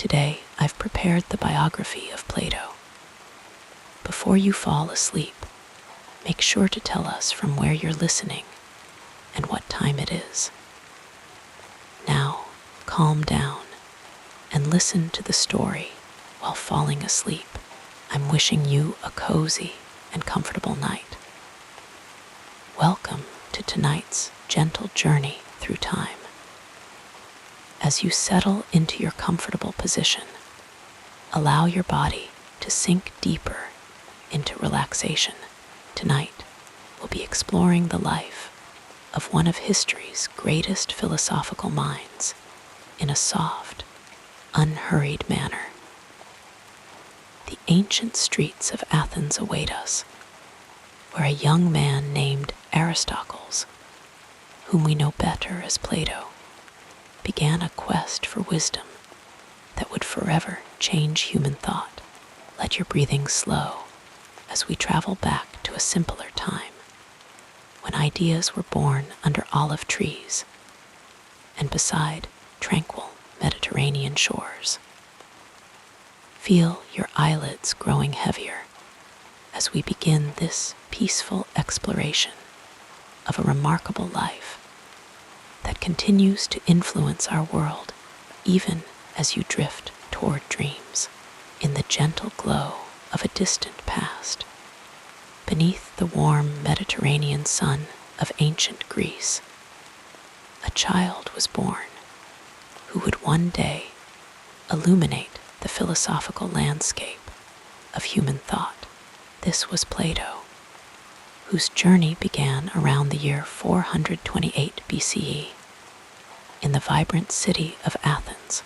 Today, I've prepared the biography of Plato. Before you fall asleep, make sure to tell us from where you're listening and what time it is. Now, calm down and listen to the story while falling asleep. I'm wishing you a cozy and comfortable night. Welcome to tonight's gentle journey through time. As you settle into your comfortable position, allow your body to sink deeper into relaxation. Tonight, we'll be exploring the life of one of history's greatest philosophical minds in a soft, unhurried manner. The ancient streets of Athens await us, where a young man named Aristotle, whom we know better as Plato, began a quest for wisdom that would forever change human thought. Let your breathing slow as we travel back to a simpler time, when ideas were born under olive trees and beside tranquil Mediterranean shores. Feel your eyelids growing heavier as we begin this peaceful exploration of a remarkable life that continues to influence our world even as you drift toward dreams. In the gentle glow of a distant past, beneath the warm Mediterranean sun of ancient Greece, a child was born who would one day illuminate the philosophical landscape of human thought. This was Plato, whose journey began around the year 428 BCE in the vibrant city of Athens,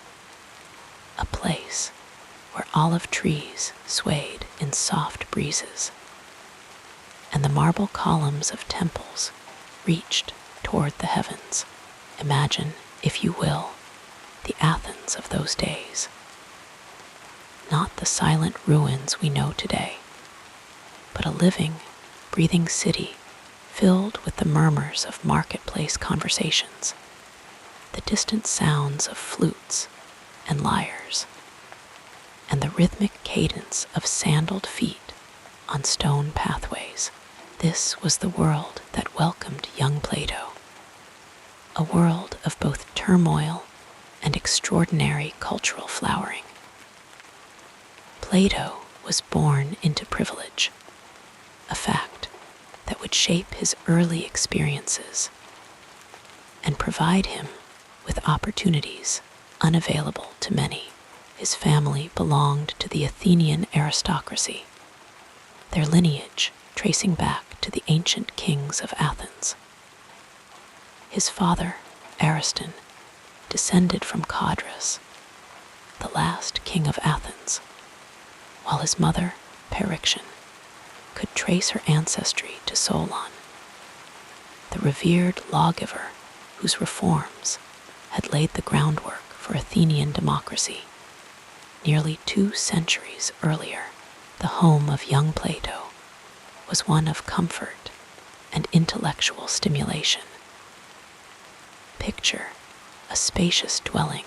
a place where olive trees swayed in soft breezes and the marble columns of temples reached toward the heavens. Imagine, if you will, the Athens of those days. Not the silent ruins we know today, but a living, breathing city filled with the murmurs of marketplace conversations, the distant sounds of flutes and lyres, and the rhythmic cadence of sandaled feet on stone pathways. This was the world that welcomed young Plato, a world of both turmoil and extraordinary cultural flowering. Plato was born into privilege, a fact that would shape his early experiences and provide him with opportunities unavailable to many. His family belonged to the Athenian aristocracy, their lineage tracing back to the ancient kings of Athens. His father, Ariston, descended from Cadrus, the last king of Athens, while his mother, Periction, could trace her ancestry to Solon, the revered lawgiver whose reforms had laid the groundwork for Athenian democracy. Nearly 2 centuries earlier, the home of young Plato was one of comfort and intellectual stimulation. Picture a spacious dwelling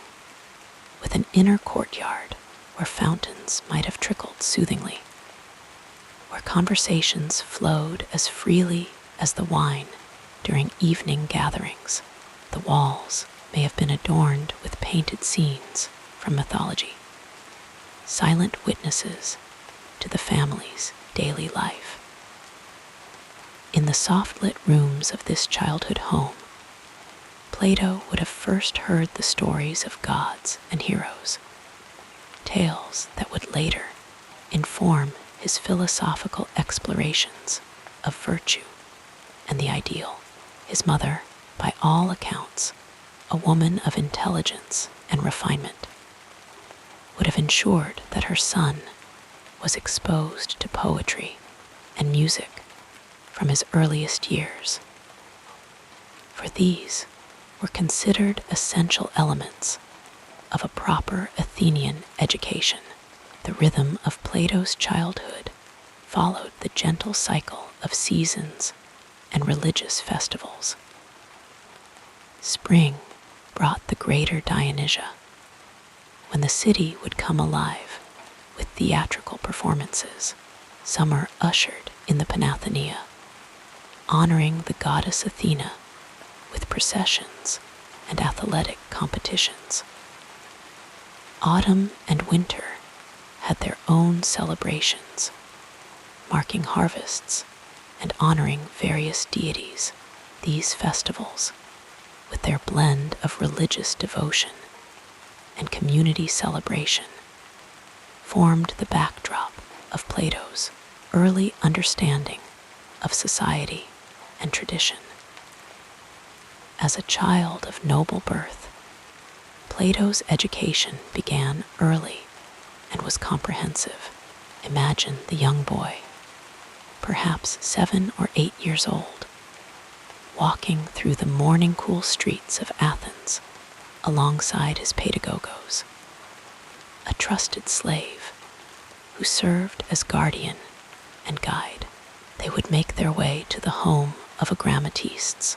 with an inner courtyard where fountains might have trickled soothingly, where conversations flowed as freely as the wine during evening gatherings. The walls may have been adorned with painted scenes from mythology, silent witnesses to the family's daily life. In the soft-lit rooms of this childhood home, Plato would have first heard the stories of gods and heroes, tales that would later inform his philosophical explorations of virtue and the ideal. His mother, by all accounts, a woman of intelligence and refinement, would have ensured that her son was exposed to poetry and music from his earliest years. For these were considered essential elements of a proper Athenian education. The rhythm of Plato's childhood followed the gentle cycle of seasons and religious festivals. Spring brought the greater Dionysia, when the city would come alive with theatrical performances. Summer ushered in the Panathenea, honoring the goddess Athena with processions and athletic competitions. Autumn and winter had their own celebrations, marking harvests and honoring various deities. These festivals, with their blend of religious devotion and community celebration, formed the backdrop of Plato's early understanding of society and tradition. As a child of noble birth, Plato's education began early and was comprehensive. Imagine the young boy, perhaps 7 or 8 years old, walking through the morning cool streets of Athens alongside his pedagogos, a trusted slave who served as guardian and guide. They would make their way to the home of a grammatistes,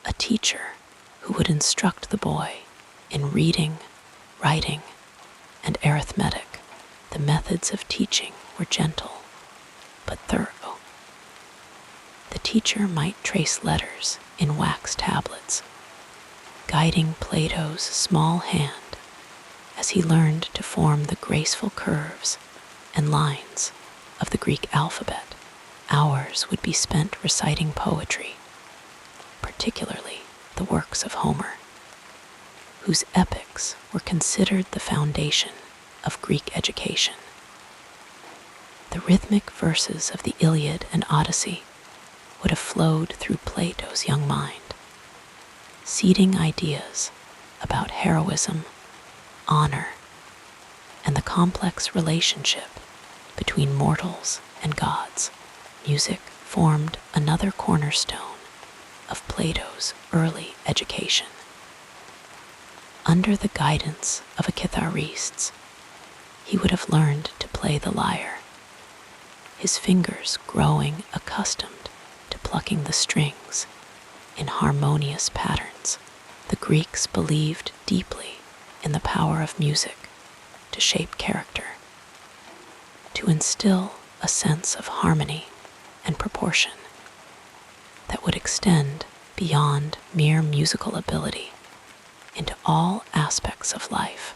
a teacher who would instruct the boy in reading, writing, and arithmetic. The methods of teaching were gentle but thorough. The teacher might trace letters in wax tablets, guiding Plato's small hand as he learned to form the graceful curves and lines of the Greek alphabet. Hours would be spent reciting poetry, particularly the works of Homer, whose epics were considered the foundation of Greek education. The rhythmic verses of the Iliad and Odyssey would have flowed through Plato's young mind, seeding ideas about heroism, honor, and the complex relationship between mortals and gods. Music formed another cornerstone of Plato's early education. Under the guidance of a kitharistes, he would have learned to play the lyre, his fingers growing accustomed to plucking the strings in harmonious patterns. The Greeks believed deeply in the power of music to shape character, to instill a sense of harmony and proportion that would extend beyond mere musical ability into all aspects of life.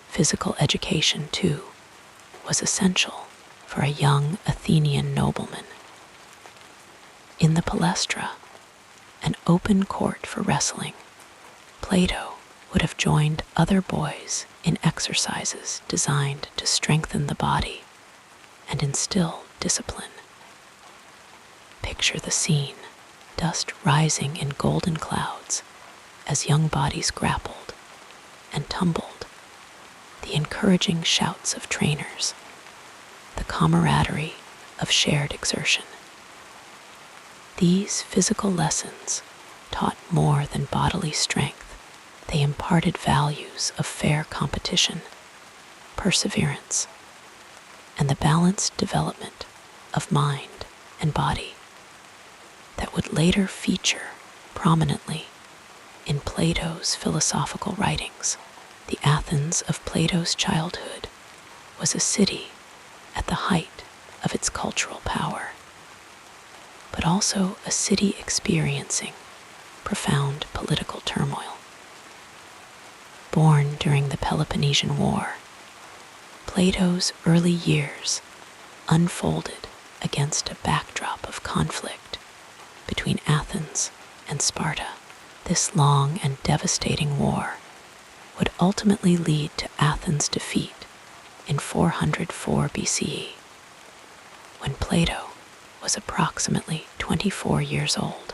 Physical education, too, was essential for a young Athenian nobleman. In the Palestra, an open court for wrestling, Plato would have joined other boys in exercises designed to strengthen the body and instill discipline. Picture the scene, dust rising in golden clouds as young bodies grappled and tumbled, the encouraging shouts of trainers, the camaraderie of shared exertion. These physical lessons taught more than bodily strength. They imparted values of fair competition, perseverance, and the balanced development of mind and body that would later feature prominently in Plato's philosophical writings. The Athens of Plato's childhood was a city at the height of its cultural power, but also a city experiencing profound political turmoil. Born during the Peloponnesian War, Plato's early years unfolded against a backdrop of conflict between Athens and Sparta. This long and devastating war would ultimately lead to Athens' defeat in 404 BCE, when Plato was approximately 24 years old.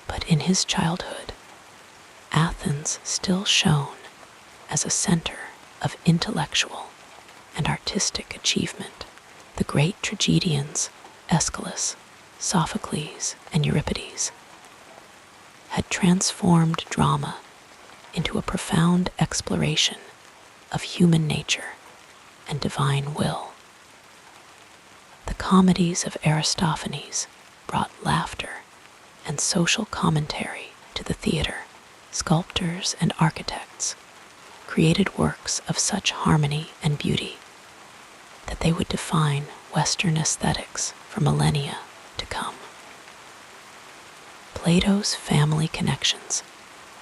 But in his childhood, Athens still shone as a center of intellectual and artistic achievement. The great tragedians, Aeschylus, Sophocles, and Euripides, had transformed drama into a profound exploration of human nature and divine will. The comedies of Aristophanes brought laughter and social commentary to the theater. Sculptors and architects created works of such harmony and beauty that they would define Western aesthetics for millennia to come. Plato's family connections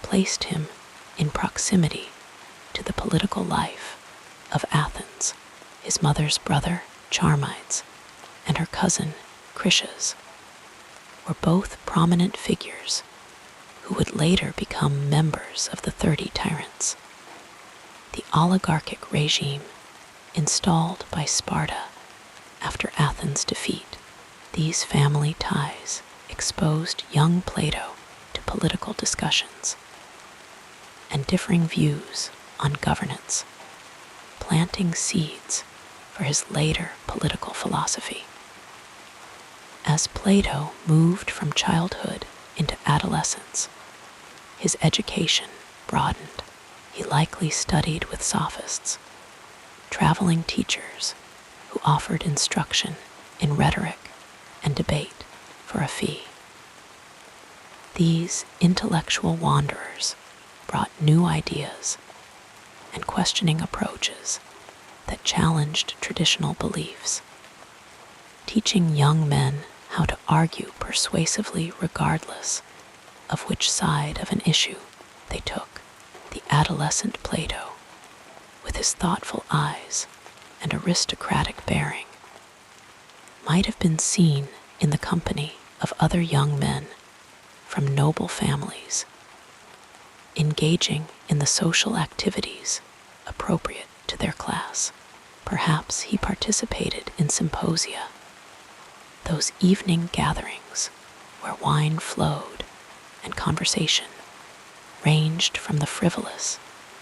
placed him in proximity to the political life of Athens. His mother's brother, Charmides, and her cousin, Critias, were both prominent figures who would later become members of the 30 tyrants. The oligarchic regime installed by Sparta after Athens' defeat, these family ties exposed young Plato to political discussions and differing views on governance, planting seeds for his later political philosophy. As Plato moved from childhood into adolescence, his education broadened. He likely studied with sophists, traveling teachers who offered instruction in rhetoric and debate for a fee. These intellectual wanderers brought new ideas and questioning approaches that challenged traditional beliefs, teaching young men how to argue persuasively regardless of which side of an issue they took. The adolescent Plato, with his thoughtful eyes and aristocratic bearing, might have been seen in the company of other young men from noble families, engaging in the social activities appropriate to their class. Perhaps he participated in symposia, those evening gatherings where wine flowed and conversation ranged from the frivolous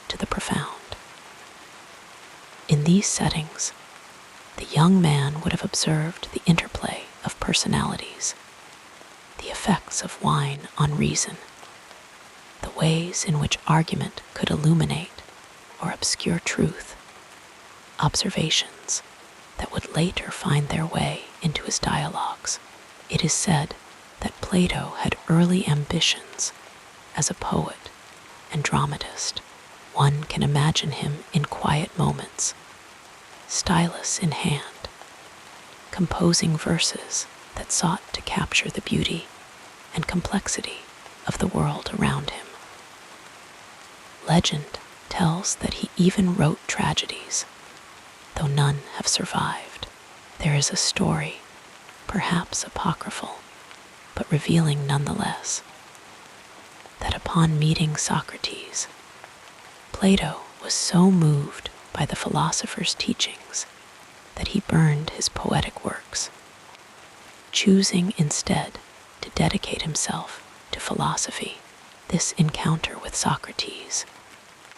to the profound. In these settings, the young man would have observed the interplay of personalities, the effects of wine on reason, the ways in which argument could illuminate or obscure truth, observations that would later find their way into his dialogues. It is said that Plato had early ambitions as a poet and dramatist. One can imagine him in quiet moments, stylus in hand, composing verses that sought to capture the beauty and complexity of the world around him. Legend tells that he even wrote tragedies, though none have survived. There is a story, perhaps apocryphal, but revealing nonetheless, that upon meeting Socrates, Plato was so moved by the philosopher's teachings that he burned his poetic works, choosing instead to dedicate himself to philosophy. This encounter with Socrates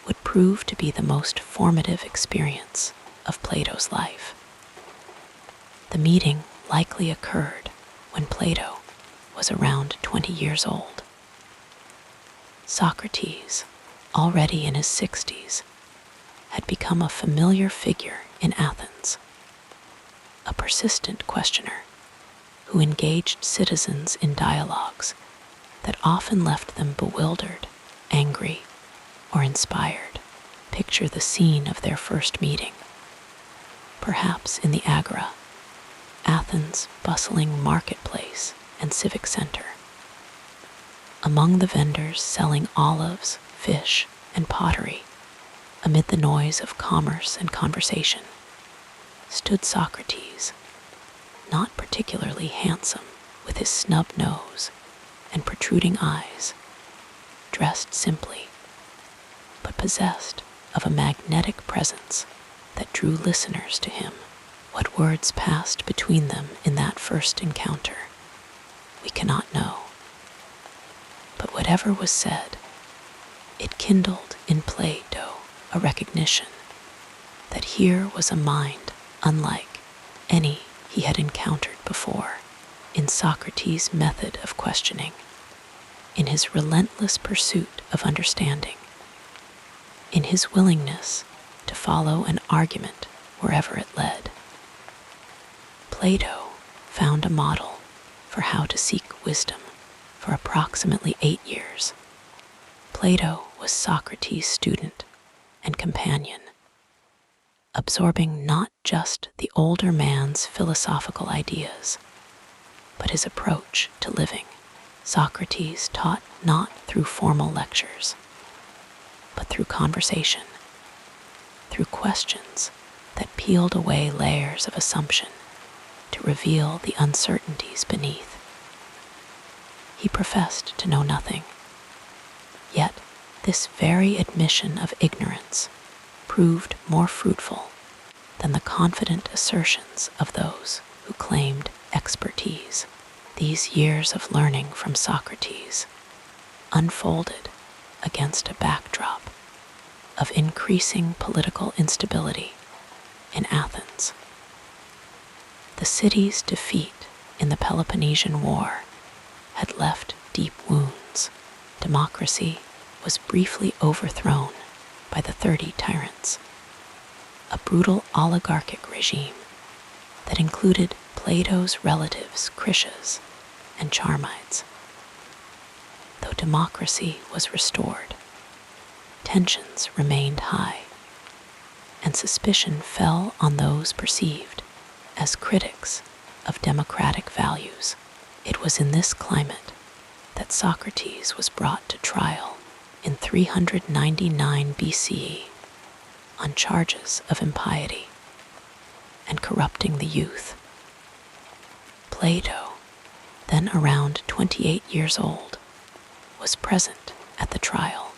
would prove to be the most formative experience of Plato's life. The meeting likely occurred when Plato was around 20 years old. Socrates, already in his 60s, had become a familiar figure in Athens, a persistent questioner who engaged citizens in dialogues that often left them bewildered, angry, or inspired. Picture the scene of their first meeting, perhaps in the Agora, Athens' bustling marketplace and civic center. Among the vendors selling olives, fish, and pottery, amid the noise of commerce and conversation, stood Socrates, not particularly handsome, with his snub nose and protruding eyes, dressed simply, but possessed of a magnetic presence that drew listeners to him. What words passed between them in that first encounter, we cannot know. But whatever was said, it kindled in Plato a recognition that here was a mind unlike any he had encountered before. In Socrates' method of questioning, in his relentless pursuit of understanding, in his willingness to follow an argument wherever it led, Plato found a model for how to seek wisdom. For approximately 8 years, Plato was Socrates' student, and companion, absorbing not just the older man's philosophical ideas, but his approach to living. Socrates taught not through formal lectures, but through conversation, through questions that peeled away layers of assumption to reveal the uncertainties beneath. He professed to know nothing, yet this very admission of ignorance proved more fruitful than the confident assertions of those who claimed expertise. These years of learning from Socrates unfolded against a backdrop of increasing political instability in Athens. The city's defeat in the Peloponnesian War had left deep wounds. Democracy was briefly overthrown by the 30 tyrants, a brutal oligarchic regime that included Plato's relatives Critias and Charmides. Though democracy was restored, tensions remained high, and suspicion fell on those perceived as critics of democratic values. It was in this climate that Socrates was brought to trial in 399 BCE on charges of impiety and corrupting the youth. Plato, then around 28 years old, was present at the trial.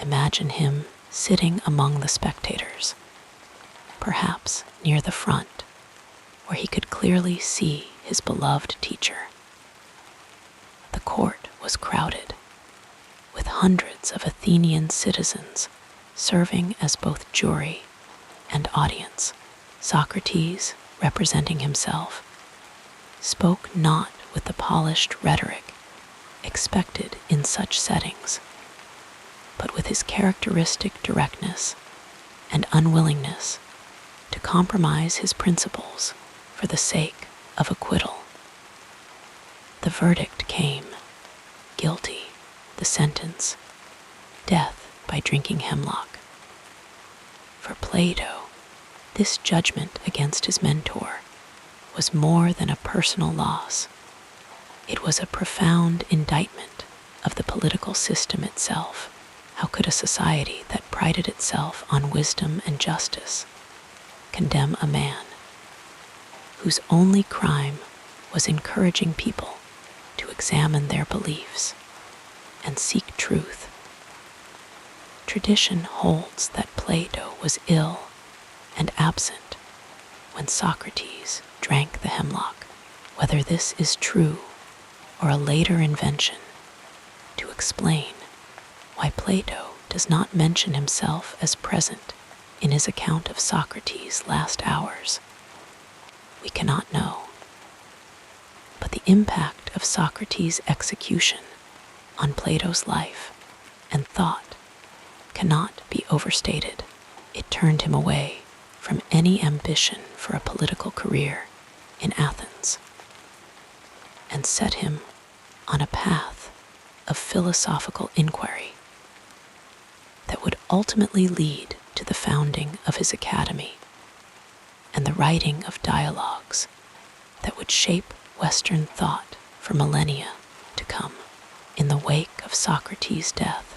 Imagine him sitting among the spectators, perhaps near the front, where he could clearly see his beloved teacher. The court was crowded, with hundreds of Athenian citizens serving as both jury and audience. Socrates, representing himself, spoke not with the polished rhetoric expected in such settings, but with his characteristic directness and unwillingness to compromise his principles for the sake of acquittal. The verdict came: guilty. The sentence: death by drinking hemlock. For Plato, this judgment against his mentor was more than a personal loss. It was a profound indictment of the political system itself. How could a society that prided itself on wisdom and justice condemn a man whose only crime was encouraging people to examine their beliefs and seek truth? Tradition holds that Plato was ill and absent when Socrates drank the hemlock. Whether this is true or a later invention to explain why Plato does not mention himself as present in his account of Socrates' last hours, we cannot know. But the impact of Socrates' execution on Plato's life and thought cannot be overstated. It turned him away from any ambition for a political career in Athens and set him on a path of philosophical inquiry that would ultimately lead to the founding of his academy and the writing of dialogues that would shape Western thought for millennia to come. In the wake of Socrates' death,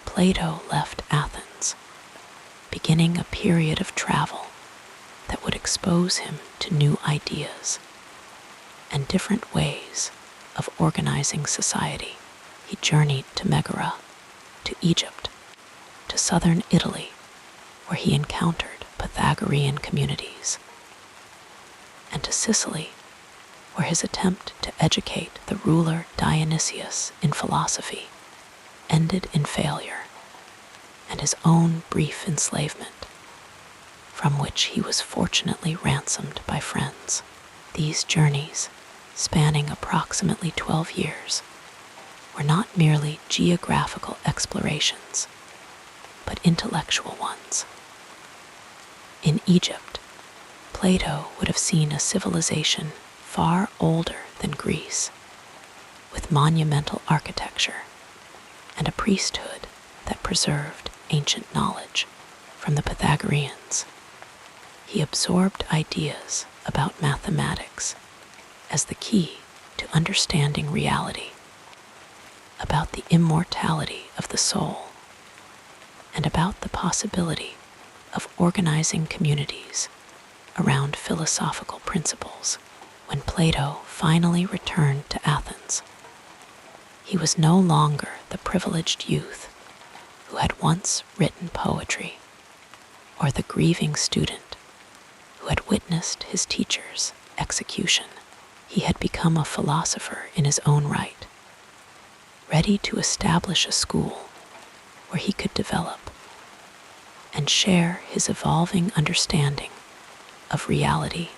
Plato left Athens, beginning a period of travel that would expose him to new ideas and different ways of organizing society. He journeyed to Megara, to Egypt, to southern Italy, where he encountered Pythagorean communities, and to Sicily, where his attempt to educate the ruler Dionysius in philosophy ended in failure and his own brief enslavement, from which he was fortunately ransomed by friends. These journeys, spanning approximately 12 years, were not merely geographical explorations, but intellectual ones. In Egypt, Plato would have seen a civilization far older than Greece, with monumental architecture and a priesthood that preserved ancient knowledge. from the Pythagoreans. He absorbed ideas about mathematics as the key to understanding reality, about the immortality of the soul, and about the possibility of organizing communities around philosophical principles. When Plato finally returned to Athens, he was no longer the privileged youth who had once written poetry, or the grieving student who had witnessed his teacher's execution. He had become a philosopher in his own right, ready to establish a school where he could develop and share his evolving understanding of reality,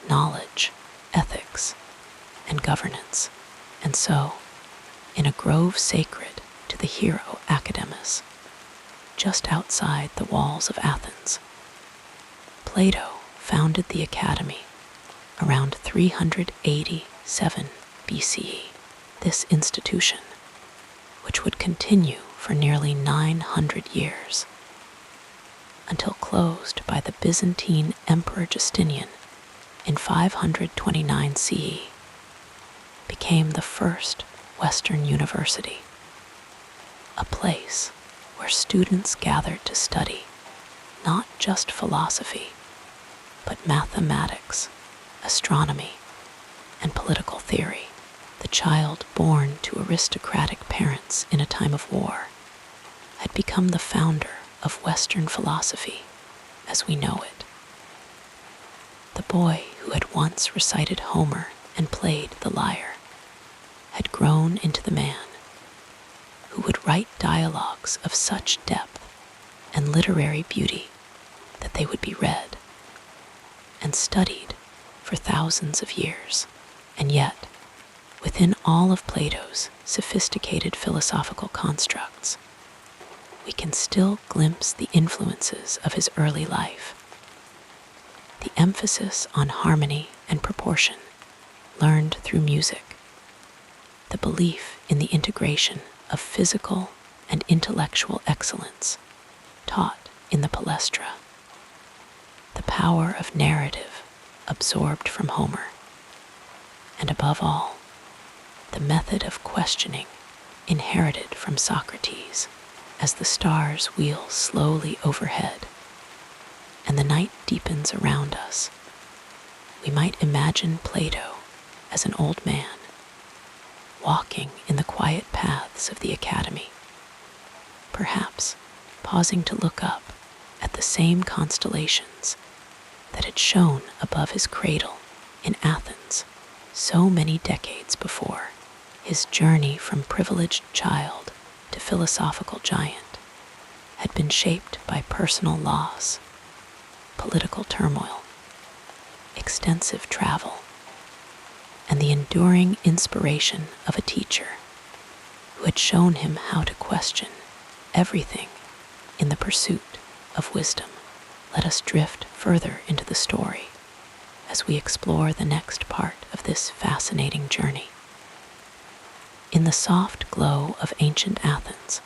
knowledge, ethics, and governance. And so, in a grove sacred to the hero Academus, just outside the walls of Athens, Plato founded the academy around 387 BCE. This institution, which would continue for nearly 900 years, until closed by the Byzantine Emperor Justinian in 529 CE, became the first Western university, a place where students gathered to study not just philosophy, but mathematics, astronomy, and political theory. The child born to aristocratic parents in a time of war had become the founder of Western philosophy as we know it. The boy who had once recited Homer and played the lyre had grown into the man who would write dialogues of such depth and literary beauty that they would be read and studied for thousands of years. And yet, within all of Plato's sophisticated philosophical constructs, we can still glimpse the influences of his early life. The emphasis on harmony and proportion learned through music, the belief in the integration of physical and intellectual excellence taught in the Palestra, the power of narrative absorbed from Homer, and above all, the method of questioning inherited from Socrates. As the stars wheel slowly overhead and the night deepens around us, we might imagine Plato as an old man, walking in the quiet paths of the academy, perhaps pausing to look up at the same constellations that had shone above his cradle in Athens so many decades before. His journey from privileged child to philosophical giant had been shaped by personal loss, political turmoil, extensive travel, and the enduring inspiration of a teacher who had shown him how to question everything in the pursuit of wisdom. Let us drift further into the story as we explore the next part of this fascinating journey. In the soft glow of ancient Athens,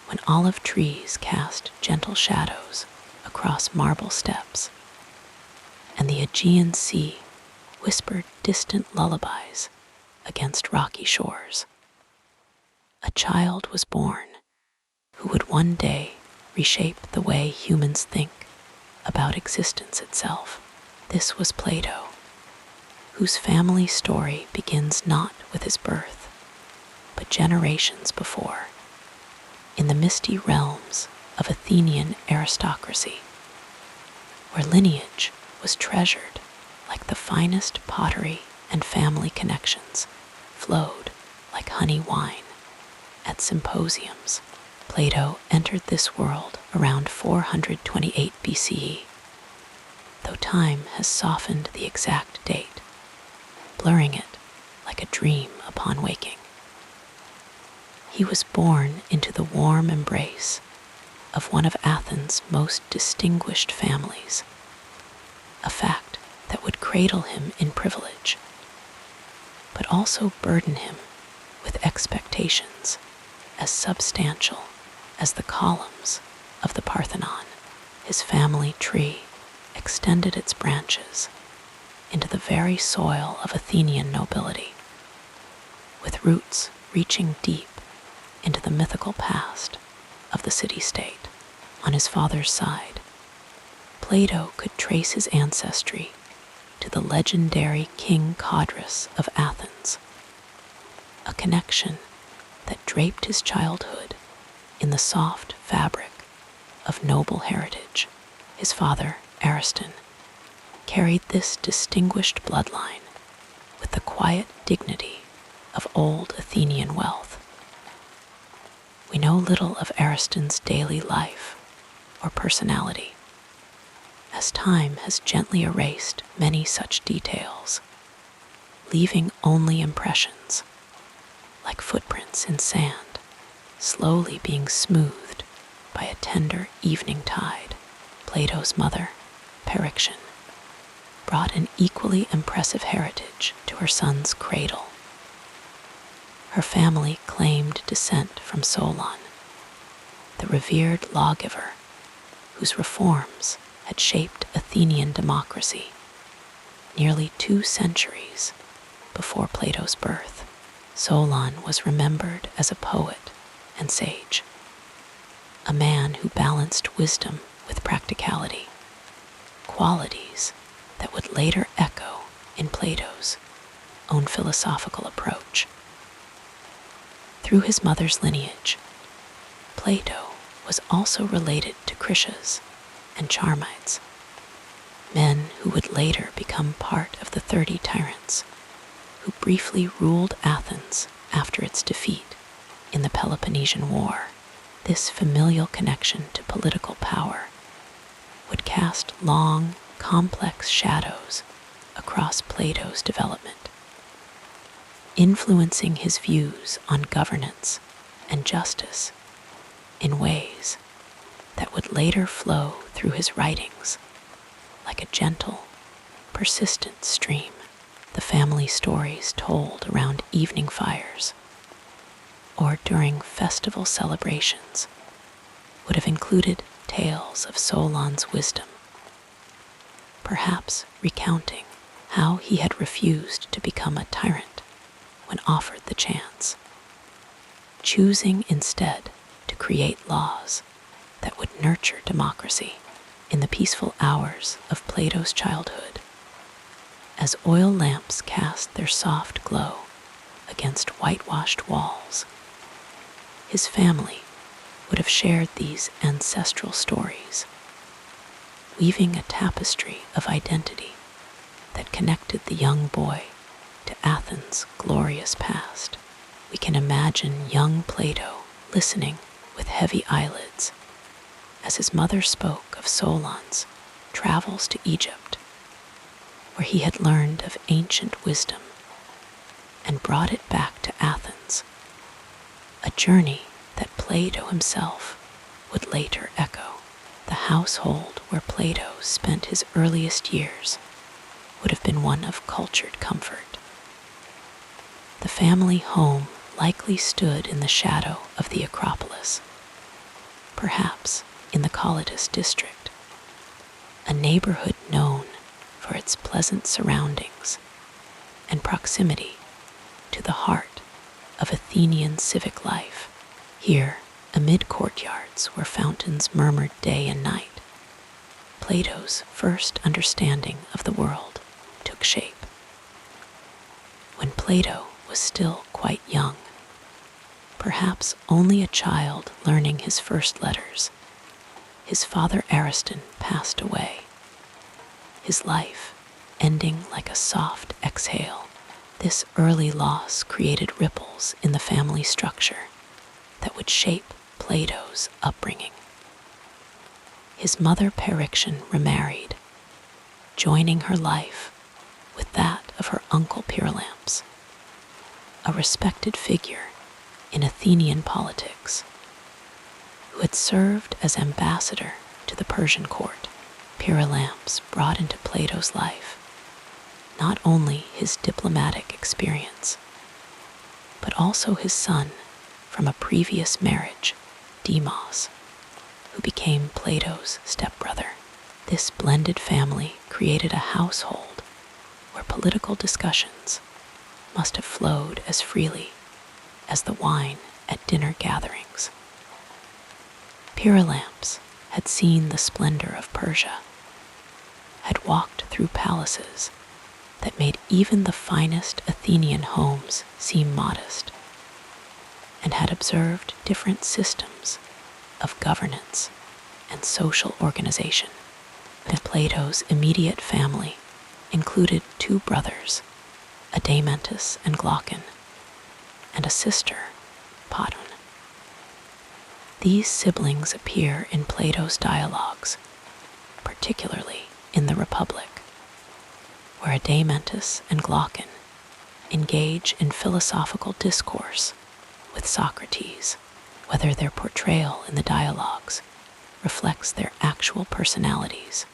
when olive trees cast gentle shadows across marble steps, and the Aegean Sea whispered distant lullabies against rocky shores, a child was born who would one day reshape the way humans think about existence itself. This was Plato, whose family story begins not with his birth, but generations before, in the misty realms of Athenian aristocracy, where lineage was treasured like the finest pottery and family connections flowed like honey wine at symposiums. Plato entered this world around 428 BCE, though time has softened the exact date, blurring it like a dream upon waking. He was born into the warm embrace of one of Athens' most distinguished families, a fact that would cradle him in privilege, but also burden him with expectations as substantial as the columns of the Parthenon. his family tree extended its branches into the very soil of Athenian nobility, with roots reaching deep into the mythical past of the city-state. On his father's side, Plato could trace his ancestry to the legendary King Codrus of Athens, a connection that draped his childhood in the soft fabric of noble heritage. His father, Ariston, carried this distinguished bloodline with the quiet dignity of old Athenian wealth. We know little of Ariston's daily life or personality, as time has gently erased many such details, leaving only impressions, like footprints in sand, slowly being smoothed by a tender evening tide. Plato's mother, Periction, brought an equally impressive heritage to her son's cradle. Her family claimed descent from Solon, the revered lawgiver whose reforms had shaped Athenian democracy nearly 2 centuries before Plato's birth. Solon was remembered as a poet and sage, a man who balanced wisdom with practicality, qualities that would later echo in Plato's own philosophical approach. Through his mother's lineage, Plato was also related to Critias and Charmides, men who would later become part of the 30 tyrants who briefly ruled Athens after its defeat in the Peloponnesian War. This familial connection to political power would cast long, complex shadows across Plato's development, influencing his views on governance and justice in ways that would later flow through his writings like a gentle, persistent stream. The family stories told around evening fires or during festival celebrations would have included tales of Solon's wisdom, perhaps recounting how he had refused to become a tyrant when offered the chance, choosing instead to create laws that would nurture democracy. In the peaceful hours of Plato's childhood, as oil lamps cast their soft glow against whitewashed walls, his family would have shared these ancestral stories, weaving a tapestry of identity that connected the young boy to Athens' glorious past. We can imagine young Plato listening with heavy eyelids as his mother spoke of Solon's travels to Egypt, where he had learned of ancient wisdom and brought it back to Athens, a journey that Plato himself would later echo. The household where Plato spent his earliest years would have been one of cultured comfort. The family home likely stood in the shadow of the Acropolis, perhaps in the Colletus district, a neighborhood known for its pleasant surroundings and proximity to the heart of Athenian civic life. Here, amid courtyards where fountains murmured day and night, Plato's first understanding of the world took shape. When Plato was still quite young, perhaps only a child learning his first letters, his father Ariston passed away, his life ending like a soft exhale. This early loss created ripples in the family structure that would shape Plato's upbringing. His mother Periction remarried, joining her life with that of her uncle Pyrilampes, a respected figure in Athenian politics, who had served as ambassador to the Persian court. Pyrilampes brought into Plato's life not only his diplomatic experience, but also his son from a previous marriage, Deimos, who became Plato's stepbrother. This blended family created a household where political discussions must have flowed as freely as the wine at dinner gatherings. Pyrolamps had seen the splendor of Persia, had walked through palaces that made even the finest Athenian homes seem modest, and had observed different systems of governance and social organization. Plato's immediate family included two brothers, Adeimantus and Glaucon, and a sister, Potun. These siblings appear in Plato's dialogues, particularly in the Republic, where Adeimantus and Glaucon engage in philosophical discourse with Socrates, whether their portrayal in the dialogues reflects their actual personalities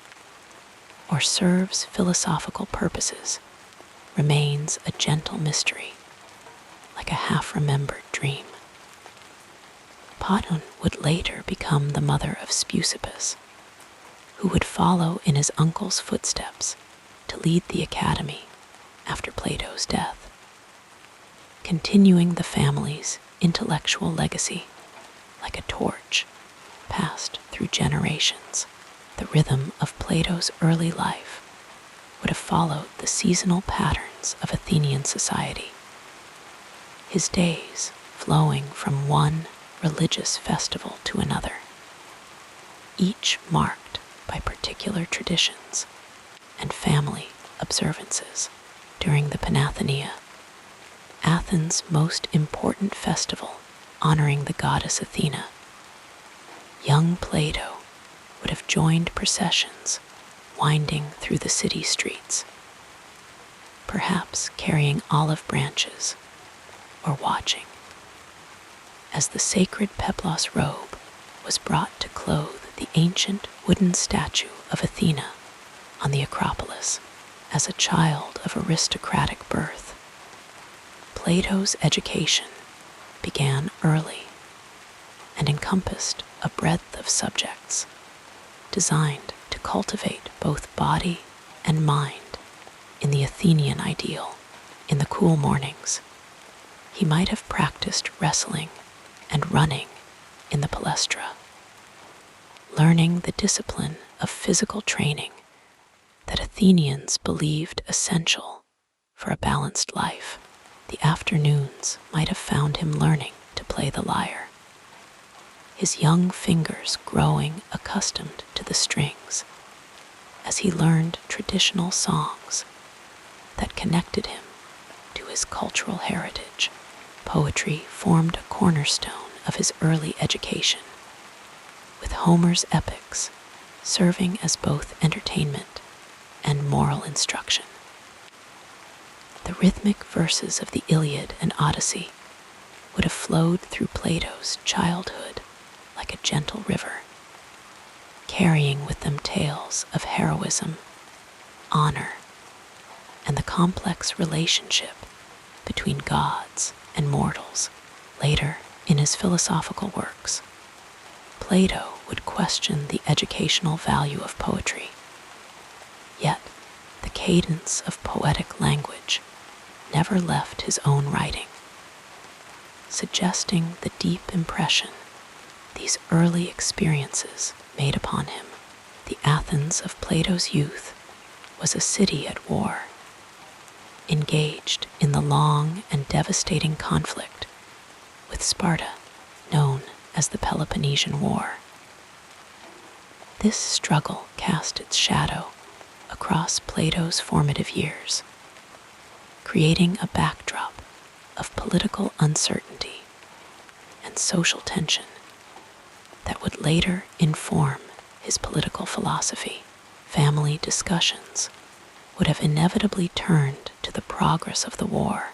or serves philosophical purposes remains a gentle mystery, like a half-remembered dream. Potun would later become the mother of Speusippus, who would follow in his uncle's footsteps to lead the academy after Plato's death, continuing the family's intellectual legacy like a torch passed through generations. The rhythm of Plato's early life would have followed the seasonal patterns of Athenian society, his days flowing from one religious festival to another, each marked by particular traditions and family observances. During the Panathenaea, Athens' most important festival honoring the goddess Athena, young Plato would have joined processions winding through the city streets, perhaps carrying olive branches or watching as the sacred peplos robe was brought to clothe the ancient wooden statue of Athena on the Acropolis. As a child of aristocratic birth, Plato's education began early and encompassed a breadth of subjects designed to cultivate both body and mind in the Athenian ideal. In the cool mornings, he might have practiced wrestling and running in the palestra, learning the discipline of physical training that Athenians believed essential for a balanced life. The afternoons might have found him learning to play the lyre, his young fingers growing accustomed to the strings as he learned traditional songs that connected him to his cultural heritage. Poetry formed a cornerstone of his early education, with Homer's epics serving as both entertainment and moral instruction. The rhythmic verses of the Iliad and Odyssey would have flowed through Plato's childhood like a gentle river, carrying with them tales of heroism, honor, and the complex relationship between gods and mortals. Later, in his philosophical works, Plato would question the educational value of poetry. Yet, the cadence of poetic language never left his own writing, suggesting the deep impression these early experiences made upon him. The Athens of Plato's youth was a city at war, engaged in the long and devastating conflict with Sparta, known as the Peloponnesian War. This struggle cast its shadow across Plato's formative years, creating a backdrop of political uncertainty and social tension that would later inform his political philosophy. Family discussions would have inevitably turned to the progress of the war,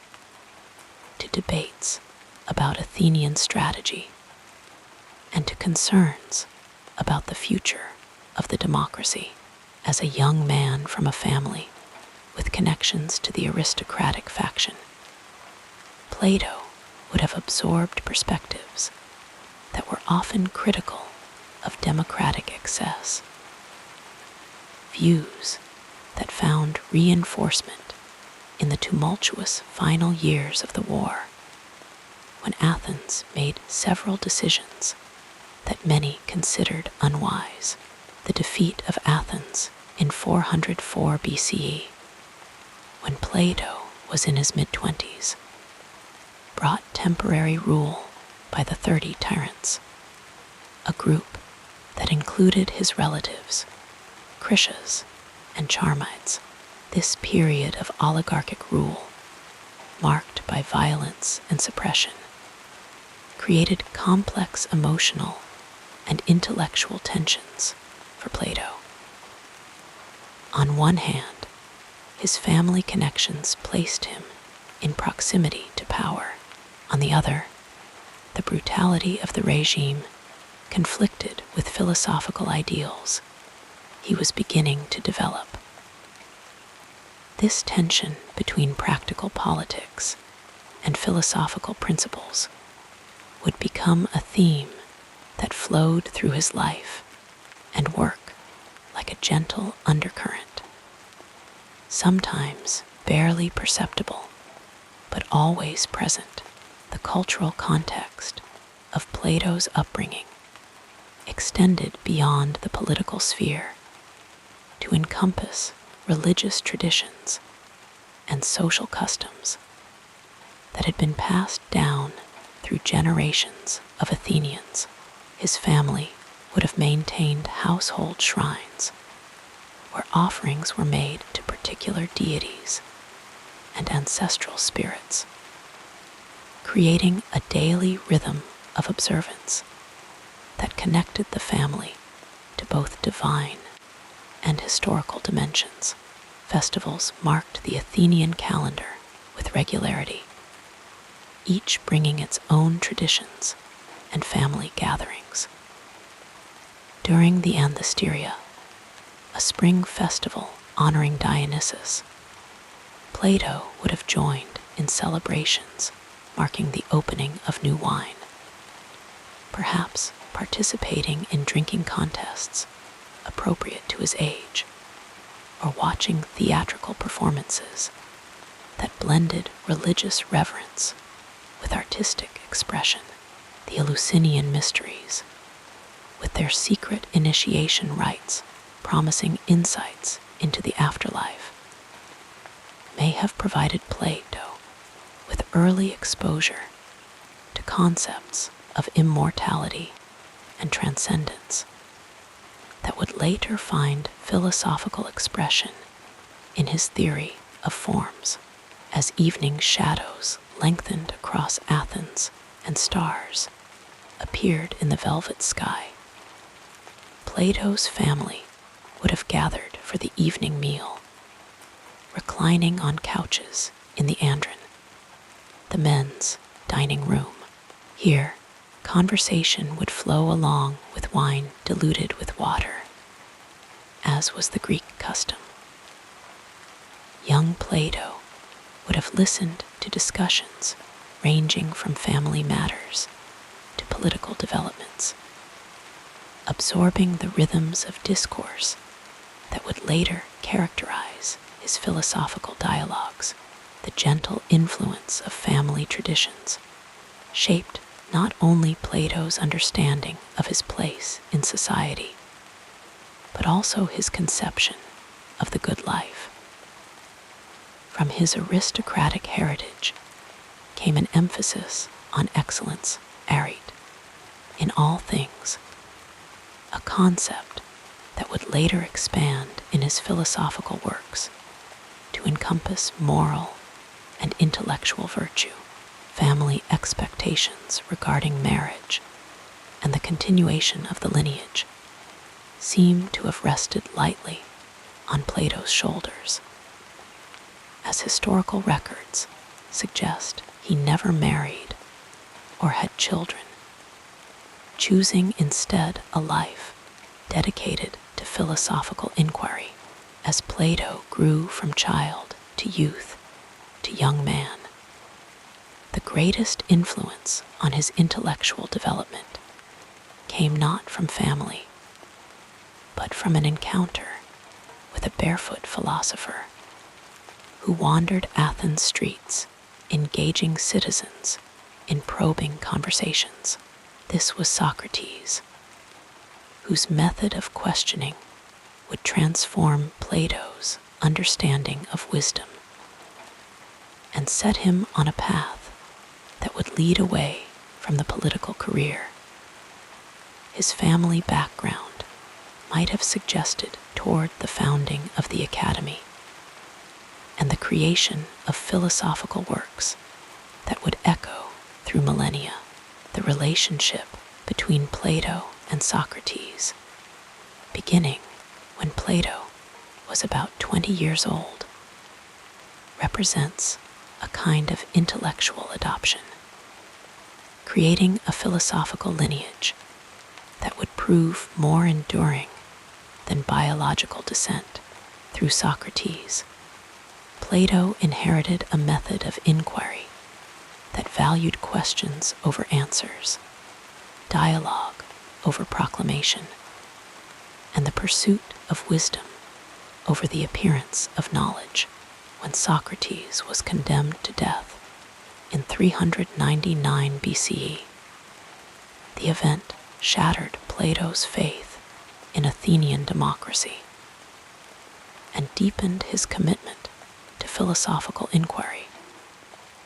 to debates about Athenian strategy, and to concerns about the future of the democracy. As a young man from a family with connections to the aristocratic faction, Plato would have absorbed perspectives that were often critical of democratic excess, views that found reinforcement in the tumultuous final years of the war, when Athens made several decisions that many considered unwise. The defeat of Athens in 404 BCE, when Plato was in his mid-20s, brought temporary rule by the 30 tyrants, a group that included his relatives, Critias and Charmides. This period of oligarchic rule, marked by violence and suppression, created complex emotional and intellectual tensions for Plato. On one hand, his family connections placed him in proximity to power. On the other, the brutality of the regime conflicted with philosophical ideals he was beginning to develop. This tension between practical politics and philosophical principles would become a theme that flowed through his life and work like a gentle undercurrent, sometimes barely perceptible, but always present. The cultural context of Plato's upbringing extended beyond the political sphere to encompass religious traditions and social customs that had been passed down through generations of Athenians. His family would have maintained household shrines where offerings were made to particular deities and ancestral spirits, creating a daily rhythm of observance that connected the family to both divine and historical dimensions. Festivals marked the Athenian calendar with regularity, each bringing its own traditions and family gatherings. During the Anthesteria, a spring festival honoring Dionysus, Plato would have joined in celebrations marking the opening of new wine, perhaps participating in drinking contests appropriate to his age, or watching theatrical performances that blended religious reverence with artistic expression. The Eleusinian mysteries, with their secret initiation rites promising insights into the afterlife, may have provided Plato with early exposure to concepts of immortality and transcendence that would later find philosophical expression in his theory of forms. As evening shadows lengthened across Athens and stars appeared in the velvet sky, Plato's family would have gathered for the evening meal, reclining on couches in the andron, the men's dining room. Here, conversation would flow along with wine diluted with water, as was the Greek custom. Young Plato would have listened to discussions ranging from family matters to political developments, absorbing the rhythms of discourse that would later characterize his philosophical dialogues. The gentle influence of family traditions shaped not only Plato's understanding of his place in society, but also his conception of the good life. From his aristocratic heritage came an emphasis on excellence, arete, in all things, a concept that would later expand in his philosophical works to encompass moral and intellectual virtue. Family expectations regarding marriage and the continuation of the lineage seem to have rested lightly on Plato's shoulders, as historical records suggest he never married or had children, choosing instead a life dedicated to philosophical inquiry. As Plato grew from child to youth to young man, the greatest influence on his intellectual development came not from family, but from an encounter with a barefoot philosopher who wandered Athens' streets, engaging citizens in probing conversations. This was Socrates, whose method of questioning would transform Plato's understanding of wisdom and set him on a path that would lead away from the political career. His family background might have suggested toward the founding of the academy and the creation of philosophical works that would echo through millennia. The relationship between Plato and Socrates, beginning when Plato was about 20 years old, represents a kind of intellectual adoption, creating a philosophical lineage that would prove more enduring than biological descent through Socrates. Plato inherited a method of inquiry that valued questions over answers, dialogue over proclamation, and the pursuit of wisdom over the appearance of knowledge. When Socrates was condemned to death in 399 BCE, the event shattered Plato's faith in Athenian democracy and deepened his commitment to philosophical inquiry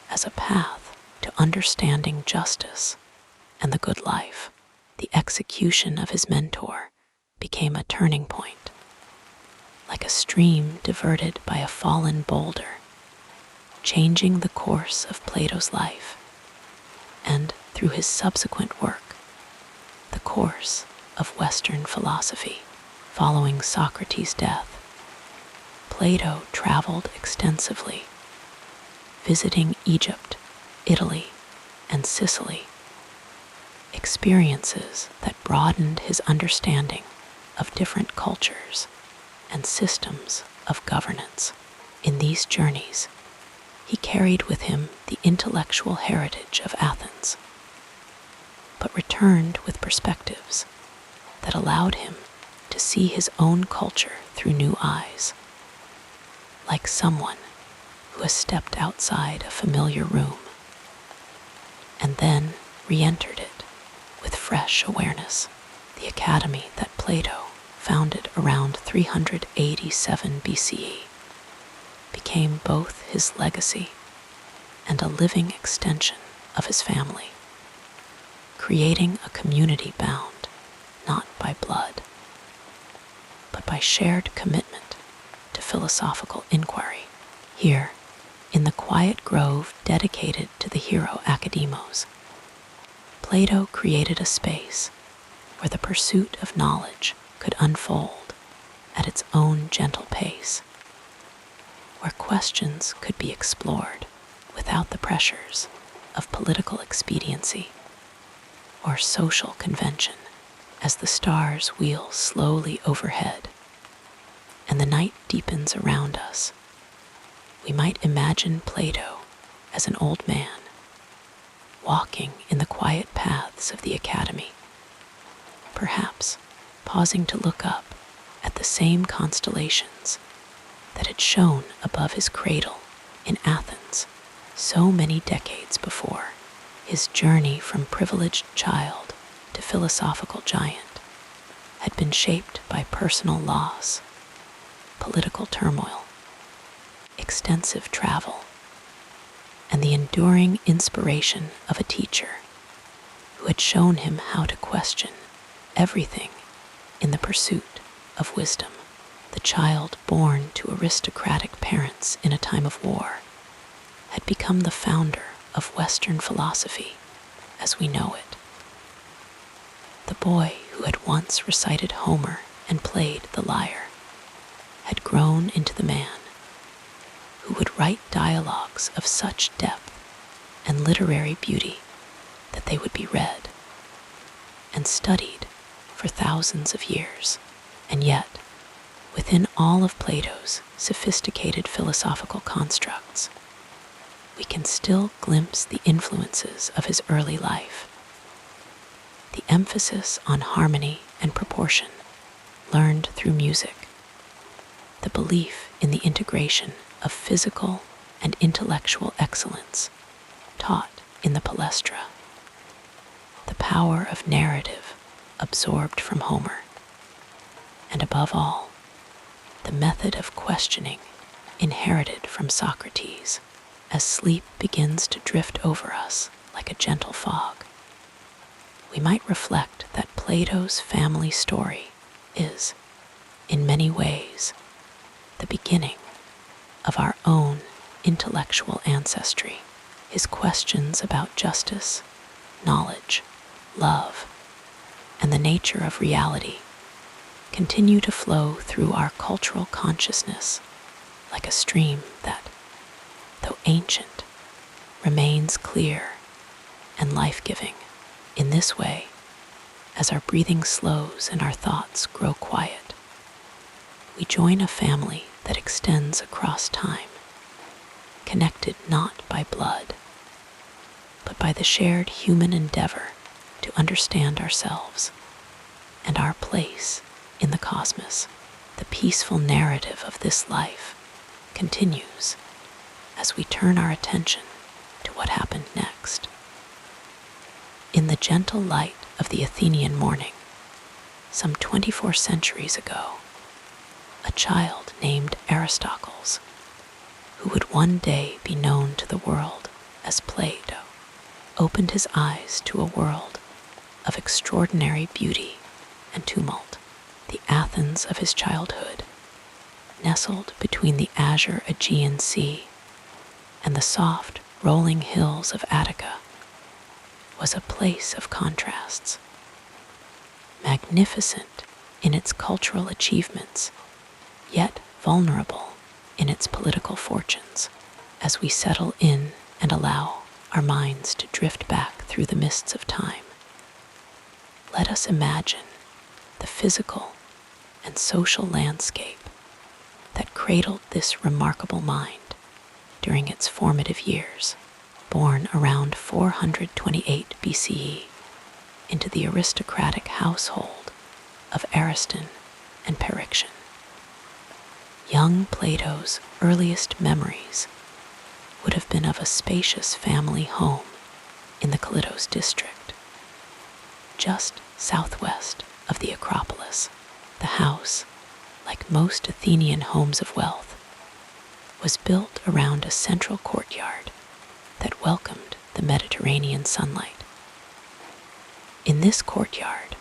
as a path to understanding justice and the good life. The execution of his mentor became a turning point, like a stream diverted by a fallen boulder, changing the course of Plato's life, and through his subsequent work, the course of Western philosophy. Following Socrates' death, Plato traveled extensively, visiting Egypt, Italy, and Sicily, experiences that broadened his understanding of different cultures and systems of governance. In these journeys, he carried with him the intellectual heritage of Athens, but returned with perspectives that allowed him to see his own culture through new eyes, like someone who has stepped outside a familiar room and then re-entered it with fresh awareness. The academy that Plato founded around 387 BCE became both his legacy and a living extension of his family, creating a community bound not by blood, but by shared commitment to philosophical inquiry. Here, in the quiet grove dedicated to the hero Academos, Plato created a space where the pursuit of knowledge could unfold at its own gentle pace, where questions could be explored without the pressures of political expediency or social convention. As the stars wheel slowly overhead and the night deepens around us, we might imagine Plato as an old man, walking in the quiet paths of the academy, perhaps pausing to look up at the same constellations that had shone above his cradle in Athens so many decades before. His journey from privileged child to philosophical giant had been shaped by personal loss, political turmoil, extensive travel, and the enduring inspiration of a teacher who had shown him how to question everything in the pursuit of wisdom. The child born to aristocratic parents in a time of war had become the founder of Western philosophy as we know it. The boy who had once recited Homer and played the lyre had grown into the man who would write dialogues of such depth and literary beauty that they would be read and studied for thousands of years. And yet, within all of Plato's sophisticated philosophical constructs, we can still glimpse the influences of his early life. the emphasis on harmony and proportion, learned through music, the belief in the integration of physical and intellectual excellence, taught in the Palestra, the power of narrative absorbed from Homer, and above all, the method of questioning inherited from Socrates as sleep begins to drift over us like a gentle fog. We might reflect that Plato's family story is, in many ways, the beginning of our own intellectual ancestry. His questions about justice, knowledge, love, and the nature of reality continue to flow through our cultural consciousness like a stream that, though ancient, remains clear and life-giving. In this way, as our breathing slows and our thoughts grow quiet, we join a family that extends across time, connected not by blood, but by the shared human endeavor to understand ourselves and our place in the cosmos. The peaceful narrative of this life continues as we turn our attention to what happened next. In the gentle light of the Athenian morning, some 24 centuries ago, a child named Aristocles, who would one day be known to the world as Plato, opened his eyes to a world of extraordinary beauty and tumult. The Athens of his childhood, nestled between the azure Aegean Sea and the soft, rolling hills of Attica, was a place of contrasts. Magnificent in its cultural achievements, yet vulnerable in its political fortunes. As we settle in and allow our minds to drift back through the mists of time, let us imagine the physical and social landscape that cradled this remarkable mind during its formative years. Born around 428 BCE into the aristocratic household of Ariston and Pericton, young Plato's earliest memories would have been of a spacious family home in the Kalitos district, just southwest of the Acropolis. The house, like most Athenian homes of wealth, was built around a central courtyard that welcomed the Mediterranean sunlight. In this courtyard,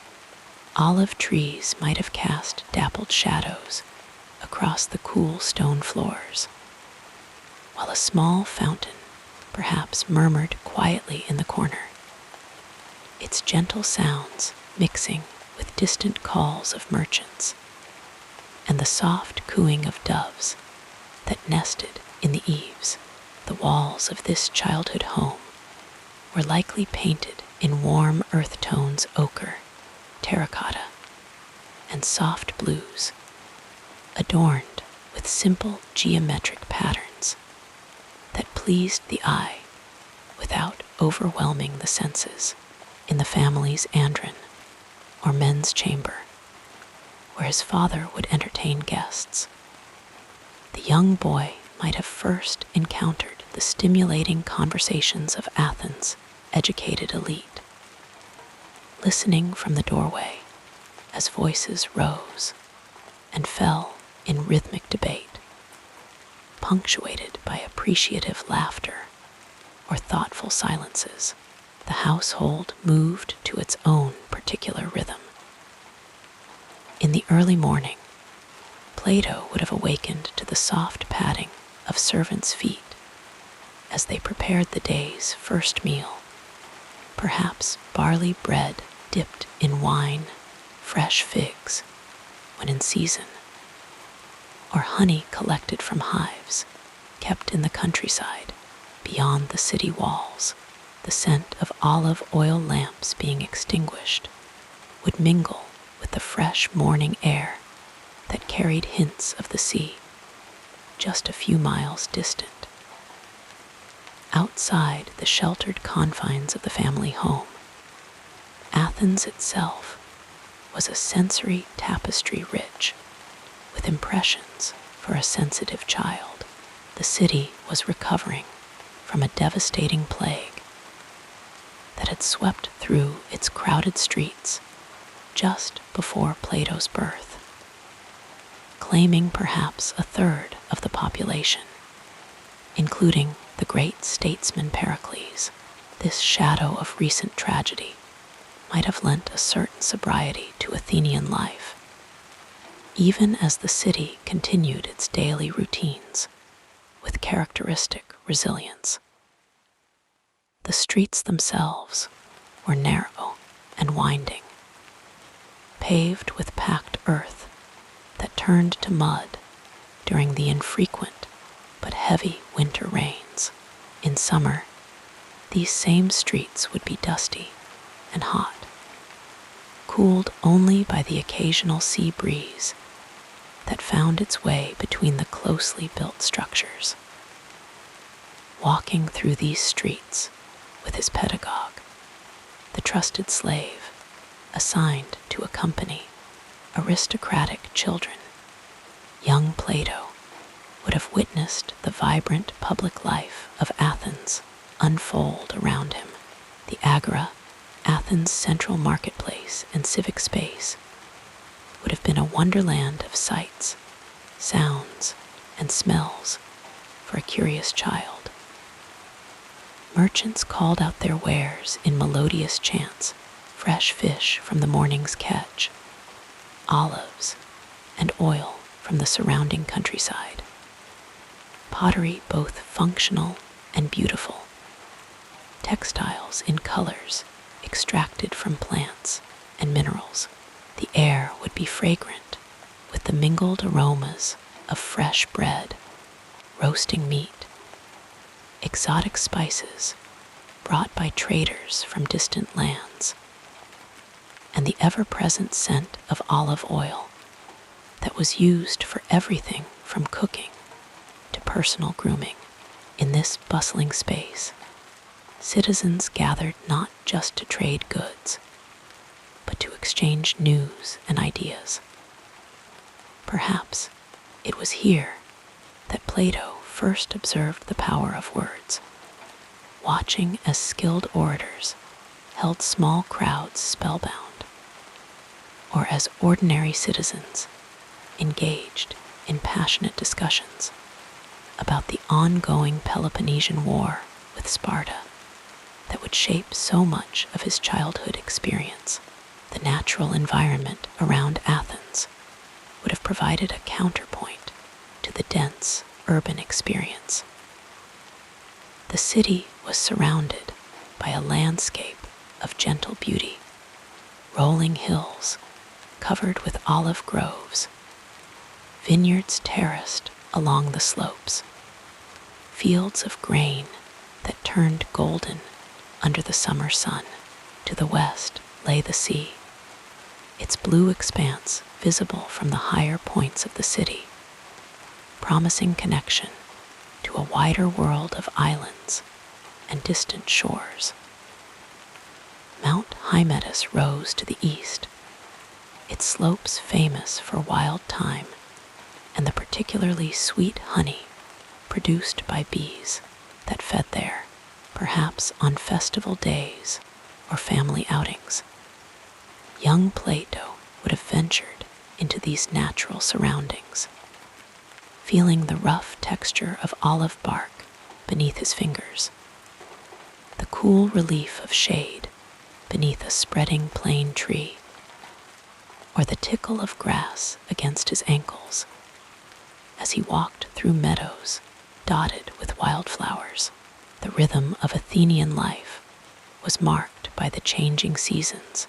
olive trees might have cast dappled shadows across the cool stone floors, while a small fountain perhaps murmured quietly in the corner, its gentle sounds mixing with distant calls of merchants and the soft cooing of doves that nested in the eaves. The walls of this childhood home were likely painted in warm earth tones: ochre, terracotta, and soft blues, adorned with simple geometric patterns that pleased the eye without overwhelming the senses. In the family's andron, or men's chamber, where his father would entertain guests, the young boy might have first encountered the stimulating conversations of Athens' educated elite, listening from the doorway as voices rose and fell in rhythmic debate, punctuated by appreciative laughter or thoughtful silences. The household moved to its own particular rhythm. In the early morning, Plato would have awakened to the soft padding of servants' feet as they prepared the day's first meal, perhaps barley bread dipped in wine, fresh figs when in season, or honey collected from hives kept in the countryside beyond the city walls. The scent of olive oil lamps being extinguished would mingle with the fresh morning air that carried hints of the sea just a few miles distant. Outside the sheltered confines of the family home, Athens itself was a sensory tapestry rich with impressions for a sensitive child. The city was recovering from a devastating plague that had swept through its crowded streets just before Plato's birth, claiming perhaps a third of the population, including the great statesman Pericles. This shadow of recent tragedy might have lent a certain sobriety to Athenian life, even as the city continued its daily routines with characteristic resilience. The streets themselves were narrow and winding, paved with packed earth that turned to mud during the infrequent but heavy winter rains. In summer, these same streets would be dusty and hot, cooled only by the occasional sea breeze that found its way between the closely built structures. Walking through these streets with his pedagogue, the trusted slave assigned to accompany aristocratic children, young Plato would have witnessed the vibrant public life of Athens unfold around him. The Agora, Athens' central marketplace and civic space, would have been a wonderland of sights, sounds, and smells for a curious child. Merchants called out their wares in melodious chants, fresh fish from the morning's catch, olives, and oil from the surrounding countryside. Pottery both functional and beautiful, textiles in colors extracted from plants and minerals. The air would be fragrant with the mingled aromas of fresh bread, roasting meat, exotic spices brought by traders from distant lands, and the ever-present scent of olive oil that was used for everything from cooking to personal grooming. In this bustling space, citizens gathered not just to trade goods, but to exchange news and ideas. Perhaps it was here that Plato first observed the power of words, watching as skilled orators held small crowds spellbound, or as ordinary citizens engaged in passionate discussions about the ongoing Peloponnesian War with Sparta that would shape so much of his childhood experience. The natural environment around Athens would have provided a counterpoint to the dense urban experience. The city was surrounded by a landscape of gentle beauty, rolling hills covered with olive groves, vineyards terraced along the slopes, fields of grain that turned golden under the summer sun. To the west lay the sea, its blue expanse visible from the higher points of the city, promising connection to a wider world of islands and distant shores. Mount Hymettus rose to the east, its slopes famous for wild thyme and the particularly sweet honey produced by bees that fed there, perhaps on festival days or family outings. Young Plato would have ventured into these natural surroundings, feeling the rough texture of olive bark beneath his fingers, the cool relief of shade beneath a spreading plane tree, or the tickle of grass against his ankles as he walked through meadows dotted with wildflowers. The rhythm of Athenian life was marked by the changing seasons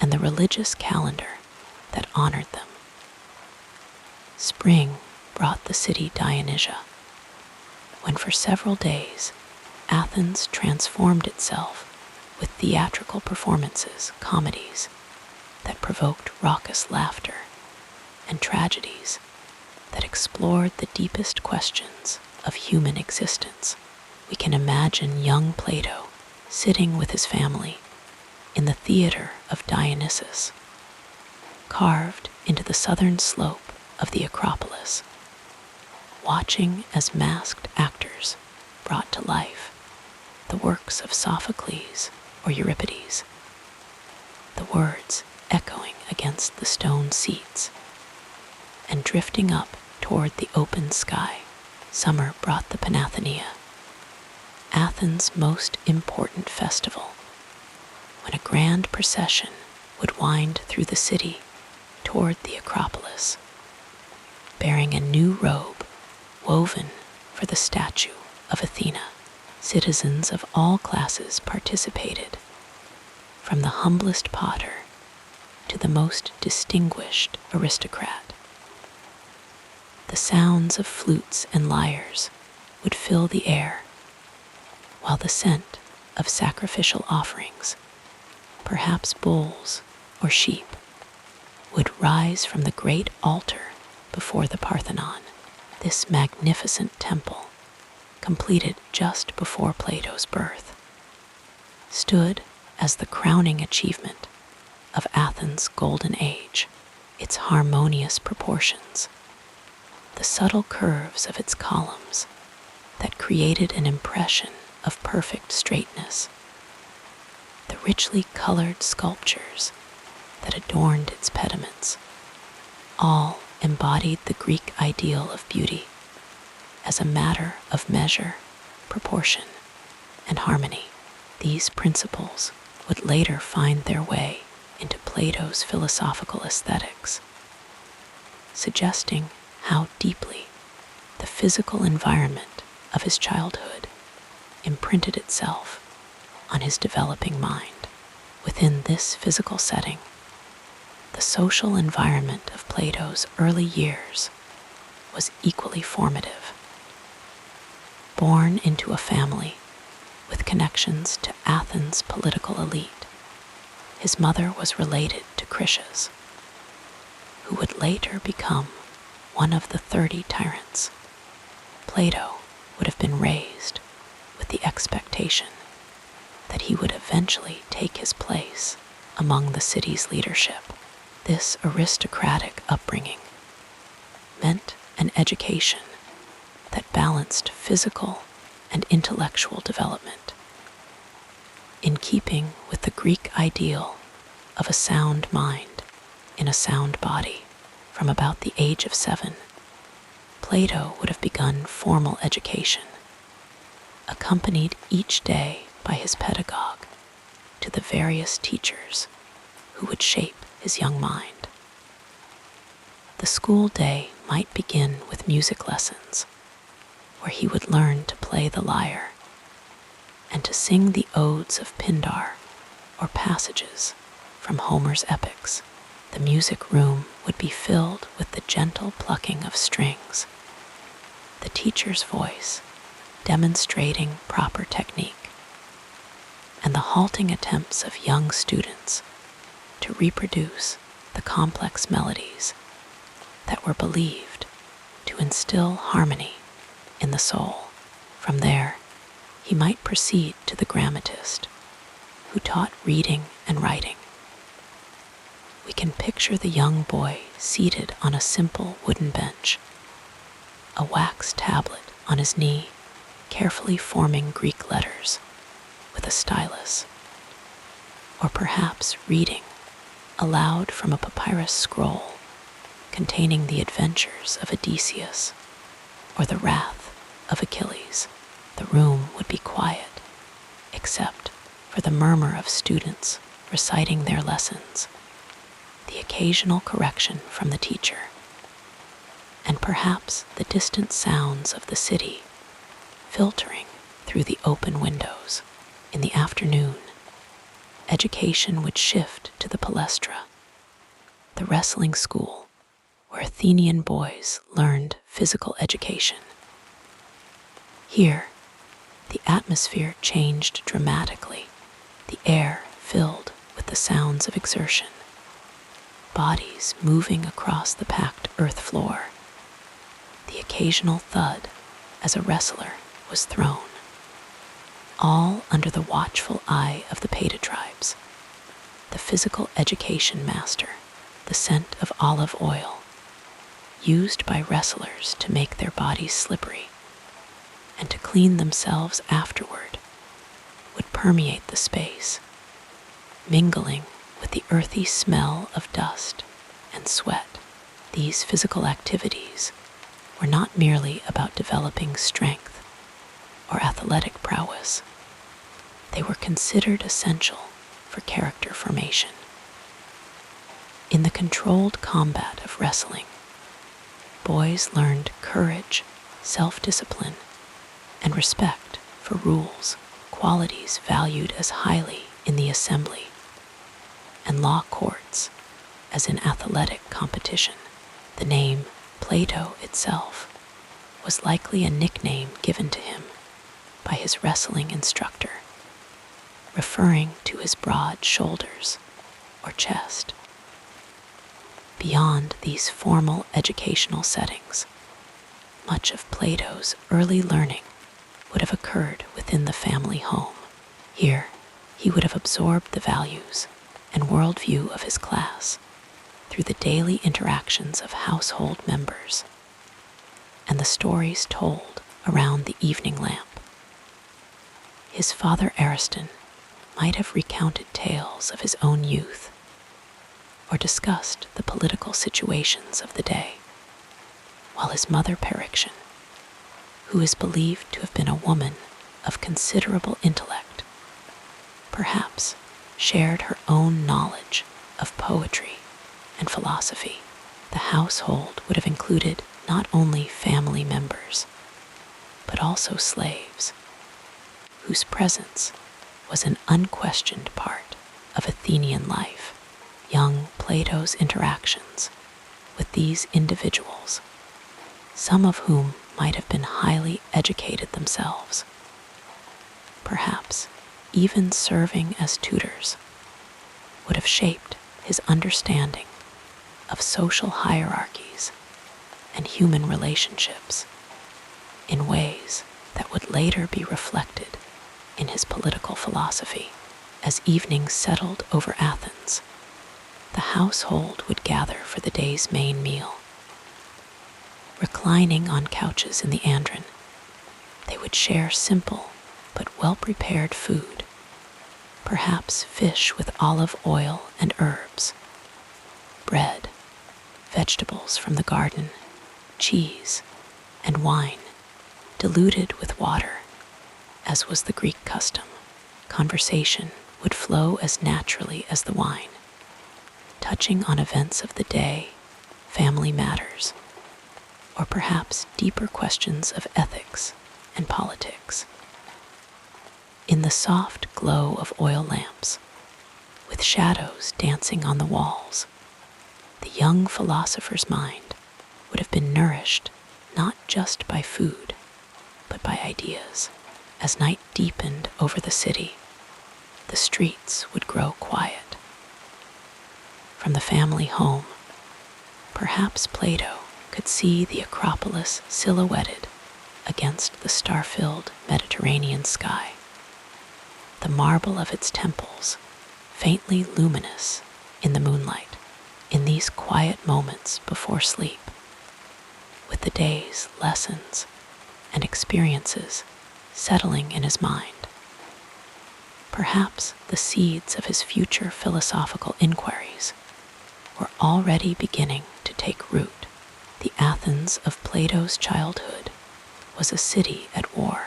and the religious calendar that honored them. Spring brought the city Dionysia, when for several days Athens transformed itself with theatrical performances, comedies that provoked raucous laughter, and tragedies that explored the deepest questions of human existence. We can imagine young Plato sitting with his family, in the theater of Dionysus, carved into the southern slope of the Acropolis, watching as masked actors brought to life the works of Sophocles or Euripides, the words echoing against the stone seats. And drifting up toward the open sky, summer brought the Panathenaea, Athens' most important festival, when a grand procession would wind through the city toward the Acropolis, bearing a new robe woven for the statue of Athena. Citizens of all classes participated, from the humblest potter to the most distinguished aristocrat. The sounds of flutes and lyres would fill the air, while the scent of sacrificial offerings, perhaps bulls or sheep, would rise from the great altar before the Parthenon. This magnificent temple, completed just before Plato's birth, stood as the crowning achievement of Athens' golden age. Its harmonious proportions, the subtle curves of its columns that created an impression of perfect straightness, the richly colored sculptures that adorned its pediments, all embodied the Greek ideal of beauty as a matter of measure, proportion, and harmony. These principles would later find their way into Plato's philosophical aesthetics, suggesting how deeply the physical environment of his childhood imprinted itself on his developing mind. Within this physical setting, the social environment of Plato's early years was equally formative. Born into a family with connections to Athens' political elite, his mother was related to Critias, who would later become one of the 30 tyrants. Plato would have been raised with the expectation that he would eventually take his place among the city's leadership. This aristocratic upbringing meant an education that balanced physical and intellectual development, in keeping with the Greek ideal of a sound mind in a sound body. From about the age of 7, Plato would have begun formal education, accompanied each day by his pedagogue to the various teachers who would shape his young mind. The school day might begin with music lessons, where he would learn to play the lyre and to sing the odes of Pindar or passages from Homer's epics. The music room would be filled with the gentle plucking of strings, the teacher's voice demonstrating proper technique, and the halting attempts of young students to reproduce the complex melodies that were believed to instill harmony in the soul. From there, he might proceed to the grammatist, who taught reading and writing. We can picture the young boy seated on a simple wooden bench, a wax tablet on his knee, carefully forming Greek letters with a stylus, or perhaps reading aloud from a papyrus scroll containing the adventures of Odysseus or the wrath of Achilles. The room would be quiet, except for the murmur of students reciting their lessons, the occasional correction from the teacher, and perhaps the distant sounds of the city filtering through the open windows. In the afternoon, education would shift to the Palestra, the wrestling school where Athenian boys learned physical education. Here, the atmosphere changed dramatically, the air filled with the sounds of exertion, bodies moving across the packed earth floor, the occasional thud as a wrestler was thrown, all under the watchful eye of the Peda tribes, the physical education master, the scent of olive oil, used by wrestlers to make their bodies slippery and to clean themselves afterward, would permeate the space, mingling with the earthy smell of dust and sweat. These physical activities were not merely about developing strength or athletic prowess. They were considered essential for character formation. In the controlled combat of wrestling, boys learned courage, self-discipline, and respect for rules, qualities valued as highly in the assembly and law courts as in athletic competition. The name Plato itself was likely a nickname given to him by his wrestling instructor, referring to his broad shoulders or chest. Beyond these formal educational settings, much of Plato's early learning would have occurred within the family home. Here, he would have absorbed the values and worldview of his class through the daily interactions of household members and the stories told around the evening lamp. His father Ariston might have recounted tales of his own youth or discussed the political situations of the day, while his mother Periction, who is believed to have been a woman of considerable intellect, perhaps shared her own knowledge of poetry and philosophy. The household would have included not only family members, but also slaves, whose presence was an unquestioned part of Athenian life. Young Plato's interactions with these individuals, some of whom might have been highly educated themselves, perhaps even serving as tutors, would have shaped his understanding of social hierarchies and human relationships in ways that would later be reflected in his political philosophy. As evenings settled over Athens, the household would gather for the day's main meal. Reclining on couches in the Andron, they would share simple but well-prepared food, perhaps fish with olive oil and herbs, bread, vegetables from the garden, cheese, and wine, diluted with water, as was the Greek custom. Conversation would flow as naturally as the wine, touching on events of the day, family matters, or perhaps deeper questions of ethics and politics. In the soft glow of oil lamps, with shadows dancing on the walls, the young philosopher's mind would have been nourished not just by food, but by ideas. As night deepened over the city, the streets would grow quiet. From the family home, perhaps Plato could see the Acropolis silhouetted against the star-filled Mediterranean sky, the marble of its temples faintly luminous in the moonlight. In these quiet moments before sleep, with the day's lessons and experiences settling in his mind, perhaps the seeds of his future philosophical inquiries were already beginning to take root. The Athens of Plato's childhood was a city at war.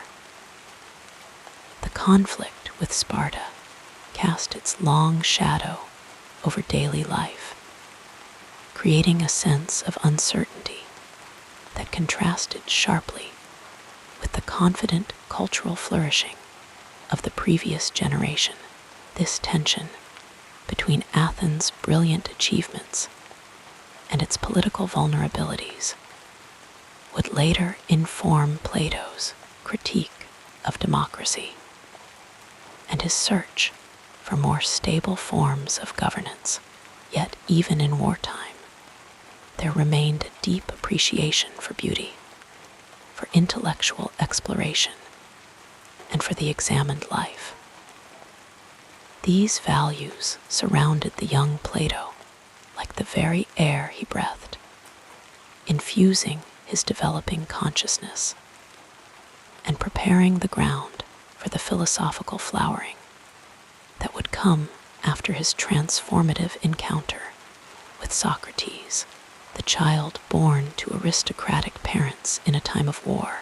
The conflict with Sparta cast its long shadow over daily life, creating a sense of uncertainty that contrasted sharply with the confident cultural flourishing of the previous generation. This tension between Athens' brilliant achievements and its political vulnerabilities would later inform Plato's critique of democracy and his search for more stable forms of governance. Yet even in wartime, there remained a deep appreciation for beauty, for intellectual exploration, and for the examined life. These values surrounded the young Plato like the very air he breathed, infusing his developing consciousness and preparing the ground for the philosophical flowering that would come after his transformative encounter with Socrates, the child born to aristocratic parents in a time of war,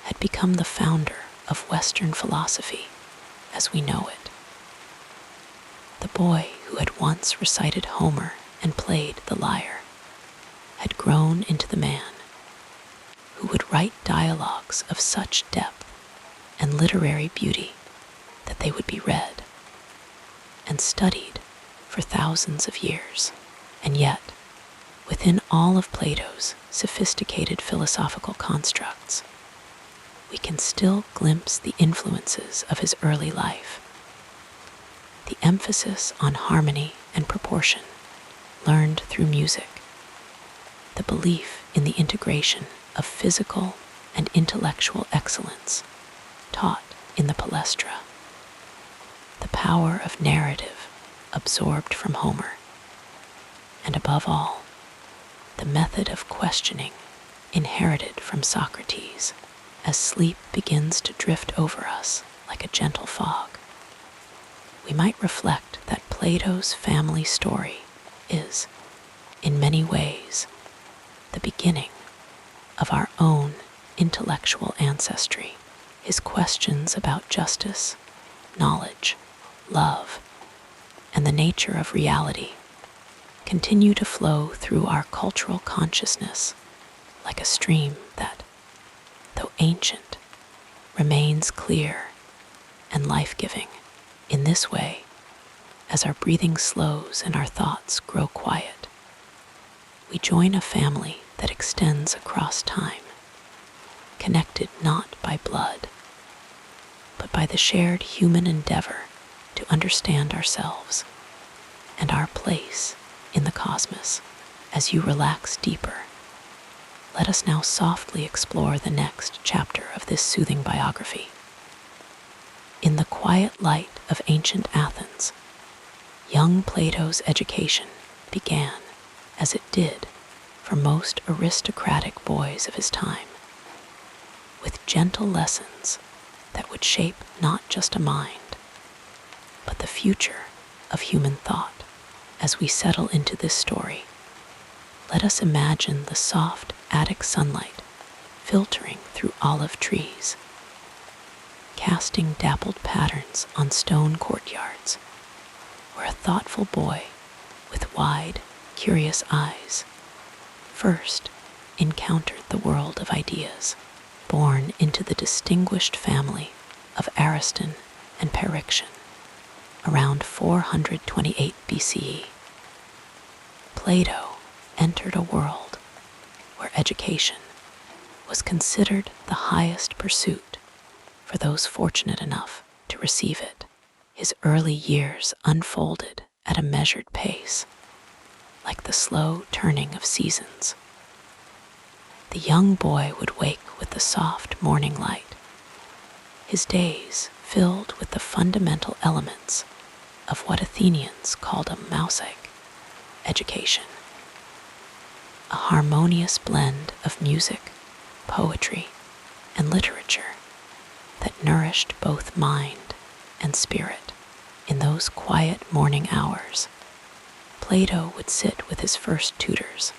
had become the founder of Western philosophy as we know it. The boy who had once recited Homer and played the lyre had grown into the man who would write dialogues of such depth and literary beauty that they would be read and studied for thousands of years. And yet, within all of Plato's sophisticated philosophical constructs, we can still glimpse the influences of his early life. The emphasis on harmony and proportion learned through music, the belief in the integration of physical and intellectual excellence taught in the Palestra, the power of narrative absorbed from Homer, and above all, the method of questioning inherited from Socrates as sleep begins to drift over us like a gentle fog. We might reflect that Plato's family story is, in many ways, the beginning of our own intellectual ancestry. His questions about justice, knowledge, love, and the nature of reality continue to flow through our cultural consciousness like a stream that, though ancient, remains clear and life-giving. In this way, as our breathing slows and our thoughts grow quiet, we join a family that extends across time, connected not by blood, but by the shared human endeavor to understand ourselves and our place in the cosmos. As you relax deeper, let us now softly explore the next chapter of this soothing biography. In the quiet light of ancient Athens, young Plato's education began as it did for most aristocratic boys of his time, with gentle lessons that would shape not just a mind, but the future of human thought. As we settle into this story, let us imagine the soft Attic sunlight filtering through olive trees, casting dappled patterns on stone courtyards, where a thoughtful boy with wide, curious eyes first encountered the world of ideas. Born into the distinguished family of Ariston and Periction around 428 BCE, Plato entered a world where education was considered the highest pursuit for those fortunate enough to receive it. His early years unfolded at a measured pace, like the slow turning of seasons. The young boy would wake with the soft morning light, his days filled with the fundamental elements of what Athenians called a mosaic education, a harmonious blend of music, poetry, and literature that nourished both mind and spirit. In those quiet morning hours, Plato would sit with his first tutors,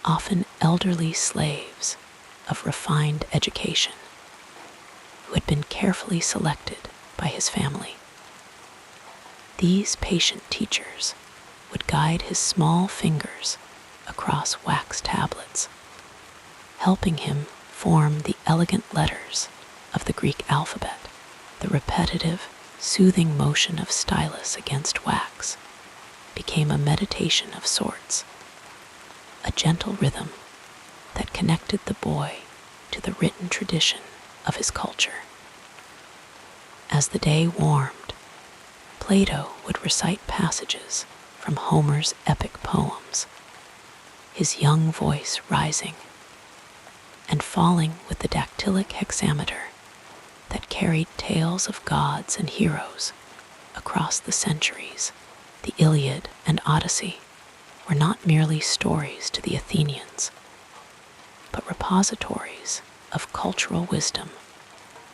often elderly slaves of refined education, who had been carefully selected by his family. These patient teachers would guide his small fingers across wax tablets, helping him form the elegant letters of the Greek alphabet. The repetitive, soothing motion of stylus against wax became a meditation of sorts, a gentle rhythm that connected the boy to the written tradition of his culture. As the day warmed, Plato would recite passages from Homer's epic poems, his young voice rising and falling with the dactylic hexameter that carried tales of gods and heroes across the centuries, the Iliad and Odyssey were not merely stories to the Athenians, but repositories of cultural wisdom,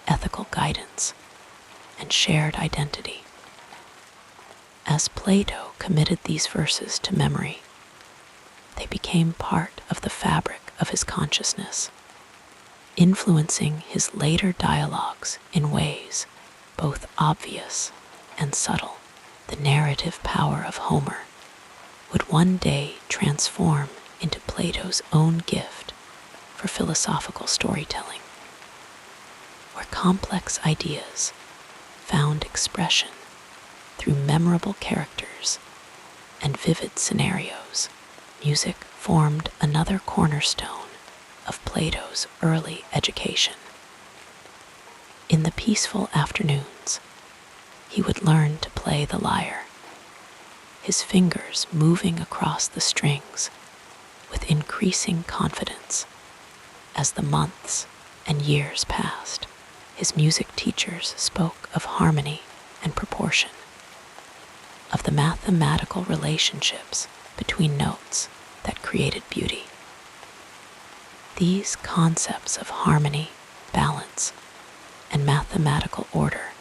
ethical guidance, and shared identity. As Plato committed these verses to memory, they became part of the fabric of his consciousness, influencing his later dialogues in ways both obvious and subtle. The narrative power of Homer would one day transform into Plato's own gift for philosophical storytelling, where complex ideas found expression through memorable characters and vivid scenarios. Music formed another cornerstone of Plato's early education. In the peaceful afternoons, he would learn to play the lyre, his fingers moving across the strings with increasing confidence. As the months and years passed, his music teachers spoke of harmony and proportion, of the mathematical relationships between notes that created beauty. These concepts of harmony, balance, and mathematical order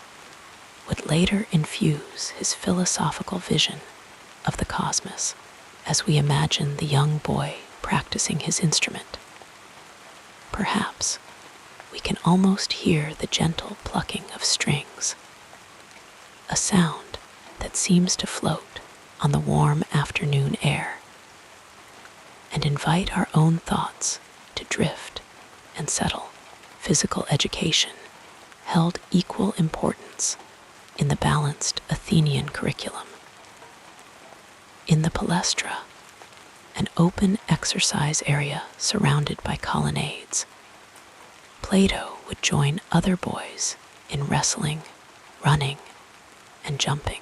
would later infuse his philosophical vision of the cosmos. As we imagine the young boy practicing his instrument, perhaps we can almost hear the gentle plucking of strings, a sound that seems to float on the warm afternoon air, and invite our own thoughts to drift and settle. Physical education held equal importance in the balanced Athenian curriculum. In the Palestra, an open exercise area surrounded by colonnades, Plato would join other boys in wrestling, running, and jumping.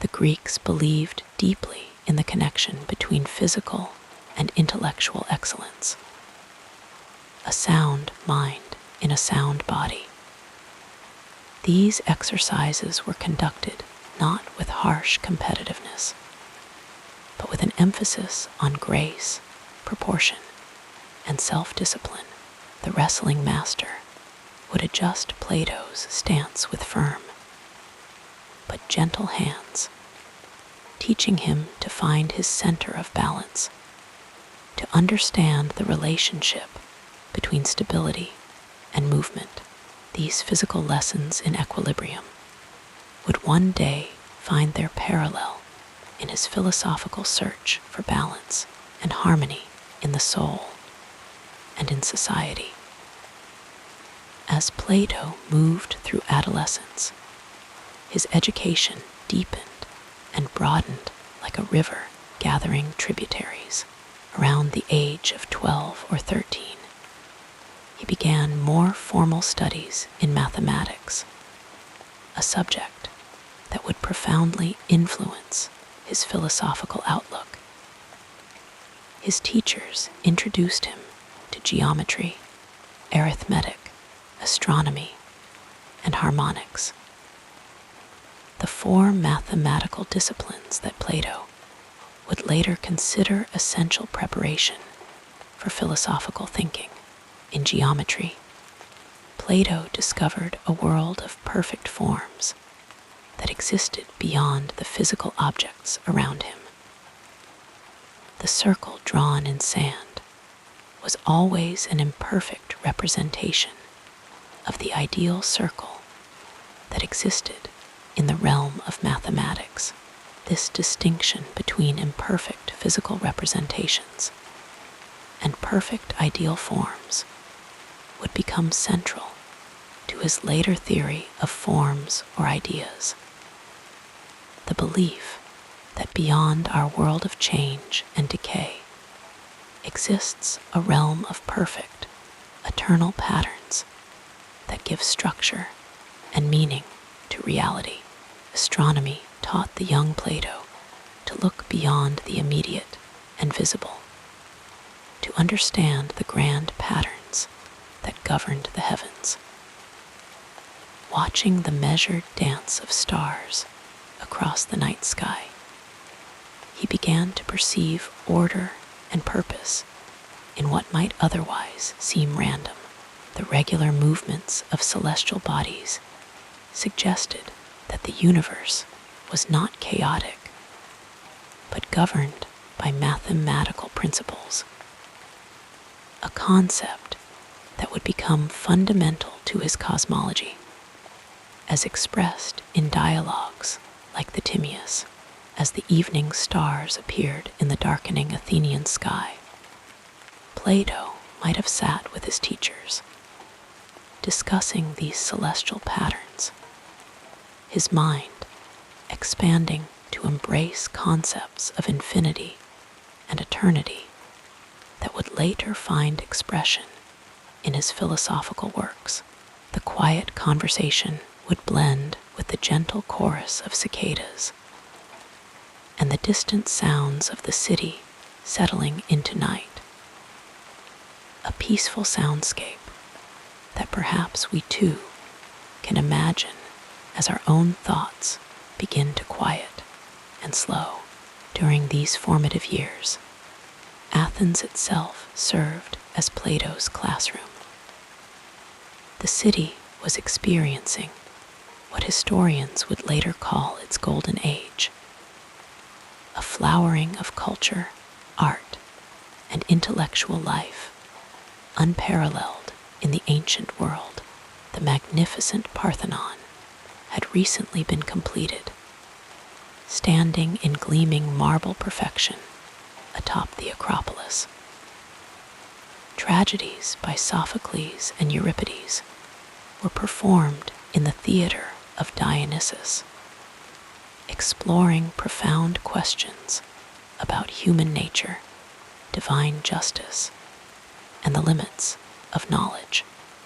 The Greeks believed deeply in the connection between physical and intellectual excellence. A sound mind in a sound body. These exercises were conducted not with harsh competitiveness, but with an emphasis on grace, proportion, and self-discipline. The wrestling master would adjust Plato's stance with firm but gentle hands, teaching him to find his center of balance, to understand the relationship between stability and movement. These physical lessons in equilibrium would one day find their parallel in his philosophical search for balance and harmony in the soul and in society. As Plato moved through adolescence, his education deepened and broadened like a river gathering tributaries. Around the age of 12 or 13, he began more formal studies in mathematics, a subject that would profoundly influence his philosophical outlook. His teachers introduced him to geometry, arithmetic, astronomy, and harmonics, the four mathematical disciplines that Plato would later consider essential preparation for philosophical thinking. In geometry, Plato discovered a world of perfect forms that existed beyond the physical objects around him. The circle drawn in sand was always an imperfect representation of the ideal circle that existed in the realm of mathematics. This distinction between imperfect physical representations and perfect ideal forms would become central to his later theory of forms or ideas. The belief that beyond our world of change and decay exists a realm of perfect, eternal patterns that give structure and meaning to reality. Astronomy taught the young Plato to look beyond the immediate and visible, to understand the grand patterns that governed the heavens. Watching the measured dance of stars across the night sky. He began to perceive order and purpose in what might otherwise seem random. The regular movements of celestial bodies suggested that the universe was not chaotic, but governed by mathematical principles, a concept that would become fundamental to his cosmology, as expressed in dialogues like the Timaeus. As the evening stars appeared in the darkening Athenian sky, Plato might have sat with his teachers, discussing these celestial patterns, his mind expanding to embrace concepts of infinity and eternity that would later find expression in his philosophical works. The quiet conversation would blend with the gentle chorus of cicadas and the distant sounds of the city settling into night, a peaceful soundscape that perhaps we too can imagine as our own thoughts begin to quiet and slow. During these formative years, Athens itself served as Plato's classroom. The city was experiencing what historians would later call its golden age, a flowering of culture, art, and intellectual life, unparalleled in the ancient world. The magnificent Parthenon had recently been completed, standing in gleaming marble perfection atop the Acropolis. Tragedies by Sophocles and Euripides were performed in the theater of Dionysus, exploring profound questions about human nature, divine justice, and the limits of knowledge.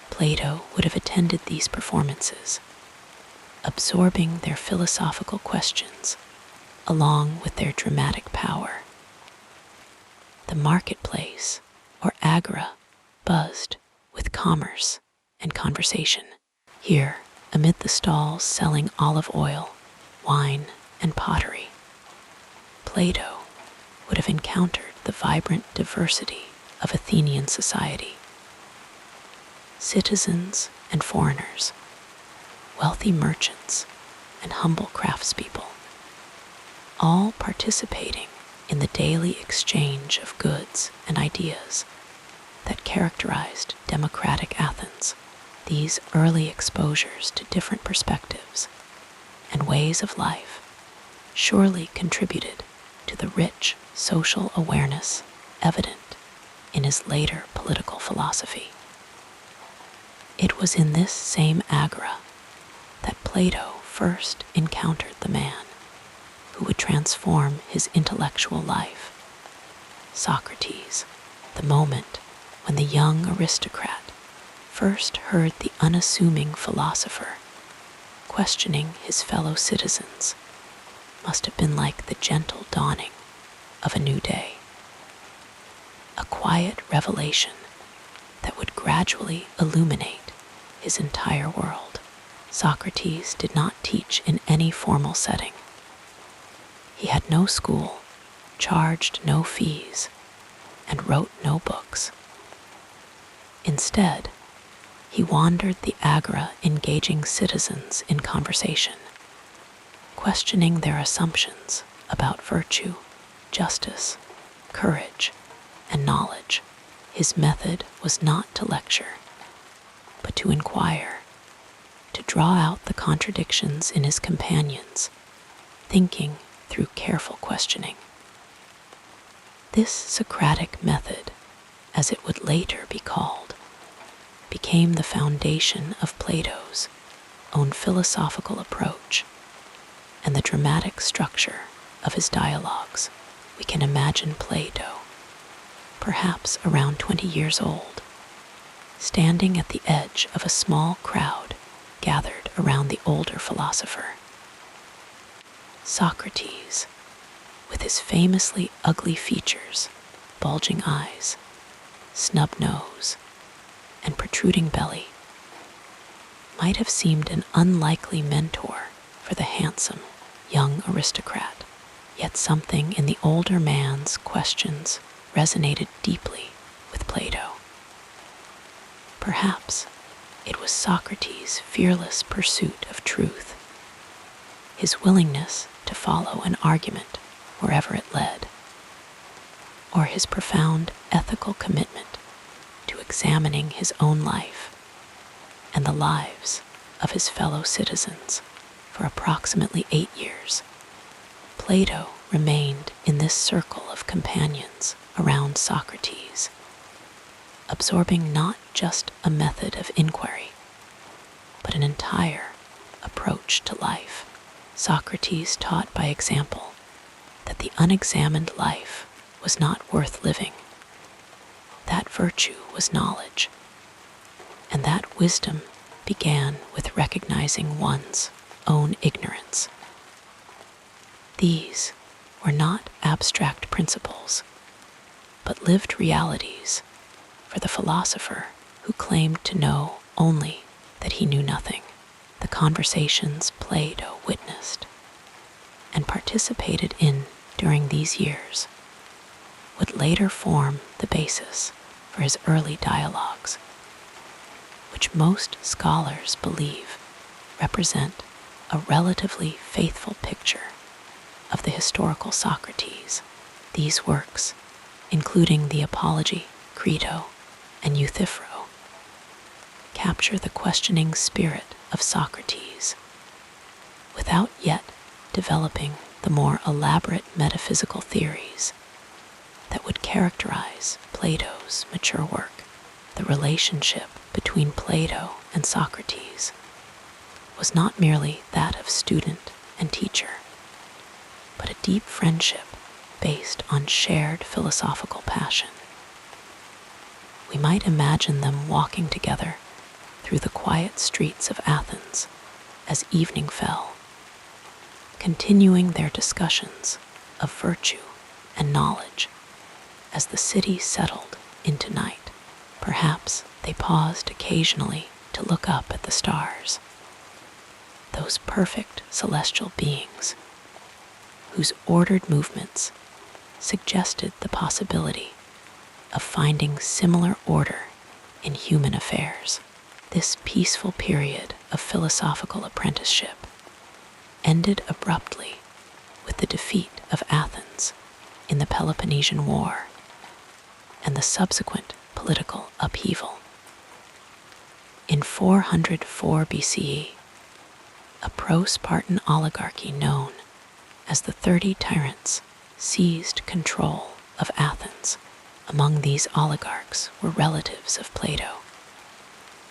Plato would have attended these performances, absorbing their philosophical questions along with their dramatic power. The marketplace, or agora, buzzed with commerce and conversation. Here, amid the stalls selling olive oil, wine, and pottery, Plato would have encountered the vibrant diversity of Athenian society. Citizens and foreigners, wealthy merchants and humble craftspeople, all participating in the daily exchange of goods and ideas that characterized democratic Athens. These early exposures to different perspectives and ways of life surely contributed to the rich social awareness evident in his later political philosophy. It was in this same agora that Plato first encountered the man who would transform his intellectual life, Socrates. The moment when the young aristocrat first heard the unassuming philosopher questioning his fellow citizens must have been like the gentle dawning of a new day, a quiet revelation that would gradually illuminate his entire world. Socrates did not teach in any formal setting. He had no school, charged no fees, and wrote no books. Instead, he wandered the agora, engaging citizens in conversation, questioning their assumptions about virtue, justice, courage, and knowledge. His method was not to lecture, but to inquire, to draw out the contradictions in his companions, thinking through careful questioning. This Socratic method, as it would later be called, became the foundation of Plato's own philosophical approach and the dramatic structure of his dialogues. We can imagine Plato, perhaps around 20 years old, standing at the edge of a small crowd gathered around the older philosopher. Socrates, with his famously ugly features, bulging eyes, snub nose, and protruding belly, might have seemed an unlikely mentor for the handsome young aristocrat, yet something in the older man's questions resonated deeply with Plato. Perhaps it was Socrates' fearless pursuit of truth, his willingness to follow an argument wherever it led, or his profound ethical commitment to examining his own life and the lives of his fellow citizens. For approximately 8 years, Plato remained in this circle of companions around Socrates, absorbing not just a method of inquiry, but an entire approach to life. Socrates taught by example that the unexamined life was not worth living, that virtue was knowledge, and that wisdom began with recognizing one's own ignorance. These were not abstract principles, but lived realities for the philosopher who claimed to know only that he knew nothing. The conversations Plato witnessed and participated in during these years would later form the basis for his early dialogues, which most scholars believe represent a relatively faithful picture of the historical Socrates. These works, including the Apology, Crito, and Euthyphro, capture the questioning spirit of Socrates without yet developing the more elaborate metaphysical theories that would characterize Plato's mature work. The relationship between Plato and Socrates was not merely that of student and teacher, but a deep friendship based on shared philosophical passion. We might imagine them walking together through the quiet streets of Athens as evening fell, continuing their discussions of virtue and knowledge as the city settled into night. Perhaps they paused occasionally to look up at the stars, those perfect celestial beings whose ordered movements suggested the possibility of finding similar order in human affairs. This peaceful period of philosophical apprenticeship ended abruptly with the defeat of Athens in the Peloponnesian War and the subsequent political upheaval. In 404 BCE, a pro-Spartan oligarchy known as the 30 Tyrants seized control of Athens. Among these oligarchs were relatives of Plato,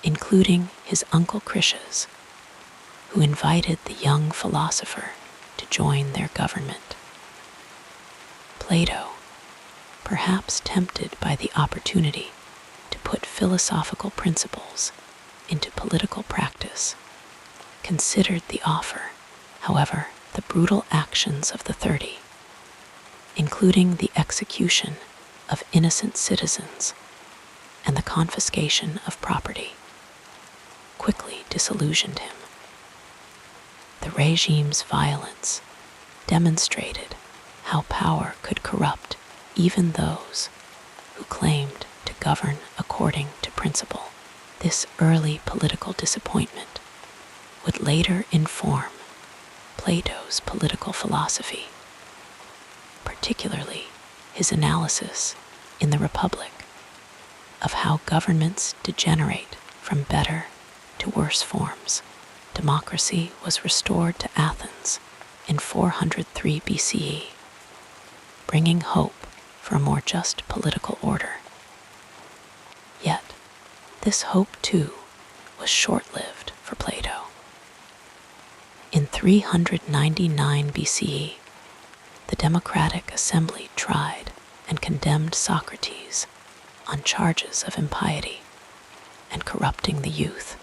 including his uncle Critias, who invited the young philosopher to join their government. Plato, perhaps tempted by the opportunity to put philosophical principles into political practice, considered the offer. However, the brutal actions of the 30, including the execution of innocent citizens and the confiscation of property, quickly disillusioned him. The regime's violence demonstrated how power could corrupt even those who claimed to govern according to principle. This early political disappointment would later inform Plato's political philosophy, particularly his analysis in the Republic of how governments degenerate from better to worse forms. Democracy was restored to Athens in 403 BCE, bringing hope for a more just political order. Yet, this hope too was short-lived for Plato. In 399 BCE, the Democratic Assembly tried and condemned Socrates on charges of impiety and corrupting the youth.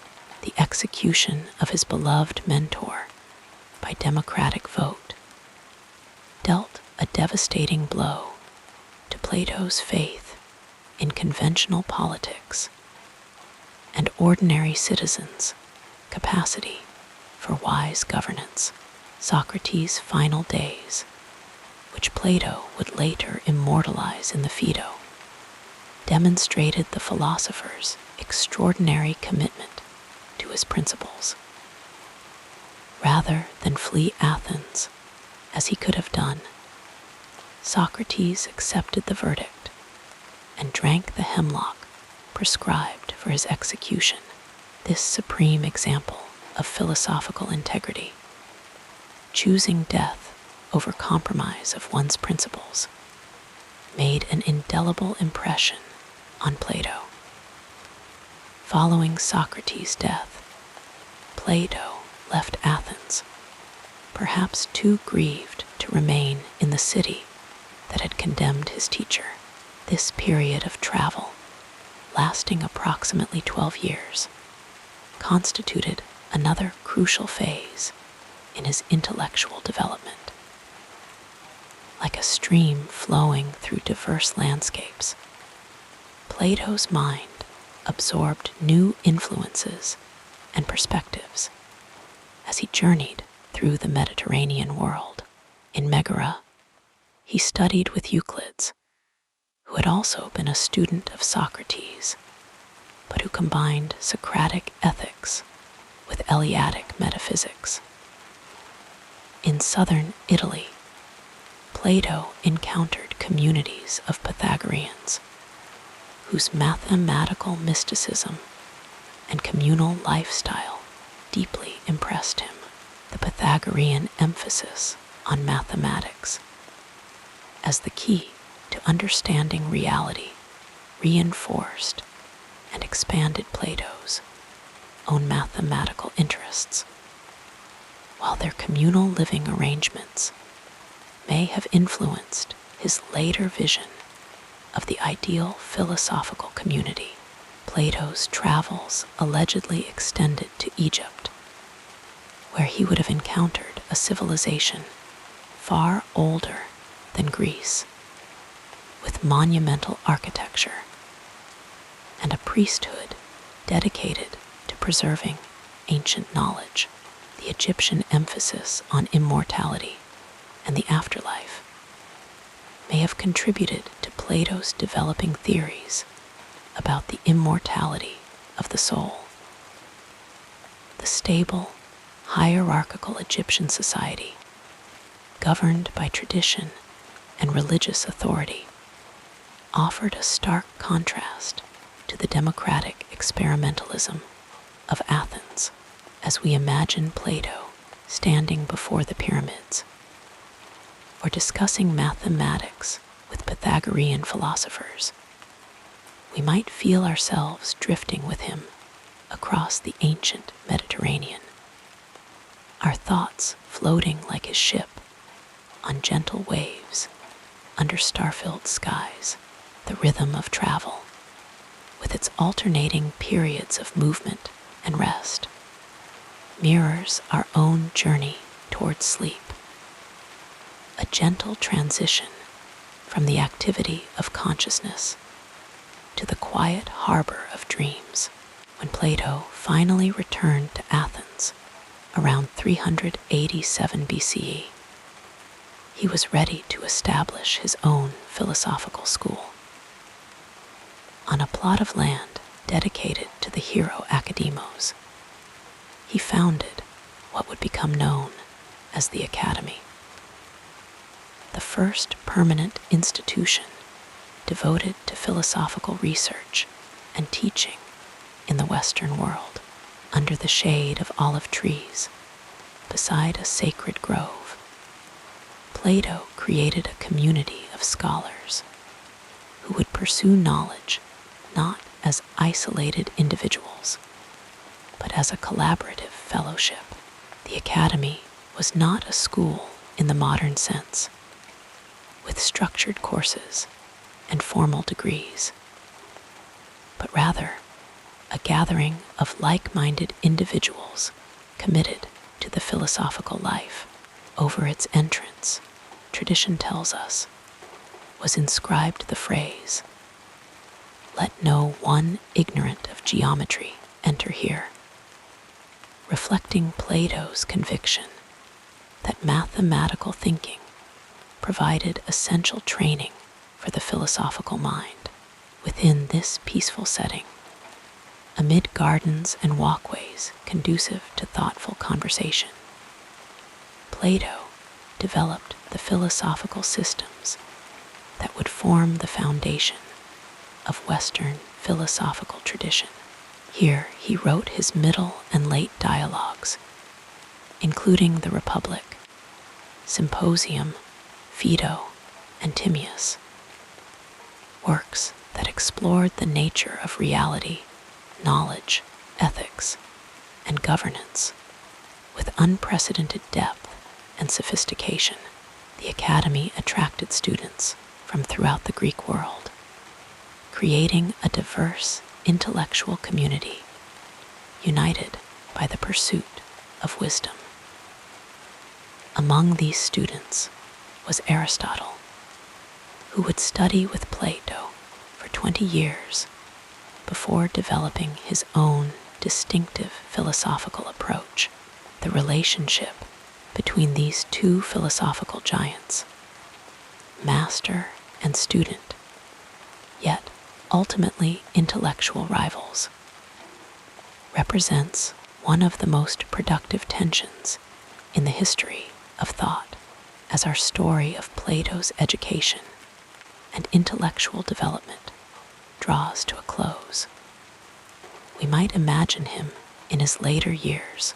The execution of his beloved mentor by democratic vote dealt a devastating blow to Plato's faith in conventional politics and ordinary citizens' capacity for wise governance. Socrates' final days, which Plato would later immortalize in the Phaedo, demonstrated the philosopher's extraordinary commitment to his principles. Rather than flee Athens, as he could have done, Socrates accepted the verdict and drank the hemlock prescribed for his execution. This supreme example of philosophical integrity, choosing death over compromise of one's principles, made an indelible impression on Plato. Following Socrates' death, Plato left Athens, perhaps too grieved to remain in the city that had condemned his teacher. This period of travel, lasting approximately 12 years, constituted another crucial phase in his intellectual development. Like a stream flowing through diverse landscapes, Plato's mind absorbed new influences and perspectives as he journeyed through the Mediterranean world. In Megara, he studied with Euclid, who had also been a student of Socrates, but who combined Socratic ethics with Eleatic metaphysics. In southern Italy, Plato encountered communities of Pythagoreans, whose mathematical mysticism and communal lifestyle deeply impressed him. The Pythagorean emphasis on mathematics as the key to understanding reality reinforced and expanded Plato's own mathematical interests, while their communal living arrangements may have influenced his later vision of the ideal philosophical community. Plato's travels allegedly extended to Egypt, where he would have encountered a civilization far older than Greece, with monumental architecture and a priesthood dedicated to preserving ancient knowledge. The Egyptian emphasis on immortality and the afterlife may have contributed to Plato's developing theories about the immortality of the soul. The stable, hierarchical Egyptian society, governed by tradition and religious authority, offered a stark contrast to the democratic experimentalism of Athens. As we imagine Plato standing before the pyramids or discussing mathematics with Pythagorean philosophers, we might feel ourselves drifting with him across the ancient Mediterranean, our thoughts floating like his ship on gentle waves under star-filled skies. The rhythm of travel, with its alternating periods of movement and rest, mirrors our own journey towards sleep, a gentle transition from the activity of consciousness to the quiet harbor of dreams. When Plato finally returned to Athens around 387 BCE, he was ready to establish his own philosophical school. On a plot of land dedicated to the hero Academos, he founded what would become known as the Academy, the first permanent institution devoted to philosophical research and teaching in the Western world. Under the shade of olive trees, beside a sacred grove, Plato created a community of scholars who would pursue knowledge not as isolated individuals, but as a collaborative fellowship. The Academy was not a school in the modern sense, with structured courses and formal degrees, but rather a gathering of like-minded individuals committed to the philosophical life. Over its entrance, tradition tells us, was inscribed the phrase, "Let no one ignorant of geometry enter here," reflecting Plato's conviction that mathematical thinking provided essential training for the philosophical mind. Within this peaceful setting, amid gardens and walkways conducive to thoughtful conversation, Plato developed the philosophical systems that would form the foundation of Western philosophical tradition. Here he wrote his middle and late dialogues, including the Republic, Symposium, Phaedo, and Timaeus, works that explored the nature of reality, knowledge, ethics, and governance with unprecedented depth and sophistication. The Academy attracted students from throughout the Greek world, creating a diverse intellectual community united by the pursuit of wisdom. Among these students was Aristotle, who would study with Plato for 20 years before developing his own distinctive philosophical approach. The relationship between these two philosophical giants, master and student, yet ultimately intellectual rivals, represents one of the most productive tensions in the history of thought. As our story of Plato's education and intellectual development draws to a close, we might imagine him in his later years,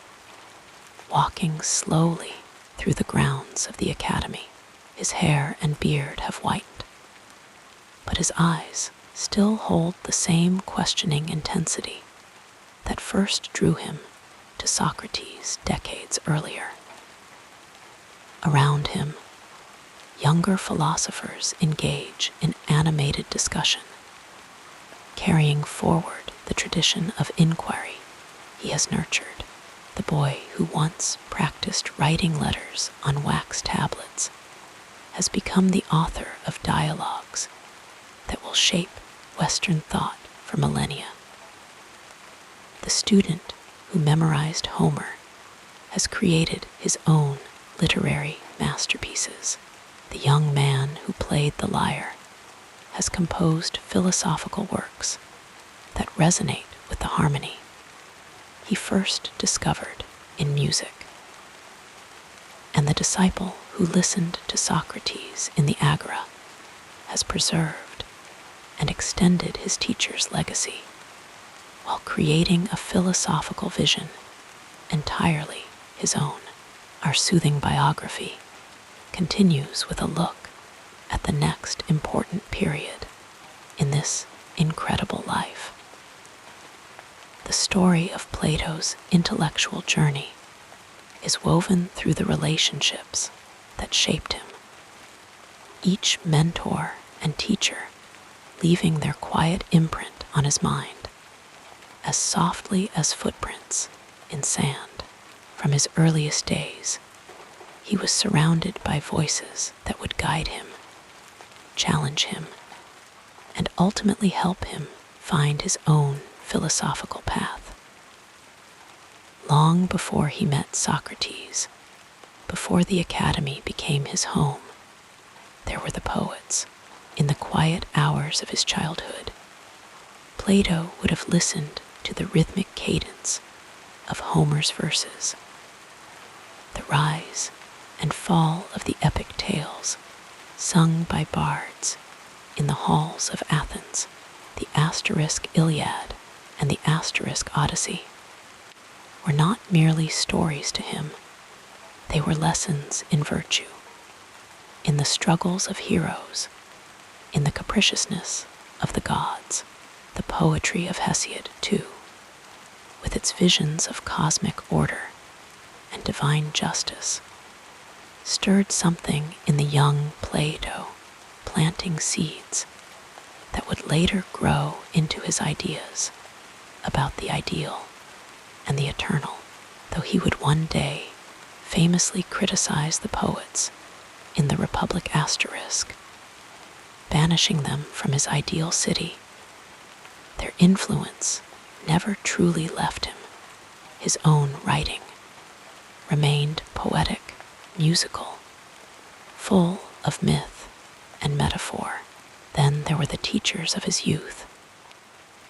walking slowly through the grounds of the Academy. His hair and beard have whitened, but his eyes still hold the same questioning intensity that first drew him to Socrates decades earlier. Around him, younger philosophers engage in animated discussion, carrying forward the tradition of inquiry he has nurtured. The boy who once practiced writing letters on wax tablets has become the author of dialogues that will shape Western thought for millennia. The student who memorized Homer has created his own literary masterpieces. The young man who played the lyre has composed philosophical works that resonate with the harmony he first discovered in music. And the disciple who listened to Socrates in the Agora has preserved and extended his teacher's legacy while creating a philosophical vision entirely his own. Our soothing biography continues with a look at the next important period in this incredible life. The story of Plato's intellectual journey is woven through the relationships that shaped him, each mentor and teacher leaving their quiet imprint on his mind, as softly as footprints in sand. From his earliest days, he was surrounded by voices that would guide him, challenge him, and ultimately help him find his own philosophical path. Long before he met Socrates, before the Academy became his home, there were the poets. In the quiet hours of his childhood, Plato would have listened to the rhythmic cadence of Homer's verses, the rise and fall of the epic tales sung by bards in the halls of Athens. The asterisk Iliad and the asterisk Odyssey were not merely stories to him, they were lessons in virtue, in the struggles of heroes, in the capriciousness of the gods. The poetry of Hesiod, too, with its visions of cosmic order and divine justice, stirred something in the young Plato, planting seeds that would later grow into his ideas about the ideal and the eternal. Though he would one day famously criticize the poets in the Republic asterisk, banishing them from his ideal city, their influence never truly left him. His own writing remained poetic musical, full of myth and metaphor. Then there were the teachers of his youth,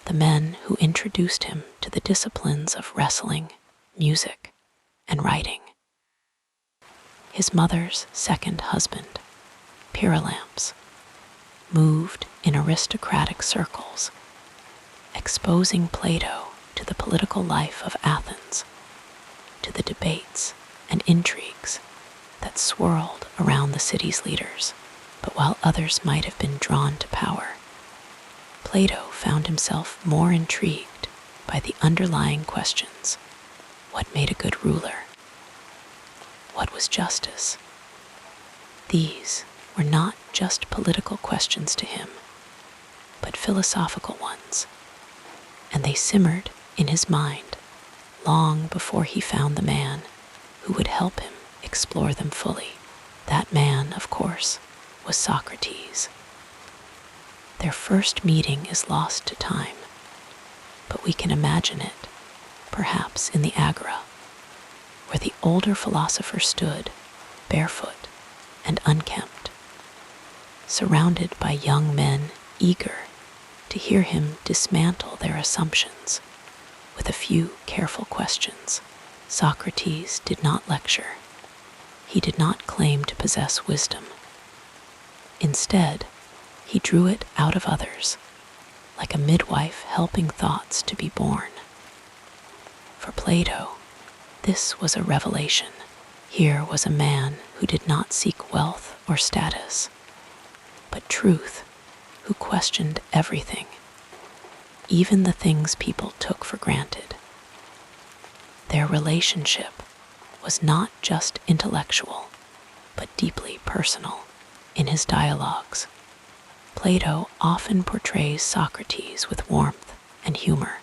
the men who introduced him to the disciplines of wrestling, music, and writing. His mother's second husband, Pyrilamps, moved in aristocratic circles, exposing Plato to the political life of Athens, to the debates and intrigues that swirled around the city's leaders. But while others might have been drawn to power, Plato found himself more intrigued by the underlying questions. What made a good ruler? What was justice? These were not just political questions to him, but philosophical ones, and they simmered in his mind long before he found the man who would help him explore them fully. That man, of course, was Socrates. Their first meeting is lost to time, but we can imagine it, perhaps in the Agora, where the older philosopher stood, barefoot and unkempt, surrounded by young men eager to hear him dismantle their assumptions with a few careful questions. Socrates did not lecture. He did not claim to possess wisdom. Instead, he drew it out of others, like a midwife helping thoughts to be born. For Plato, this was a revelation. Here was a man who did not seek wealth or status, but truth, who questioned everything, even the things people took for granted. Their relationship was not just intellectual, but deeply personal. In his dialogues, Plato often portrays Socrates with warmth and humor,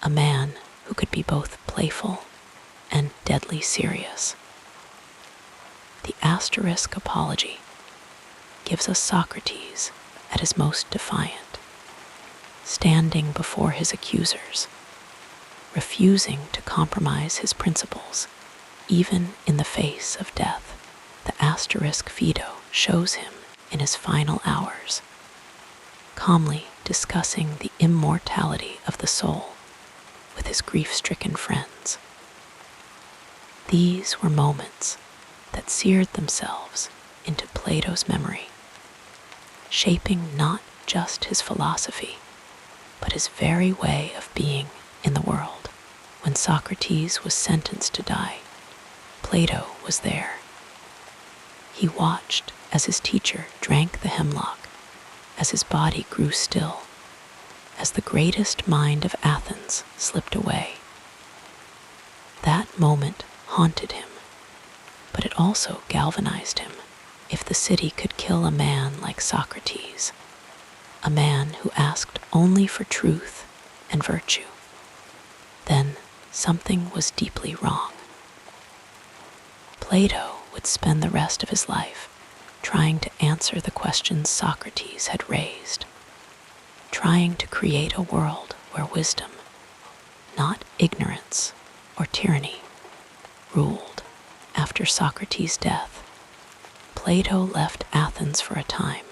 a man who could be both playful and deadly serious. The asterisk apology gives us Socrates at his most defiant, standing before his accusers, refusing to compromise his principles, even in the face of death. The asterisk Phaedo shows him in his final hours, calmly discussing the immortality of the soul with his grief-stricken friends. These were moments that seared themselves into Plato's memory, shaping not just his philosophy, but his very way of being in the world. When Socrates was sentenced to die, Plato was there. He watched as his teacher drank the hemlock, as his body grew still, as the greatest mind of Athens slipped away. That moment haunted him, but it also galvanized him. If the city could kill a man like Socrates, a man who asked only for truth and virtue, then something was deeply wrong. Plato would spend the rest of his life trying to answer the questions Socrates had raised, trying to create a world where wisdom, not ignorance or tyranny, ruled. After Socrates' death, Plato left Athens for a time,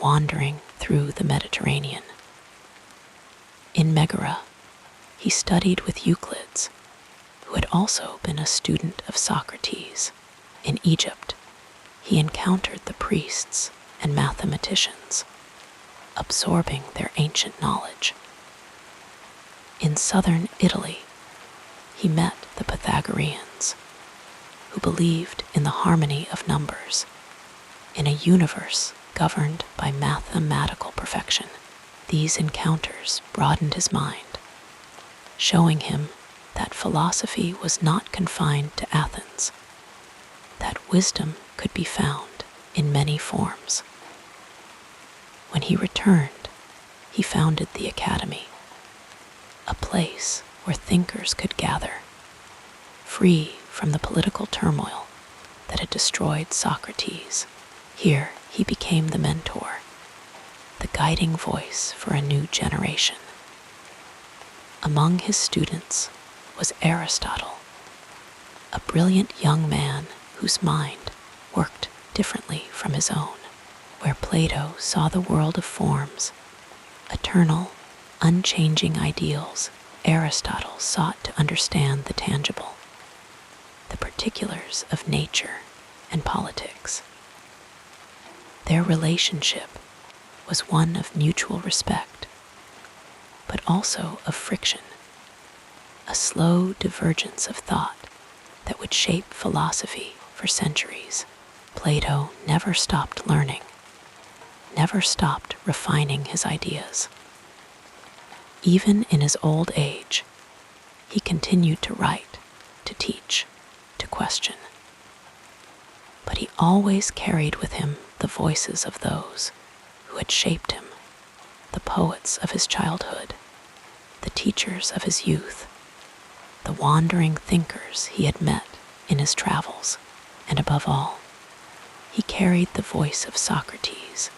wandering through the Mediterranean. In Megara, he studied with Euclid, who had also been a student of Socrates. In Egypt, he encountered the priests and mathematicians, absorbing their ancient knowledge. In southern Italy, he met the Pythagoreans, who believed in the harmony of numbers, in a universe governed by mathematical perfection. These encounters broadened his mind, showing him that philosophy was not confined to Athens, that wisdom could be found in many forms. When he returned, he founded the Academy, a place where thinkers could gather, free from the political turmoil that had destroyed Socrates. Here, he became the mentor, the guiding voice for a new generation. Among his students was Aristotle, a brilliant young man whose mind worked differently from his own. Where Plato saw the world of forms, eternal, unchanging ideals, Aristotle sought to understand the tangible, the particulars of nature and politics. Their relationship was one of mutual respect, but also of friction, a slow divergence of thought that would shape philosophy for centuries. Plato never stopped learning, never stopped refining his ideas. Even in his old age, he continued to write, to teach, to question. But he always carried with him the voices of those who had shaped him, the poets of his childhood, the teachers of his youth, the wandering thinkers he had met in his travels, and above all, he carried the voice of Socrates,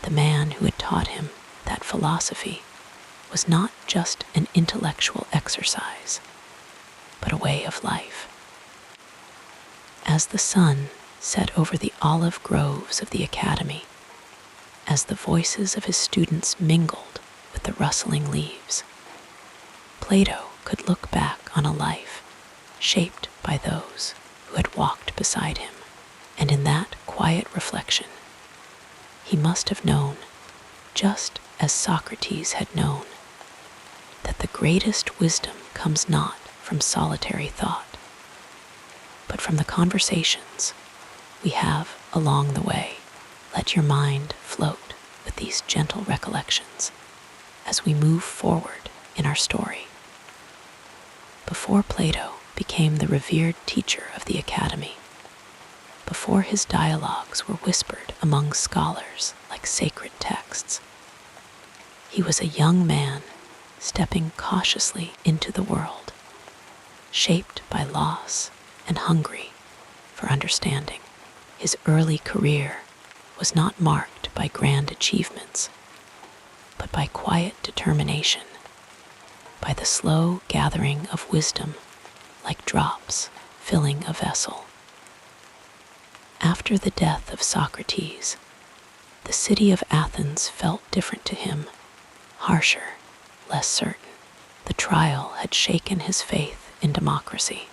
the man who had taught him that philosophy was not just an intellectual exercise, but a way of life. As the sun set over the olive groves of the academy, as the voices of his students mingled with the rustling leaves, Plato could look back on a life shaped by those who had walked beside him, and in that quiet reflection, he must have known, just as Socrates had known, that the greatest wisdom comes not from solitary thought, but from the conversations we have along the way. Let your mind float with these gentle recollections as we move forward in our story. Before Plato became the revered teacher of the academy, before his dialogues were whispered among scholars like sacred texts, he was a young man stepping cautiously into the world, shaped by loss and hungry for understanding. His early career was not marked by grand achievements, but by quiet determination, by the slow gathering of wisdom like drops filling a vessel. After the death of Socrates, the city of Athens felt different to him, harsher, less certain. The trial had shaken his faith in democracy,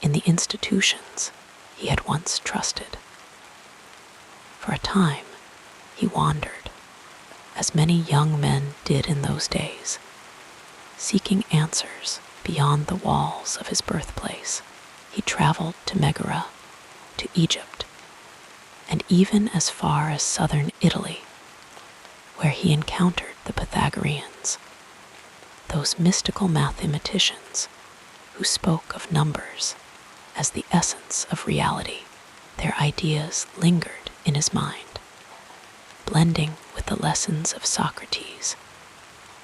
in the institutions he had once trusted. For a time, he wandered, as many young men did in those days, seeking answers beyond the walls of his birthplace. He traveled to Megara, to Egypt, and even as far as southern Italy, where he encountered the Pythagoreans, those mystical mathematicians who spoke of numbers as the essence of reality. Their ideas lingered in his mind, blending with the lessons of Socrates,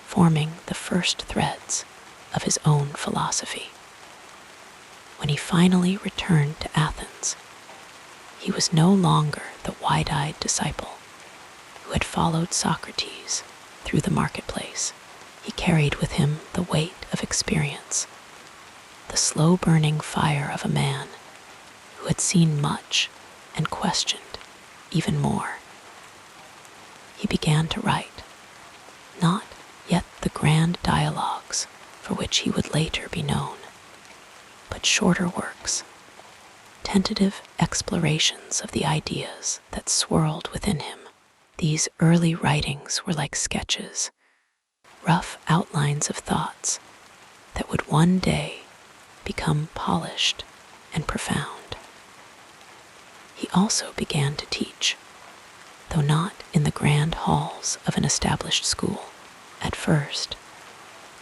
forming the first threads of his own philosophy. When he finally returned to Athens, he was no longer the wide-eyed disciple who had followed Socrates through the marketplace. He carried with him the weight of experience, the slow-burning fire of a man who had seen much and questioned even more. He began to write, not yet the grand dialogues for which he would later be known, but shorter works, tentative explorations of the ideas that swirled within him. These early writings were like sketches, rough outlines of thoughts that would one day become polished and profound. He also began to teach, though not in the grand halls of an established school. At first,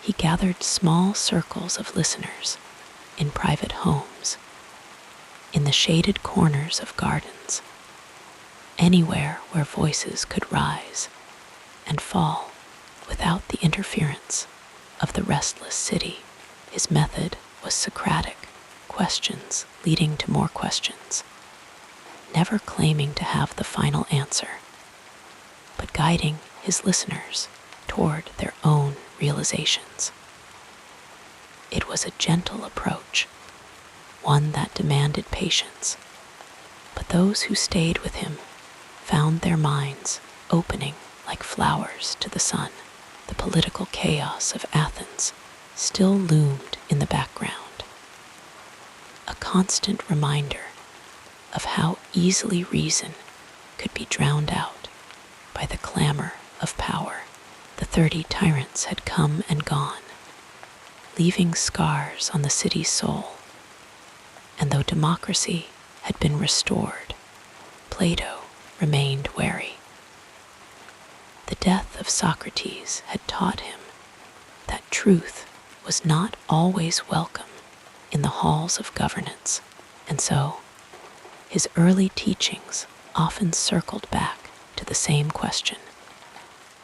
he gathered small circles of listeners in private homes, in the shaded corners of gardens, anywhere where voices could rise and fall without the interference of the restless city. His method was Socratic, questions leading to more questions, never claiming to have the final answer, but guiding his listeners toward their own realizations. It was a gentle approach, one that demanded patience. But those who stayed with him found their minds opening like flowers to the sun. The political chaos of Athens still loomed in the background, a constant reminder of how easily reason could be drowned out by the clamor of power. The 30 tyrants had come and gone, leaving scars on the city's soul. And though democracy had been restored, Plato remained wary. The death of Socrates had taught him that truth was not always welcome in the halls of governance, and so his early teachings often circled back to the same question: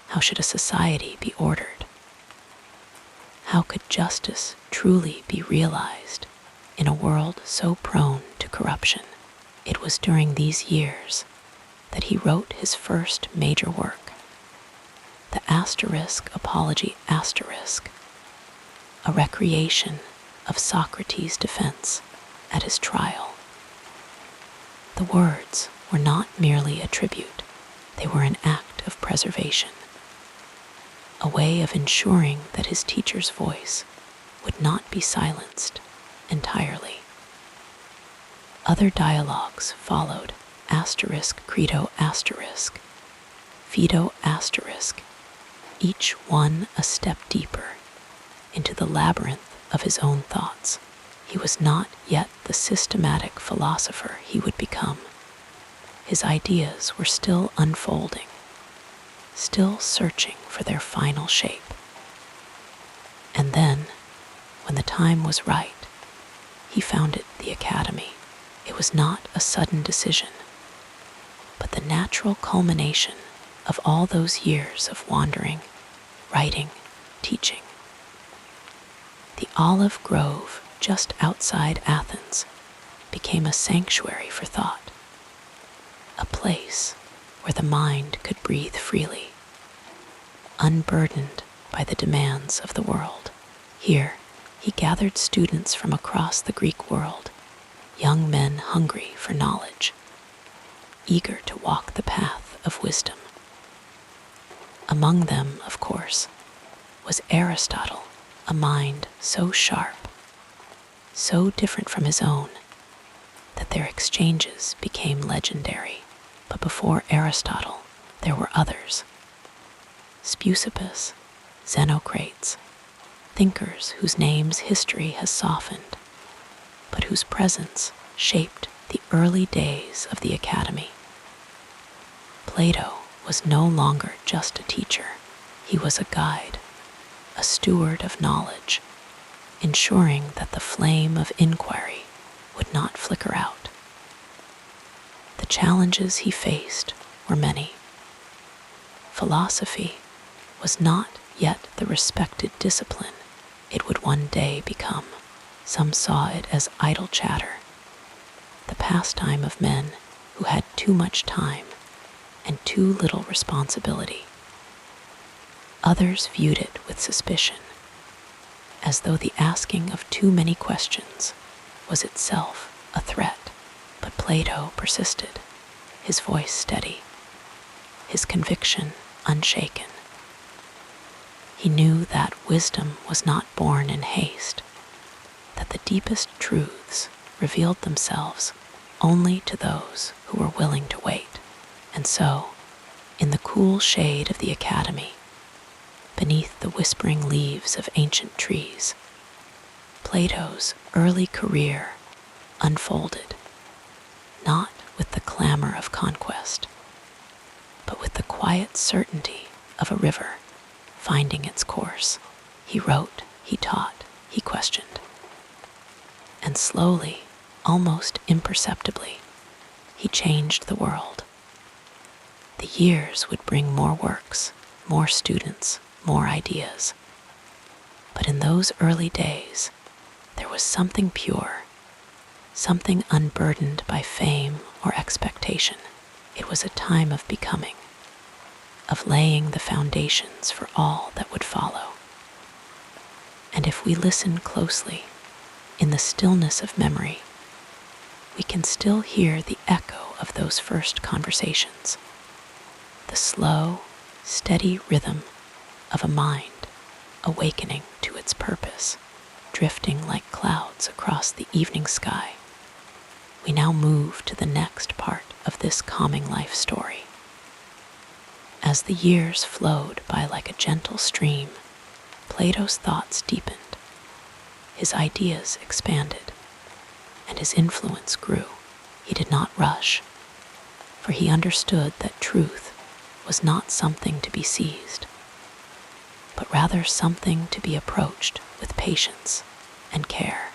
how should a society be ordered? How could justice truly be realized in a world so prone to corruption? It was during these years that he wrote his first major work, the Apology Asterisk, a recreation of Socrates' defense at his trial. The words were not merely a tribute, they were an act of preservation, a way of ensuring that his teacher's voice would not be silenced entirely. Other dialogues followed: Credo asterisk, Phaedo asterisk, each one a step deeper into the labyrinth of his own thoughts. He was not yet the systematic philosopher he would become. His ideas were still unfolding, still searching for their final shape. And then, when the time was right, he founded the Academy. It was not a sudden decision, but the natural culmination of all those years of wandering, writing, teaching. The olive grove just outside Athens became a sanctuary for thought, a place where the mind could breathe freely, unburdened by the demands of the world. Here, he gathered students from across the Greek world, young men hungry for knowledge, eager to walk the path of wisdom. Among them, of course, was Aristotle, a mind so sharp, so different from his own, that their exchanges became legendary. But before Aristotle, there were others: Speusippus, Xenocrates, thinkers whose names history has softened, but whose presence shaped the early days of the Academy. Plato was no longer just a teacher. He was a guide, a steward of knowledge, ensuring that the flame of inquiry would not flicker out. The challenges he faced were many. Philosophy was not yet the respected discipline it would one day become. Some saw it as idle chatter, the pastime of men who had too much time and too little responsibility. Others viewed it with suspicion, as though the asking of too many questions was itself a threat. But Plato persisted, his voice steady, his conviction unshaken. He knew that wisdom was not born in haste, that the deepest truths revealed themselves only to those who were willing to wait. And so, in the cool shade of the Academy, beneath the whispering leaves of ancient trees, Plato's early career unfolded, not with the clamor of conquest, but with the quiet certainty of a river finding its course. He wrote, he taught, he questioned. And slowly, almost imperceptibly, he changed the world. The years would bring more works, more students, more ideas. But in those early days, there was something pure, something unburdened by fame or expectation. It was a time of becoming, of laying the foundations for all that would follow. And if we listen closely, in the stillness of memory, we can still hear the echo of those first conversations, the slow, steady rhythm of a mind awakening to its purpose, drifting like clouds across the evening sky. We now move to the next part of this calming life story. As the years flowed by like a gentle stream, Plato's thoughts deepened, his ideas expanded, and his influence grew. He did not rush, for he understood that truth was not something to be seized, but rather something to be approached with patience and care.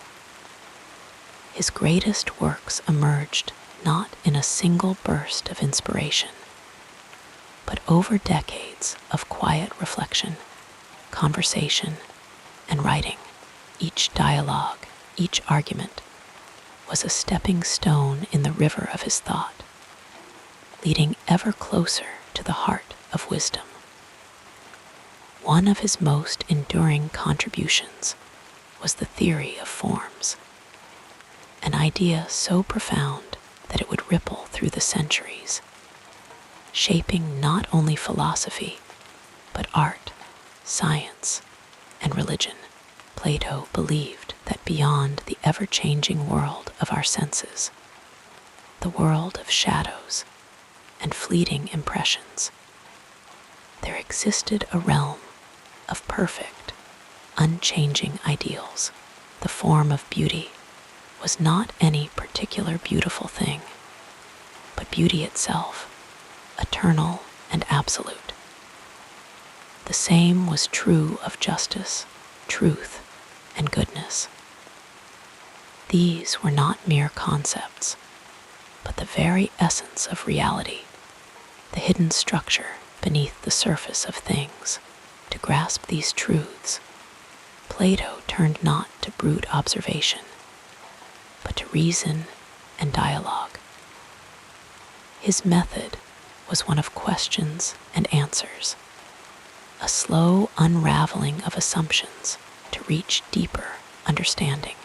His greatest works emerged not in a single burst of inspiration, but over decades of quiet reflection, conversation, and writing. Each dialogue, each argument, was a stepping stone in the river of his thought, leading ever closer to the heart of wisdom. One of his most enduring contributions was the theory of forms, an idea so profound that it would ripple through the centuries, shaping not only philosophy, but art, science, and religion. Plato believed that beyond the ever-changing world of our senses, the world of shadows and fleeting impressions, there existed a realm of perfect, unchanging ideals. The form of beauty was not any particular beautiful thing, but beauty itself, eternal and absolute. The same was true of justice, truth, and goodness. These were not mere concepts, but the very essence of reality, the hidden structure beneath the surface of things. To grasp these truths, Plato turned not to brute observation, but to reason and dialogue. His method was one of questions and answers, a slow unraveling of assumptions to reach deeper understanding.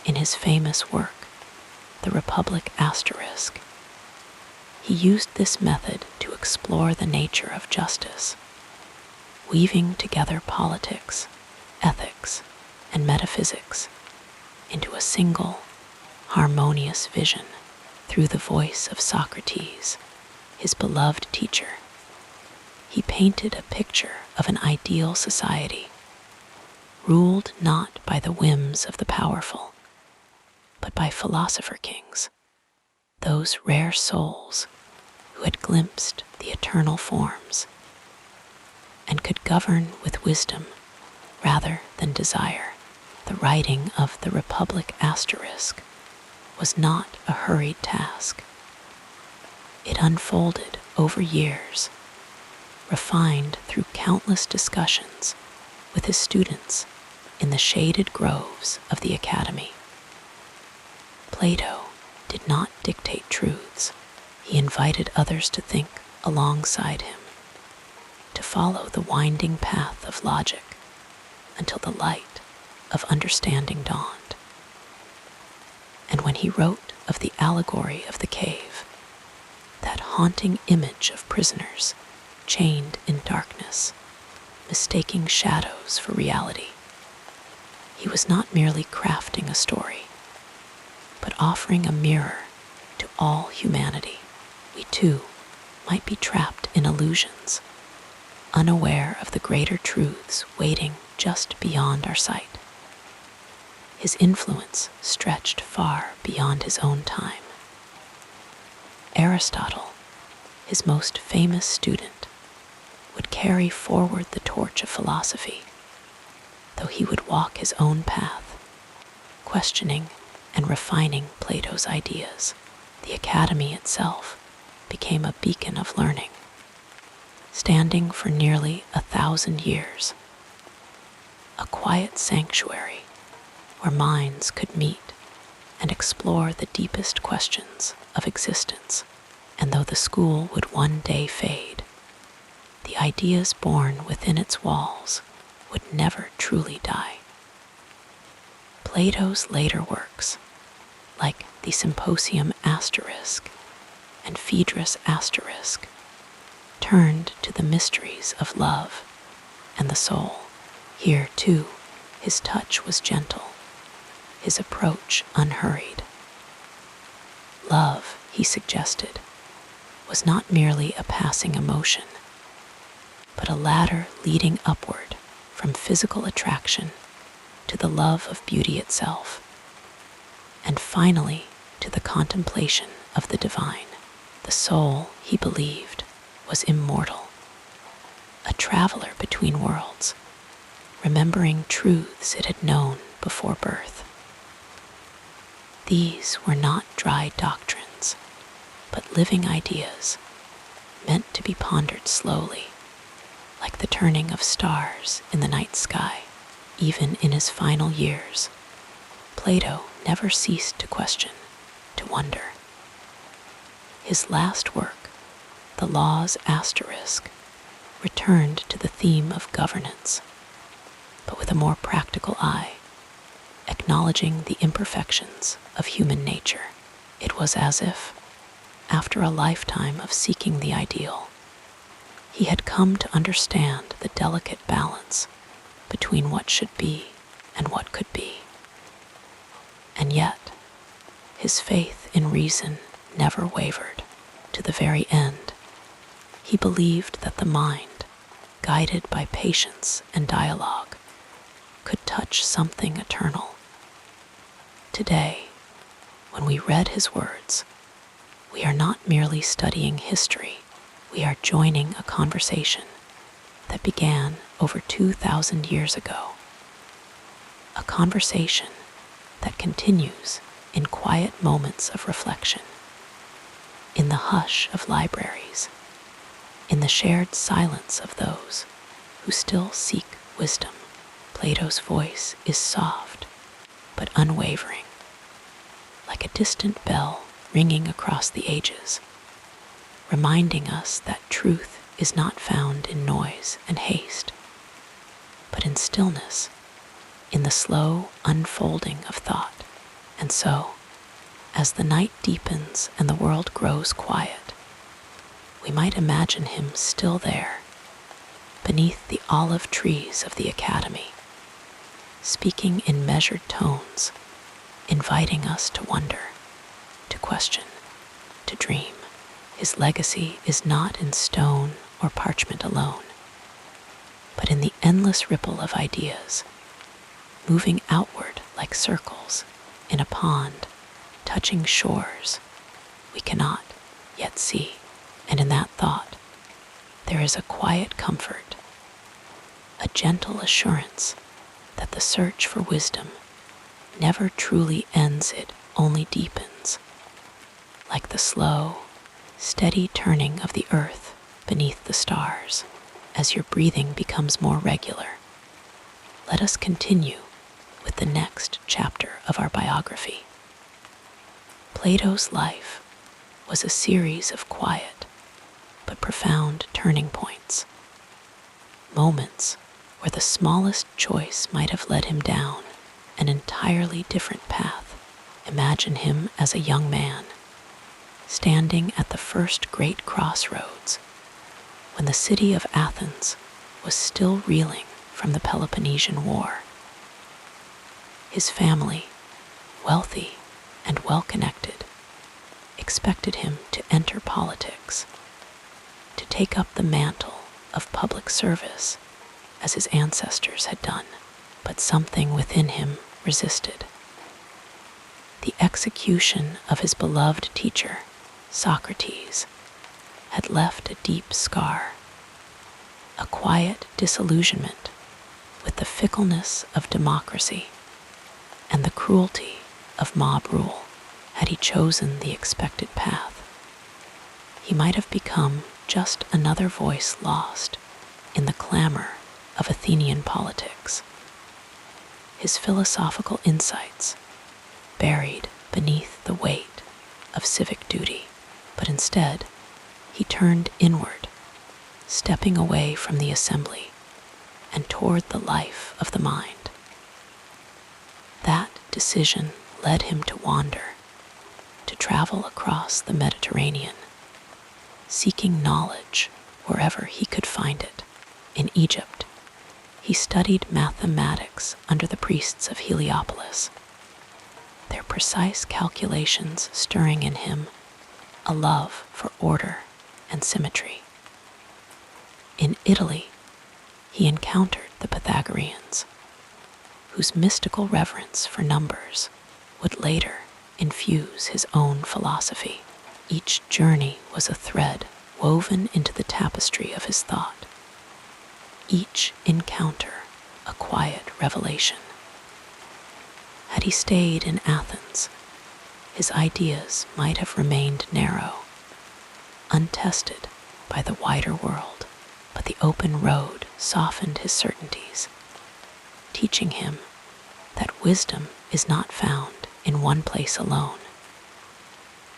In his famous work, The Republic Asterisk, he used this method to explore the nature of justice, weaving together politics, ethics, and metaphysics into a single, harmonious vision. Through the voice of Socrates, his beloved teacher, he painted a picture of an ideal society, ruled not by the whims of the powerful, but by philosopher kings, those rare souls who had glimpsed the eternal forms and could govern with wisdom rather than desire. The writing of the Republic Asterisk was not a hurried task. It unfolded over years, refined through countless discussions with his students in the shaded groves of the academy. Plato did not dictate truths. He invited others to think alongside him, to follow the winding path of logic until the light of understanding dawned. And when he wrote of the allegory of the cave, that haunting image of prisoners chained in darkness, mistaking shadows for reality, he was not merely crafting a story, but offering a mirror to all humanity. We too might be trapped in illusions, unaware of the greater truths waiting just beyond our sight. His influence stretched far beyond his own time. Aristotle, his most famous student, would carry forward the torch of philosophy, though he would walk his own path, questioning and refining Plato's ideas. The academy itself became a beacon of learning, standing for nearly 1,000 years, a quiet sanctuary where minds could meet and explore the deepest questions of existence. And though the school would one day fade, the ideas born within its walls would never truly die. Plato's later works, like the Symposium asterisk and Phaedrus asterisk, turned to the mysteries of love and the soul. Here, too, his touch was gentle, his approach unhurried. Love, he suggested, was not merely a passing emotion, but a ladder leading upward from physical attraction to the love of beauty itself, and finally to the contemplation of the divine. The soul, he believed, was immortal, a traveler between worlds, remembering truths it had known before birth. These were not dry doctrines, but living ideas meant to be pondered slowly, like the turning of stars in the night sky. Even in his final years, Plato never ceased to question, to wonder. His last work, The Laws asterisk, returned to the theme of governance, but with a more practical eye, acknowledging the imperfections of human nature. It was as if, after a lifetime of seeking the ideal, he had come to understand the delicate balance between what should be and what could be. And yet, his faith in reason never wavered. To the very end, he believed that the mind, guided by patience and dialogue, could touch something eternal. Today, when we read his words, we are not merely studying history, we are joining a conversation that began over 2,000 years ago. A conversation that continues in quiet moments of reflection, in the hush of libraries, in the shared silence of those who still seek wisdom. Plato's voice is soft but unwavering, like a distant bell ringing across the ages, reminding us that truth is not found in noise and haste, but in stillness, in the slow unfolding of thought. And so, as the night deepens and the world grows quiet, we might imagine him still there, beneath the olive trees of the academy, speaking in measured tones, inviting us to wonder, to question, to dream. His legacy is not in stone or parchment alone, but in the endless ripple of ideas, moving outward like circles in a pond, touching shores we cannot yet see. And in that thought, there is a quiet comfort, a gentle assurance that the search for wisdom never truly ends, it only deepens, like the slow, steady turning of the earth beneath the stars. As your breathing becomes more regular, let us continue with the next chapter of our biography. Plato's life was a series of quiet but profound turning points, moments where the smallest choice might have led him down an entirely different path. Imagine him as a young man, standing at the first great crossroads, when the city of Athens was still reeling from the Peloponnesian War. His family, wealthy and well-connected, expected him to enter politics, to take up the mantle of public service as his ancestors had done, but something within him resisted. The execution of his beloved teacher, Socrates, had left a deep scar, a quiet disillusionment with the fickleness of democracy and the cruelty of mob rule. Had he chosen the expected path, he might have become just another voice lost in the clamor of Athenian politics. His philosophical insights buried beneath the weight of civic duty, but instead he turned inward, stepping away from the assembly and toward the life of the mind. That decision led him to wander, travel across the Mediterranean, seeking knowledge wherever he could find it. In Egypt, he studied mathematics under the priests of Heliopolis, their precise calculations stirring in him a love for order and symmetry. In Italy, he encountered the Pythagoreans, whose mystical reverence for numbers would later infuse his own philosophy. Each journey was a thread woven into the tapestry of his thought, each encounter a quiet revelation. Had he stayed in Athens, his ideas might have remained narrow, untested by the wider world, but the open road softened his certainties, teaching him that wisdom is not found in one place alone,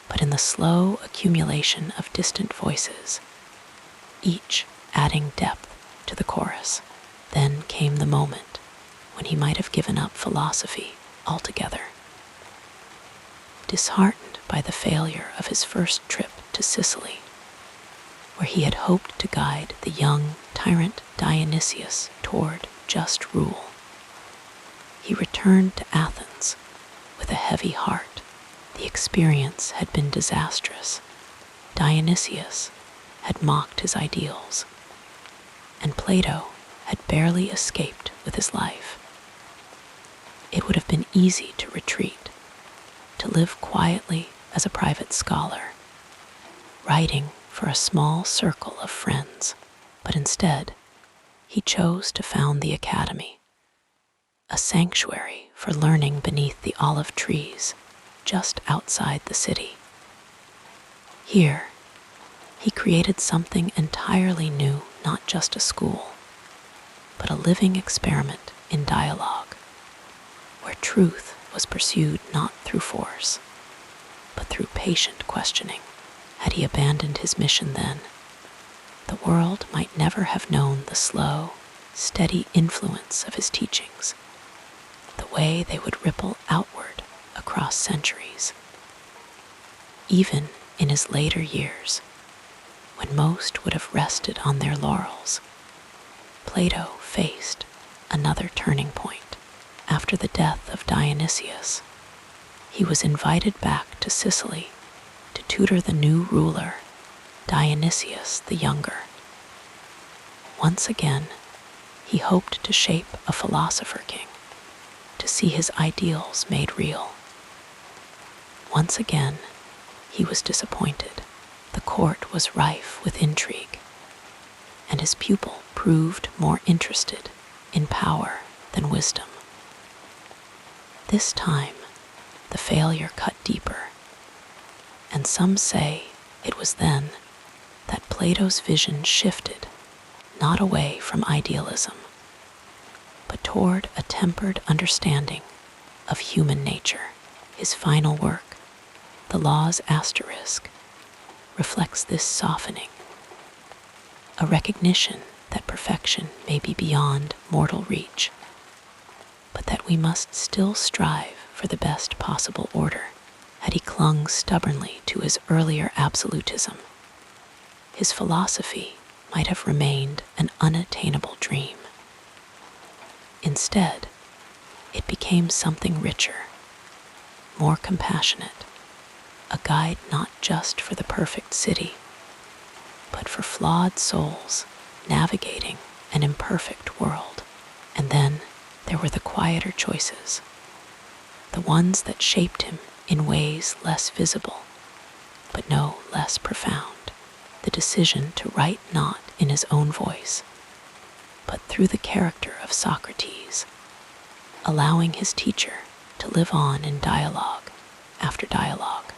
but in the slow accumulation of distant voices, each adding depth to the chorus. Then came the moment when he might have given up philosophy altogether. Disheartened by the failure of his first trip to Sicily, where he had hoped to guide the young tyrant Dionysius toward just rule, he returned to Athens with a heavy heart. The experience had been disastrous. Dionysius had mocked his ideals, and Plato had barely escaped with his life. It would have been easy to retreat, to live quietly as a private scholar, writing for a small circle of friends, but instead, he chose to found the academy, a sanctuary for learning beneath the olive trees just outside the city. Here, he created something entirely new, not just a school, but a living experiment in dialogue, where truth was pursued not through force, but through patient questioning. Had he abandoned his mission then, the world might never have known the slow, steady influence of his teachings, the way they would ripple outward across centuries. Even in his later years, when most would have rested on their laurels, Plato faced another turning point. After the death of Dionysius, he was invited back to Sicily to tutor the new ruler, Dionysius the Younger. Once again, he hoped to shape a philosopher king, to see his ideals made real. Once again, he was disappointed. The court was rife with intrigue, and his pupil proved more interested in power than wisdom. This time, the failure cut deeper, and some say it was then that Plato's vision shifted, not away from idealism, but toward a tempered understanding of human nature. His final work, The Law's Asterisk, reflects this softening, a recognition that perfection may be beyond mortal reach, but that we must still strive for the best possible order. Had he clung stubbornly to his earlier absolutism, his philosophy might have remained an unattainable dream. Instead, it became something richer, more compassionate, a guide not just for the perfect city, but for flawed souls navigating an imperfect world. And then there were the quieter choices, the ones that shaped him in ways less visible, but no less profound. The decision to write not in his own voice, but through the character of Socrates, allowing his teacher to live on in dialogue after dialogue.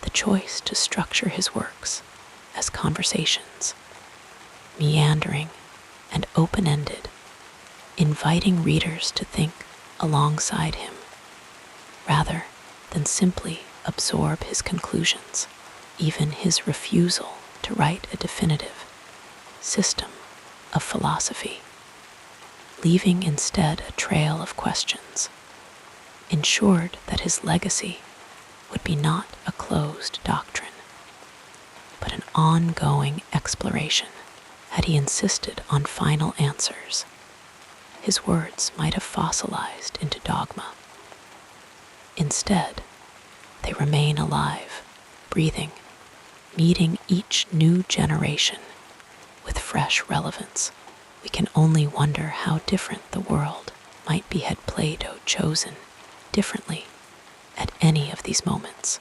The choice to structure his works as conversations, meandering and open-ended, inviting readers to think alongside him, rather than simply absorb his conclusions. Even his refusal to write a definitive system of philosophy, leaving instead a trail of questions, ensured that his legacy would be not a closed doctrine, but an ongoing exploration. Had he insisted on final answers, his words might have fossilized into dogma. Instead, they remain alive, breathing, meeting each new generation with fresh relevance. We can only wonder how different the world might be had Plato chosen differently at any of these moments.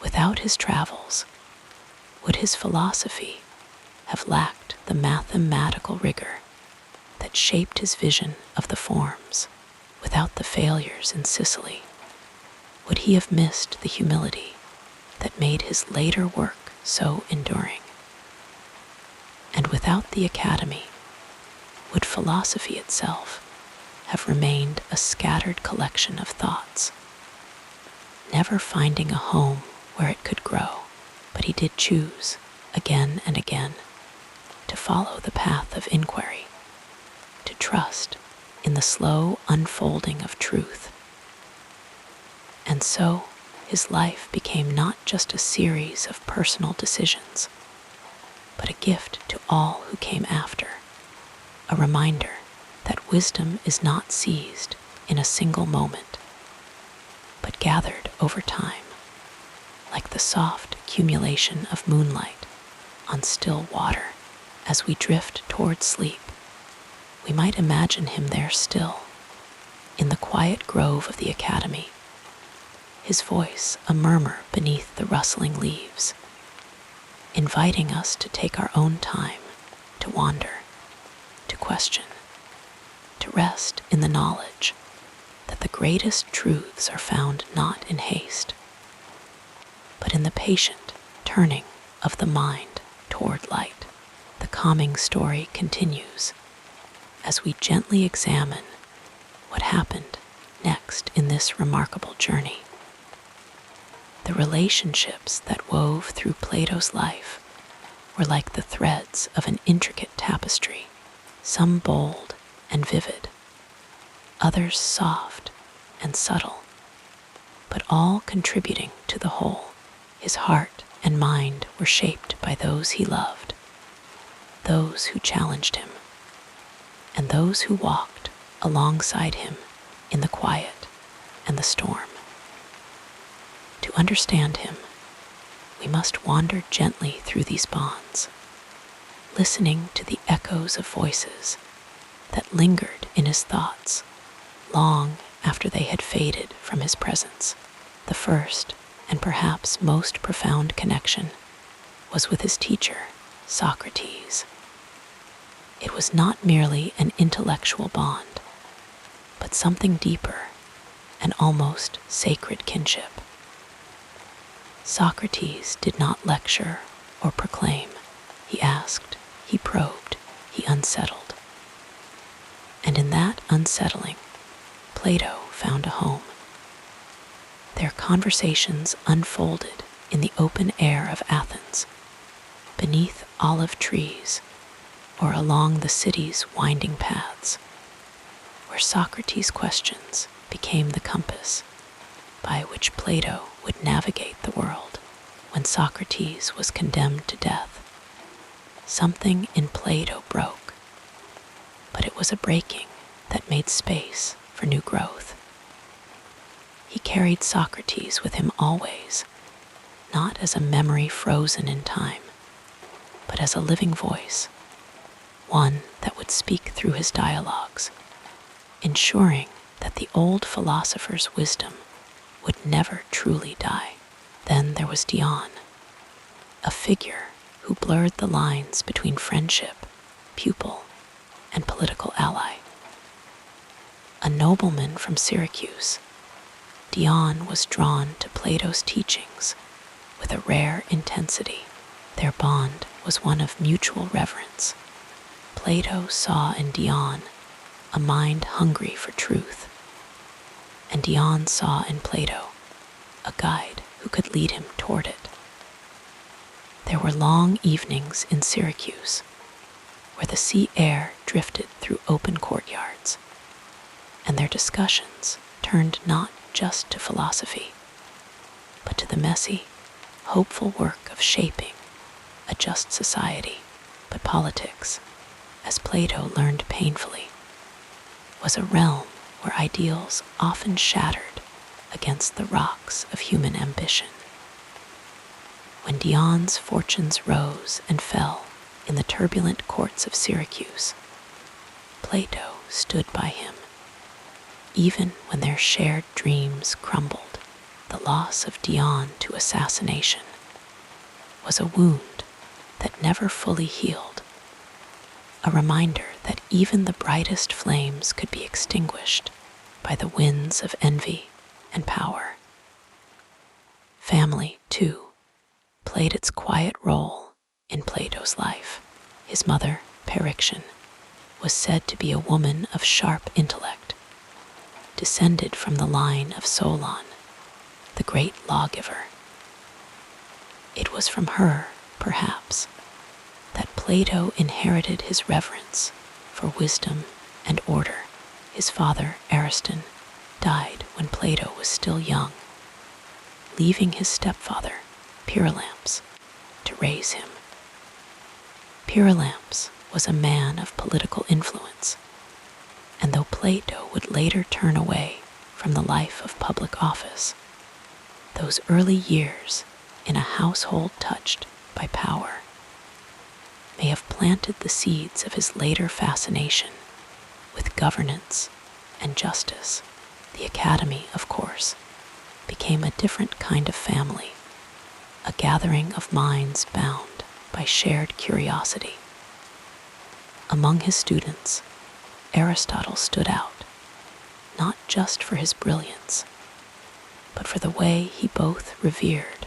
Without his travels, would his philosophy have lacked the mathematical rigor that shaped his vision of the forms? Without the failures in Sicily, would he have missed the humility that made his later work so enduring? And without the academy, would philosophy itself have remained a scattered collection of thoughts, never finding a home where it could grow? But he did choose, again and again, to follow the path of inquiry, to trust in the slow unfolding of truth. And so, his life became not just a series of personal decisions, but a gift to all who came after, a reminder that wisdom is not seized in a single moment, but gathered over time, like the soft accumulation of moonlight on still water. As we drift toward sleep, we might imagine him there still, in the quiet grove of the academy, his voice a murmur beneath the rustling leaves, inviting us to take our own time, to wander, to question, to rest in the knowledge that the greatest truths are found not in haste, but in the patient turning of the mind toward light. The calming story continues as we gently examine what happened next in this remarkable journey. The relationships that wove through Plato's life were like the threads of an intricate tapestry, some bold and vivid, others soft and subtle, but all contributing to the whole. His heart and mind were shaped by those he loved, those who challenged him, and those who walked alongside him in the quiet and the storm. To understand him, we must wander gently through these bonds, listening to the echoes of voices that lingered in his thoughts long after they had faded from his presence. The first and perhaps most profound connection was with his teacher, Socrates. It was not merely an intellectual bond, but something deeper, an almost sacred kinship. Socrates did not lecture or proclaim. He asked, he probed, he unsettled. And in that unsettling, Plato found a home. Their conversations unfolded in the open air of Athens, beneath olive trees, or along the city's winding paths, where Socrates' questions became the compass by which Plato would navigate the world. When Socrates was condemned to death, something in Plato broke, but it was a breaking that made space for new growth. He carried Socrates with him always, not as a memory frozen in time, but as a living voice, one that would speak through his dialogues, ensuring that the old philosopher's wisdom would never truly die. Then there was Dion, a figure who blurred the lines between friendship, pupil, and political ally. A nobleman from Syracuse, Dion was drawn to Plato's teachings with a rare intensity. Their bond was one of mutual reverence. Plato saw in Dion a mind hungry for truth, and Dion saw in Plato a guide who could lead him toward it. There were long evenings in Syracuse where the sea air drifted through open courtyards, and their discussions turned not just to philosophy, but to the messy, hopeful work of shaping a just society. But politics, as Plato learned painfully, was a realm where ideals often shattered against the rocks of human ambition. When Dion's fortunes rose and fell in the turbulent courts of Syracuse, Plato stood by him. Even when their shared dreams crumbled, the loss of Dion to assassination was a wound that never fully healed, a reminder that even the brightest flames could be extinguished by the winds of envy and power. Family, too, played its quiet role in Plato's life. His mother, Periction, was said to be a woman of sharp intellect, descended from the line of Solon, the great lawgiver. It was from her, perhaps, that Plato inherited his reverence for wisdom and order. His father, Ariston, died when Plato was still young, leaving his stepfather, Pyrilamps, to raise him. Pyrilamps was a man of political influence, and though Plato would later turn away from the life of public office, those early years in a household touched by power may have planted the seeds of his later fascination with governance and justice. The academy, of course, became a different kind of family, a gathering of minds bound by shared curiosity. Among his students, Aristotle stood out, not just for his brilliance, but for the way he both revered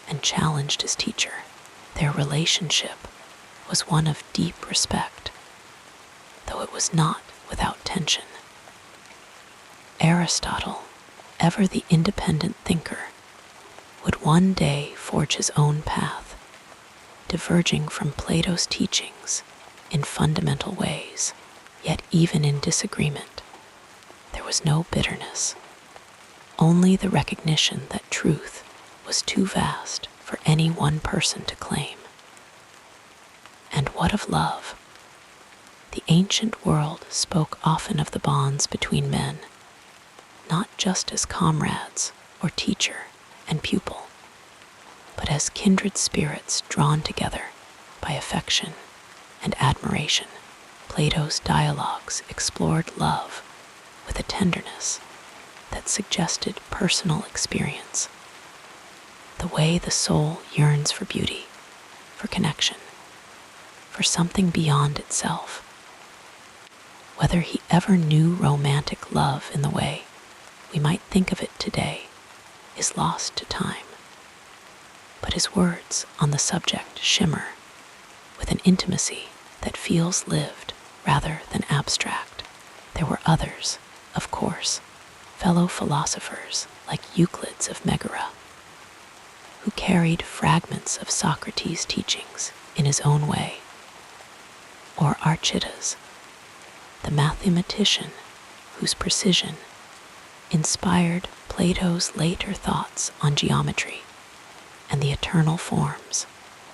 and challenged his teacher. Their relationship was one of deep respect, though it was not without tension. Aristotle, ever the independent thinker, would one day forge his own path, diverging from Plato's teachings in fundamental ways. Yet even in disagreement, there was no bitterness, only the recognition that truth was too vast for any one person to claim. And what of love? The ancient world spoke often of the bonds between men, not just as comrades or teacher and pupil, but as kindred spirits drawn together by affection and admiration. Plato's dialogues explored love with a tenderness that suggested personal experience, the way the soul yearns for beauty, for connection, for something beyond itself. Whether he ever knew romantic love in the way we might think of it today is lost to time, but his words on the subject shimmer with an intimacy that feels lived rather than abstract. There were others, of course, fellow philosophers like Euclid of Megara, who carried fragments of Socrates' teachings in his own way, or Archytas, the mathematician whose precision inspired Plato's later thoughts on geometry and the eternal forms.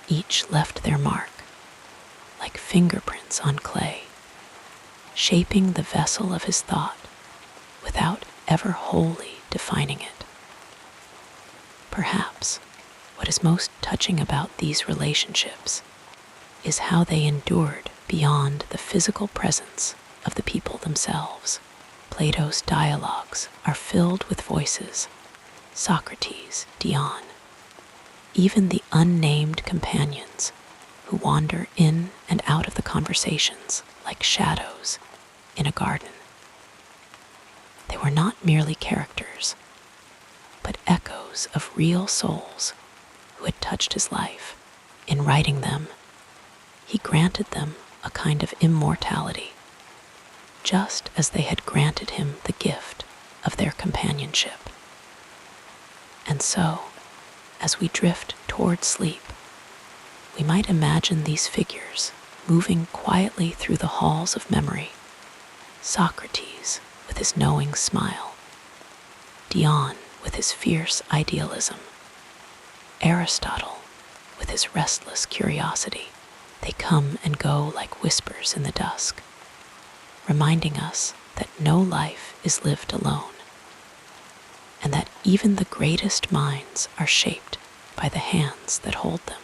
Each left their mark, like fingerprints on clay, shaping the vessel of his thought without ever wholly defining it. Perhaps what is most touching about these relationships is how they endured beyond the physical presence of the people themselves. Plato's dialogues are filled with voices: Socrates, Dion, even the unnamed companions who wander in and out of the conversations like shadows in a garden. They were not merely characters, but echoes of real souls who had touched his life. In writing them, he granted them a kind of immortality, just as they had granted him the gift of their companionship. And so, as we drift toward sleep, we might imagine these figures moving quietly through the halls of memory: Socrates with his knowing smile, Dion with his fierce idealism, Aristotle, with his restless curiosity. They come and go like whispers in the dusk, reminding us that no life is lived alone, and that even the greatest minds are shaped by the hands that hold them.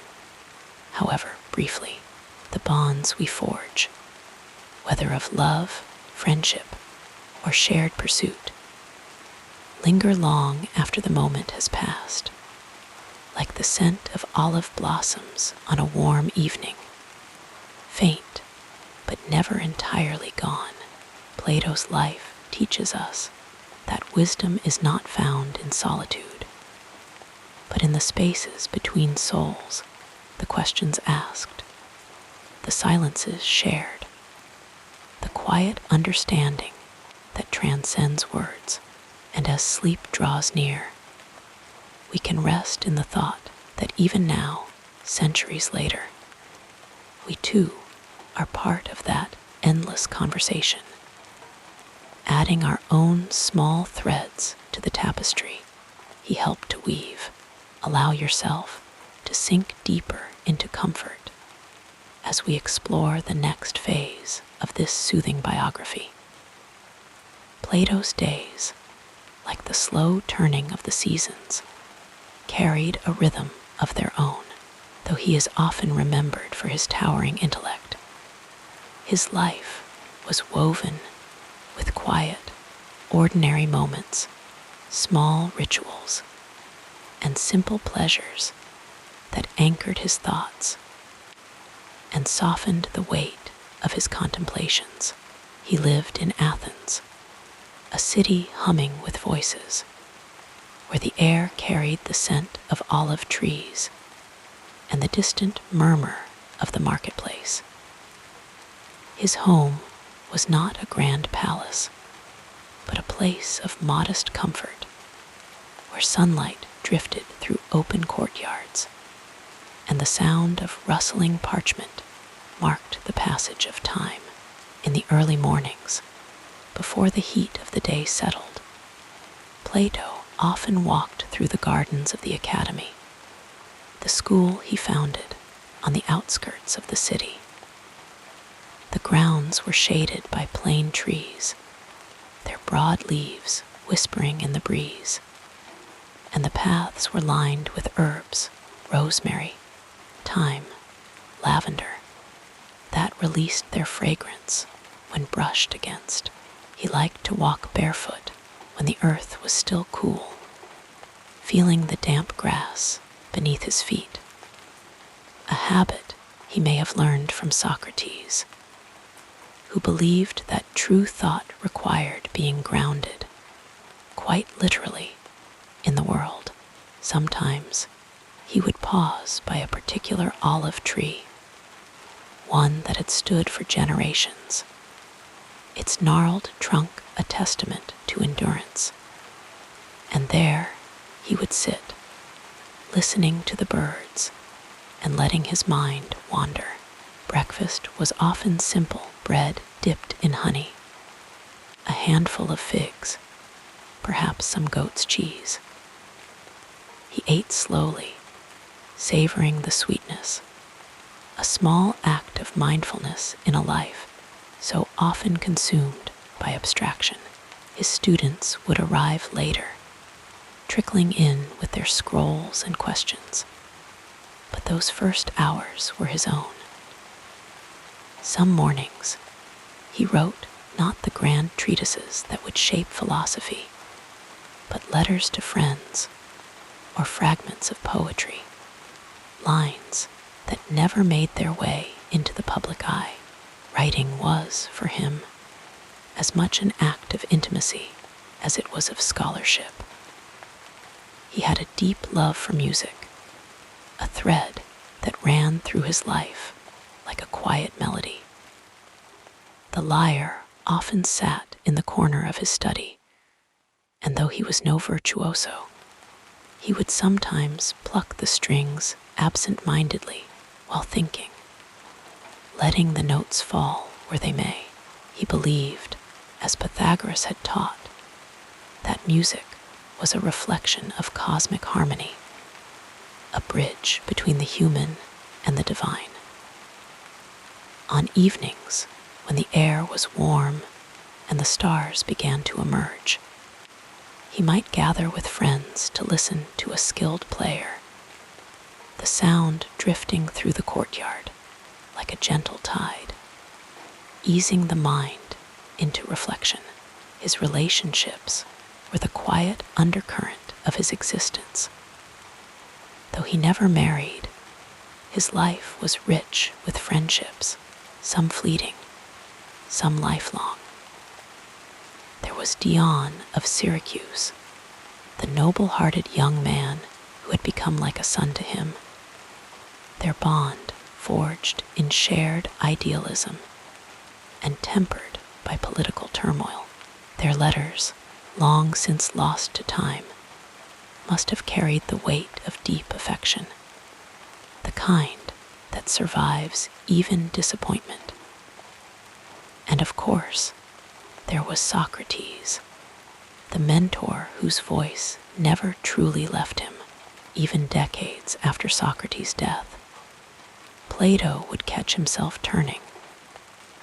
However briefly, the bonds we forge, whether of love, friendship, or shared pursuit, linger long after the moment has passed, like the scent of olive blossoms on a warm evening, faint but never entirely gone. Plato's life teaches us that wisdom is not found in solitude, but in the spaces between souls, the questions asked, the silences shared, the quiet understanding that transcends words. And as sleep draws near, we can rest in the thought that even now, centuries later, we too are part of that endless conversation, adding our own small threads to the tapestry he helped to weave. Allow yourself to sink deeper into comfort as we explore the next phase of this soothing biography. Plato's days, like the slow turning of the seasons, carried a rhythm of their own, though he is often remembered for his towering intellect. His life was woven with quiet, ordinary moments, small rituals, and simple pleasures that anchored his thoughts and softened the weight of his contemplations. He lived in Athens, a city humming with voices, where the air carried the scent of olive trees and the distant murmur of the marketplace. His home was not a grand palace, but a place of modest comfort, where sunlight drifted through open courtyards, and the sound of rustling parchment marked the passage of time. In the early mornings, before the heat of the day settled, Plato often walked through the gardens of the academy, the school he founded on the outskirts of the city. The grounds were shaded by plane trees, their broad leaves whispering in the breeze, and the paths were lined with herbs, rosemary, thyme, lavender, that released their fragrance when brushed against. He liked to walk barefoot when the earth was still cool, feeling the damp grass beneath his feet, a habit he may have learned from Socrates, who believed that true thought required being grounded, quite literally, in the world. Sometimes he would pause by a particular olive tree, one that had stood for generations, its gnarled trunk a testament to endurance. And there he would sit, listening to the birds and letting his mind wander. Breakfast was often simple: bread dipped in honey, a handful of figs, perhaps some goat's cheese. He ate slowly, savoring the sweetness, a small act of mindfulness in a life so often consumed by abstraction. His students would arrive later, trickling in with their scrolls and questions, but those first hours were his own. Some mornings, he wrote not the grand treatises that would shape philosophy, but letters to friends or fragments of poetry, lines that never made their way into the public eye. Writing was, for him, as much an act of intimacy as it was of scholarship. He had a deep love for music, a thread that ran through his life like a quiet melody. The lyre often sat in the corner of his study, and though he was no virtuoso, he would sometimes pluck the strings absent-mindedly while thinking, letting the notes fall where they may. He believed, as Pythagoras had taught, that music was a reflection of cosmic harmony, a bridge between the human and the divine. On evenings, when the air was warm and the stars began to emerge, he might gather with friends to listen to a skilled player, the sound drifting through the courtyard like a gentle tide, easing the mind into reflection. His relationships were the quiet undercurrent of his existence. Though he never married, his life was rich with friendships, some fleeting, some lifelong. There was Dion of Syracuse, the noble-hearted young man who had become like a son to him. Their bond forged in shared idealism and tempered by political turmoil. Their letters, long since lost to time, must have carried the weight of deep affection, the kind that survives even disappointment. And of course, there was Socrates, the mentor whose voice never truly left him, even decades after Socrates' death. Plato would catch himself turning,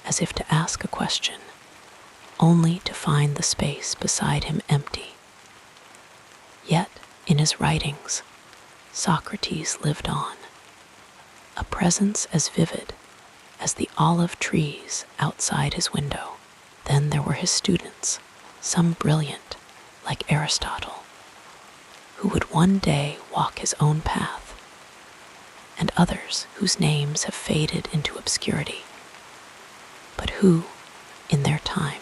as if to ask a question, only to find the space beside him empty. Yet, in his writings, Socrates lived on, a presence as vivid as the olive trees outside his window. Then there were his students, some brilliant, like Aristotle, who would one day walk his own path, and others whose names have faded into obscurity, but who, in their time,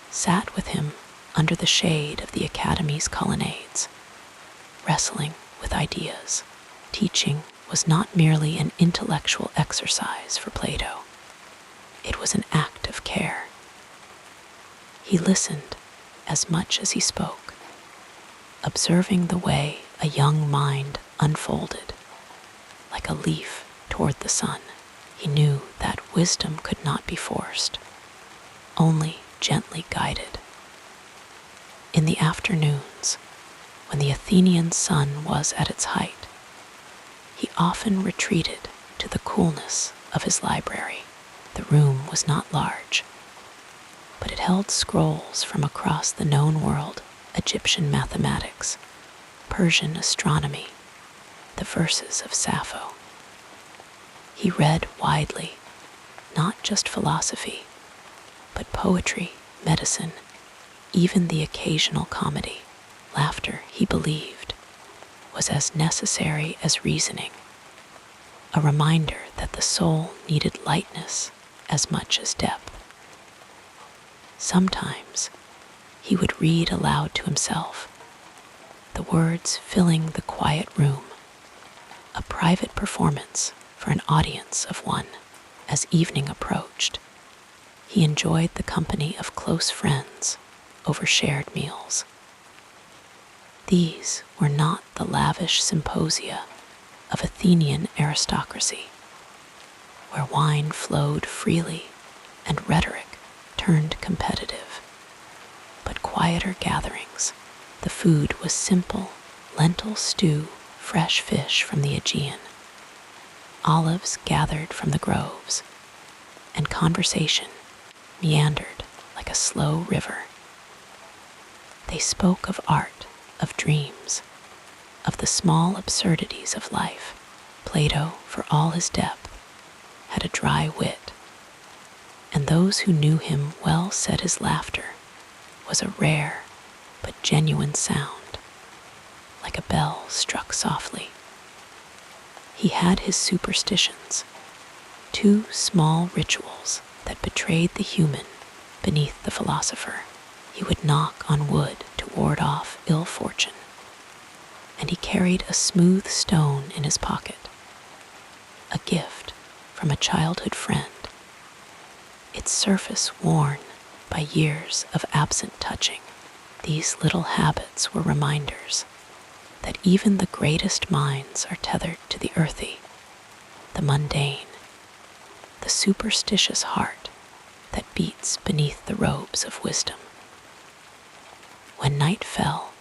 sat with him under the shade of the Academy's colonnades, wrestling with ideas. Teaching was not merely an intellectual exercise for Plato. It was an act of care. He listened as much as he spoke, observing the way a young mind unfolded, like a leaf toward the sun. He knew that wisdom could not be forced, only gently guided. In the afternoons, when the Athenian sun was at its height, he often retreated to the coolness of his library. The room was not large, but it held scrolls from across the known world: Egyptian mathematics, Persian astronomy, the verses of Sappho. He read widely, not just philosophy, but poetry, medicine, even the occasional comedy. Laughter, he believed, was as necessary as reasoning, a reminder that the soul needed lightness as much as depth. Sometimes he would read aloud to himself, the words filling the quiet room, a private performance for an audience of one. As evening approached, he enjoyed the company of close friends over shared meals. These were not the lavish symposia of Athenian aristocracy, where wine flowed freely and rhetoric turned competitive, but quieter gatherings. The food was simple: lentil stew, fresh fish from the Aegean, olives gathered from the groves, and conversation meandered like a slow river. They spoke of art, of dreams, of the small absurdities of life. Plato, for all his depth, had a dry wit, and those who knew him well said his laughter was a rare but genuine sound, like a bell struck softly. He had his superstitions, two small rituals that betrayed the human beneath the philosopher. He would knock on wood to ward off ill fortune, and he carried a smooth stone in his pocket, a gift from a childhood friend, its surface worn by years of absent touching. These little habits were reminders that even the greatest minds are tethered to the earthy, the mundane, the superstitious heart that beats beneath the robes of wisdom. When night fell,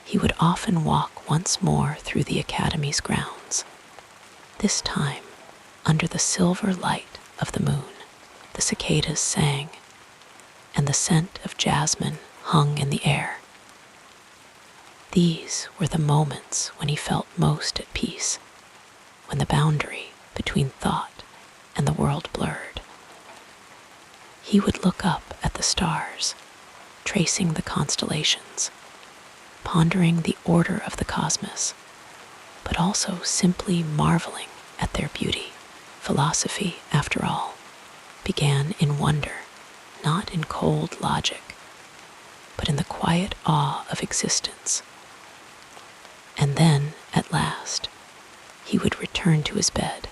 he would often walk once more through the academy's grounds. This time, under the silver light of the moon, the cicadas sang, and the scent of jasmine hung in the air. These were the moments when he felt most at peace, when the boundary between thought and the world blurred. He would look up at the stars, tracing the constellations, pondering the order of the cosmos, but also simply marveling at their beauty. Philosophy, after all, began in wonder, not in cold logic, but in the quiet awe of existence. And then, at last, he would return to his bed,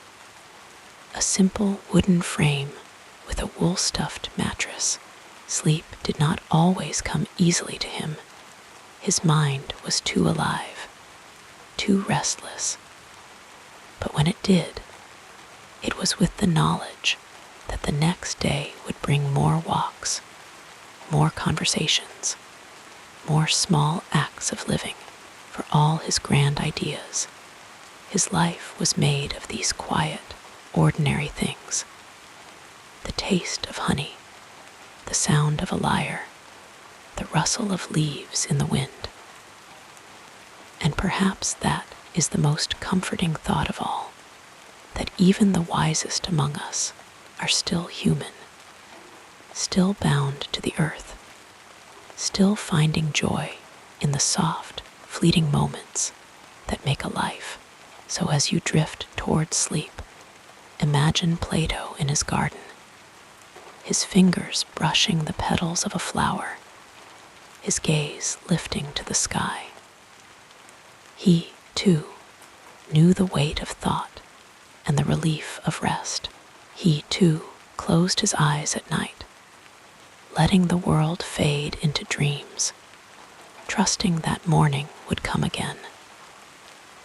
a simple wooden frame with a wool-stuffed mattress. Sleep did not always come easily to him. His mind was too alive, too restless. But when it did, it was with the knowledge that the next day would bring more walks, more conversations, more small acts of living for all his grand ideas. His life was made of these quiet, ordinary things. The taste of honey, the sound of a lyre, the rustle of leaves in the wind. And perhaps that is the most comforting thought of all, that even the wisest among us are still human, still bound to the earth, still finding joy in the soft, fleeting moments that make a life. So as you drift toward sleep, imagine Plato in his garden, his fingers brushing the petals of a flower, his gaze lifting to the sky. He, too, knew the weight of thought and the relief of rest. He, too, closed his eyes at night, letting the world fade into dreams, trusting that morning would come again,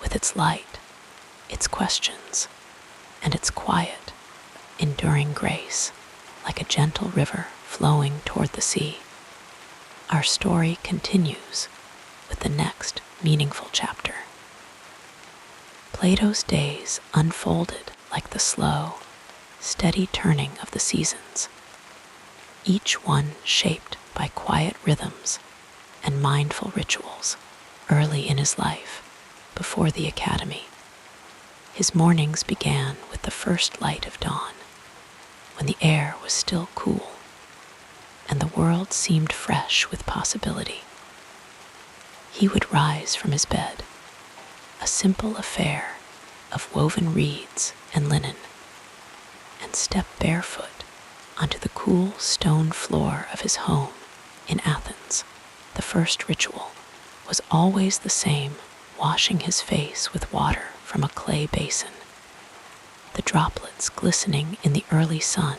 with its light, its questions, and its quiet, enduring grace, like a gentle river flowing toward the sea. Our story continues with the next meaningful chapter. Plato's days unfolded like the slow, steady turning of the seasons, each one shaped by quiet rhythms and mindful rituals. Early in his life, before the academy, his mornings began with the first light of dawn, when the air was still cool and the world seemed fresh with possibility. He would rise from his bed, a simple affair of woven reeds and linen, and step barefoot onto the cool stone floor of his home in Athens. The first ritual was always the same, washing his face with water from a clay basin, the droplets glistening in the early sun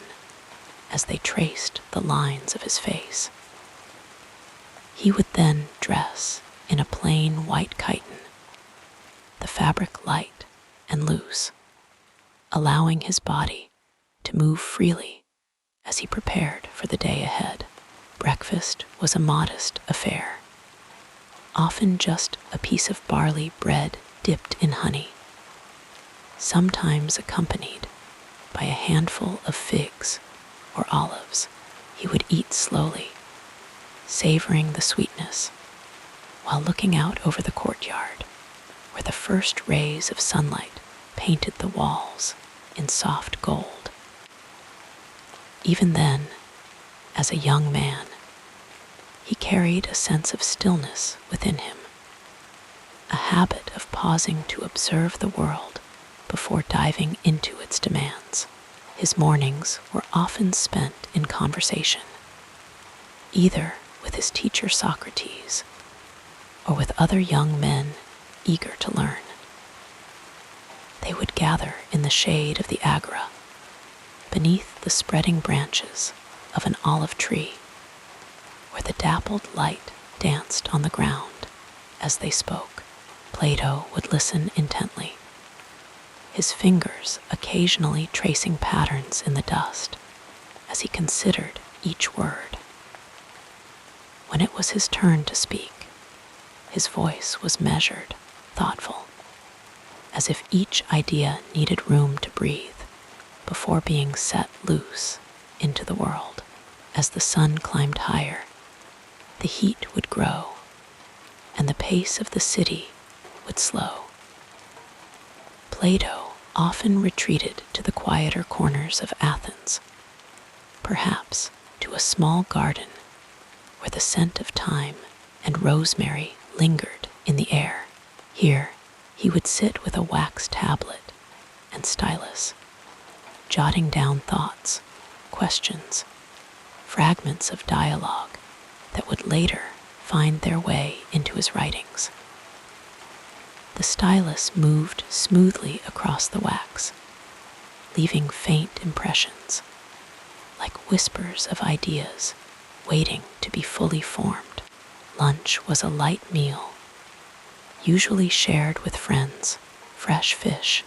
as they traced the lines of his face. He would then dress in a plain white chiton, the fabric light and loose, allowing his body to move freely as he prepared for the day ahead. Breakfast was a modest affair, often just a piece of barley bread dipped in honey, sometimes accompanied by a handful of figs or olives. He would eat slowly, savoring the sweetness, while looking out over the courtyard, where the first rays of sunlight painted the walls in soft gold. Even then, as a young man, he carried a sense of stillness within him, a habit of pausing to observe the world before diving into its demands. His mornings were often spent in conversation, either with his teacher Socrates or with other young men eager to learn. They would gather in the shade of the agora, beneath the spreading branches of an olive tree, where the dappled light danced on the ground as they spoke. Plato would listen intently, his fingers occasionally tracing patterns in the dust as he considered each word. When it was his turn to speak, His voice was measured, thoughtful, as if each idea needed room to breathe before being set loose into the world. As the sun climbed higher, the heat would grow, and the pace of the city would slow. Plato often retreated to the quieter corners of Athens, perhaps to a small garden where the scent of thyme and rosemary lingered in the air. Here, he would sit with a wax tablet and stylus, jotting down thoughts, questions, fragments of dialogue that would later find their way into his writings. The stylus moved smoothly across the wax, leaving faint impressions, like whispers of ideas waiting to be fully formed. Lunch was a light meal, usually shared with friends, fresh fish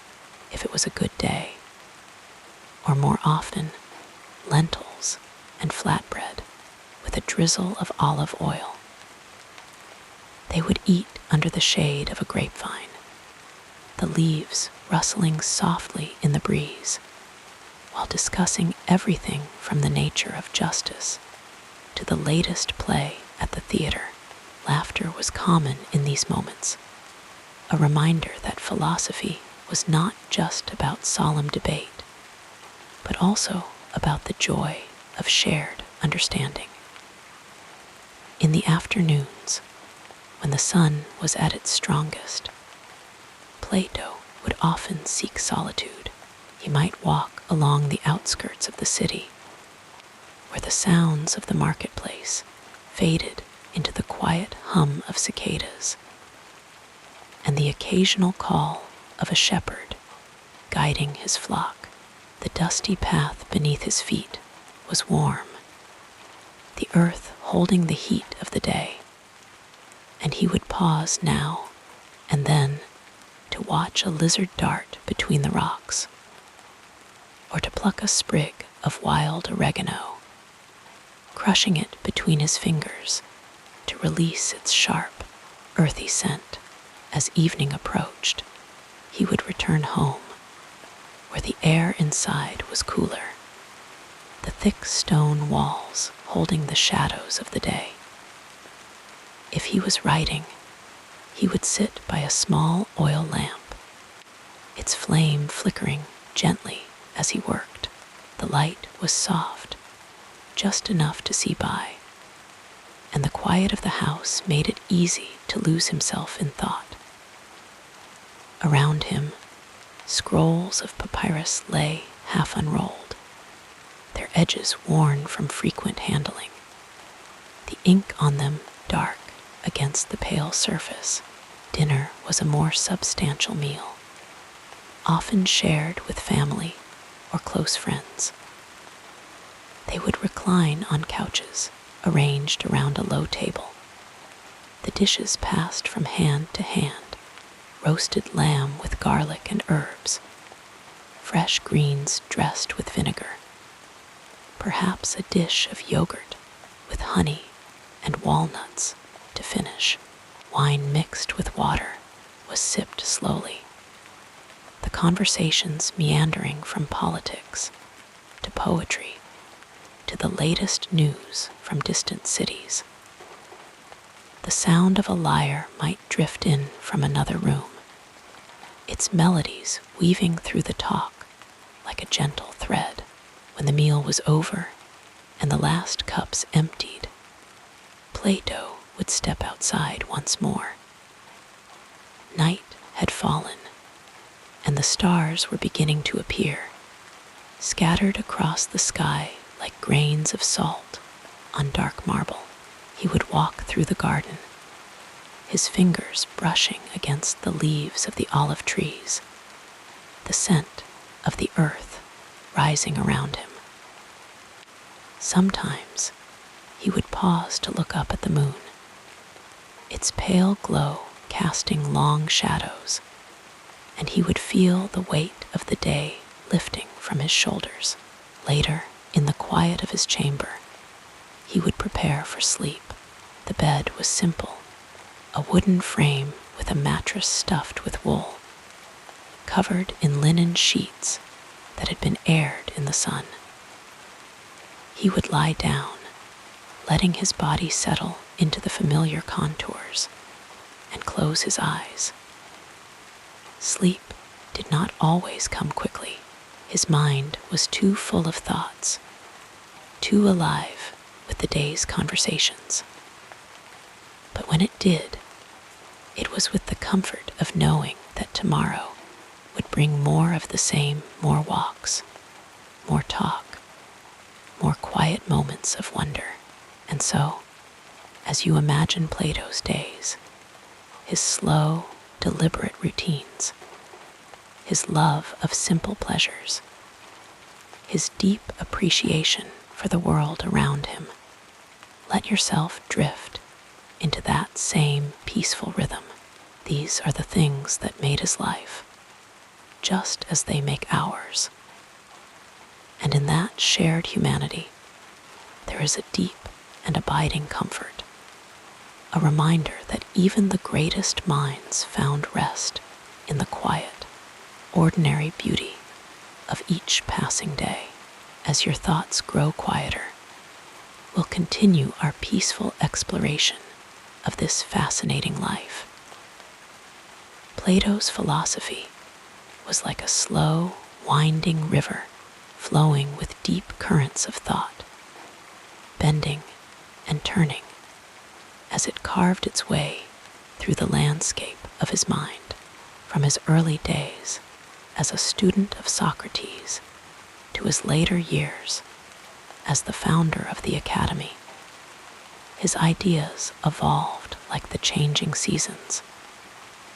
if it was a good day, or more often, lentils and flatbread with a drizzle of olive oil. They would eat under the shade of a grapevine, the leaves rustling softly in the breeze, while discussing everything from the nature of justice to the latest play at the theater. Laughter was common in these moments, a reminder that philosophy was not just about solemn debate, but also about the joy of shared understanding. In the afternoons, when the sun was at its strongest, Plato would often seek solitude. He might walk along the outskirts of the city, where the sounds of the marketplace faded into the quiet hum of cicadas and the occasional call of a shepherd guiding his flock. The dusty path beneath his feet was warm, the earth holding the heat of the day, and he would pause now and then to watch a lizard dart between the rocks, or to pluck a sprig of wild oregano, crushing it between his fingers to release its sharp, earthy scent. As evening approached, he would return home, where the air inside was cooler, the thick stone walls holding the shadows of the day. If he was writing, he would sit by a small oil lamp, its flame flickering gently as he worked. The light was soft, just enough to see by, and the quiet of the house made it easy to lose himself in thought. Around him, scrolls of papyrus lay half unrolled, their edges worn from frequent handling, the ink on them dark against the pale surface. Dinner was a more substantial meal, often shared with family or close friends. They would recline on couches arranged around a low table, the dishes passed from hand to hand, roasted lamb with garlic and herbs, fresh greens dressed with vinegar, perhaps a dish of yogurt with honey and walnuts to finish. Wine mixed with water was sipped slowly, the conversations meandering from politics to poetry to the latest news from distant cities. The sound of a lyre might drift in from another room, its melodies weaving through the talk like a gentle thread. When the meal was over and the last cups emptied, Plato would step outside once more. Night had fallen, and the stars were beginning to appear, scattered across the sky like grains of salt on dark marble. He would walk through the garden, his fingers brushing against the leaves of the olive trees, the scent of the earth rising around him. Sometimes he would pause to look up at the moon, its pale glow casting long shadows, and he would feel the weight of the day lifting from his shoulders. Later, in the quiet of his chamber, he would prepare for sleep. The bed was simple, a wooden frame with a mattress stuffed with wool, covered in linen sheets that had been aired in the sun. He would lie down, letting his body settle into the familiar contours, and close his eyes. Sleep did not always come quickly. His mind was too full of thoughts, too alive with the day's conversations. But when it did, it was with the comfort of knowing that tomorrow would bring more of the same, more walks, more talk, more quiet moments of wonder. And so, as you imagine Plato's days, his slow, deliberate routines, his love of simple pleasures, his deep appreciation for the world around him, let yourself drift into that same peaceful rhythm. These are the things that made his life, just as they make ours. And in that shared humanity, there is a deep and abiding comfort, a reminder that even the greatest minds found rest in the quiet, ordinary beauty of each passing day. As your thoughts grow quieter, we'll continue our peaceful exploration of this fascinating life. Plato's philosophy was like a slow, winding river flowing with deep currents of thought, bending and turning as it carved its way through the landscape of his mind. From his early days as a student of Socrates to his later years as the founder of the academy, his ideas evolved like the changing seasons,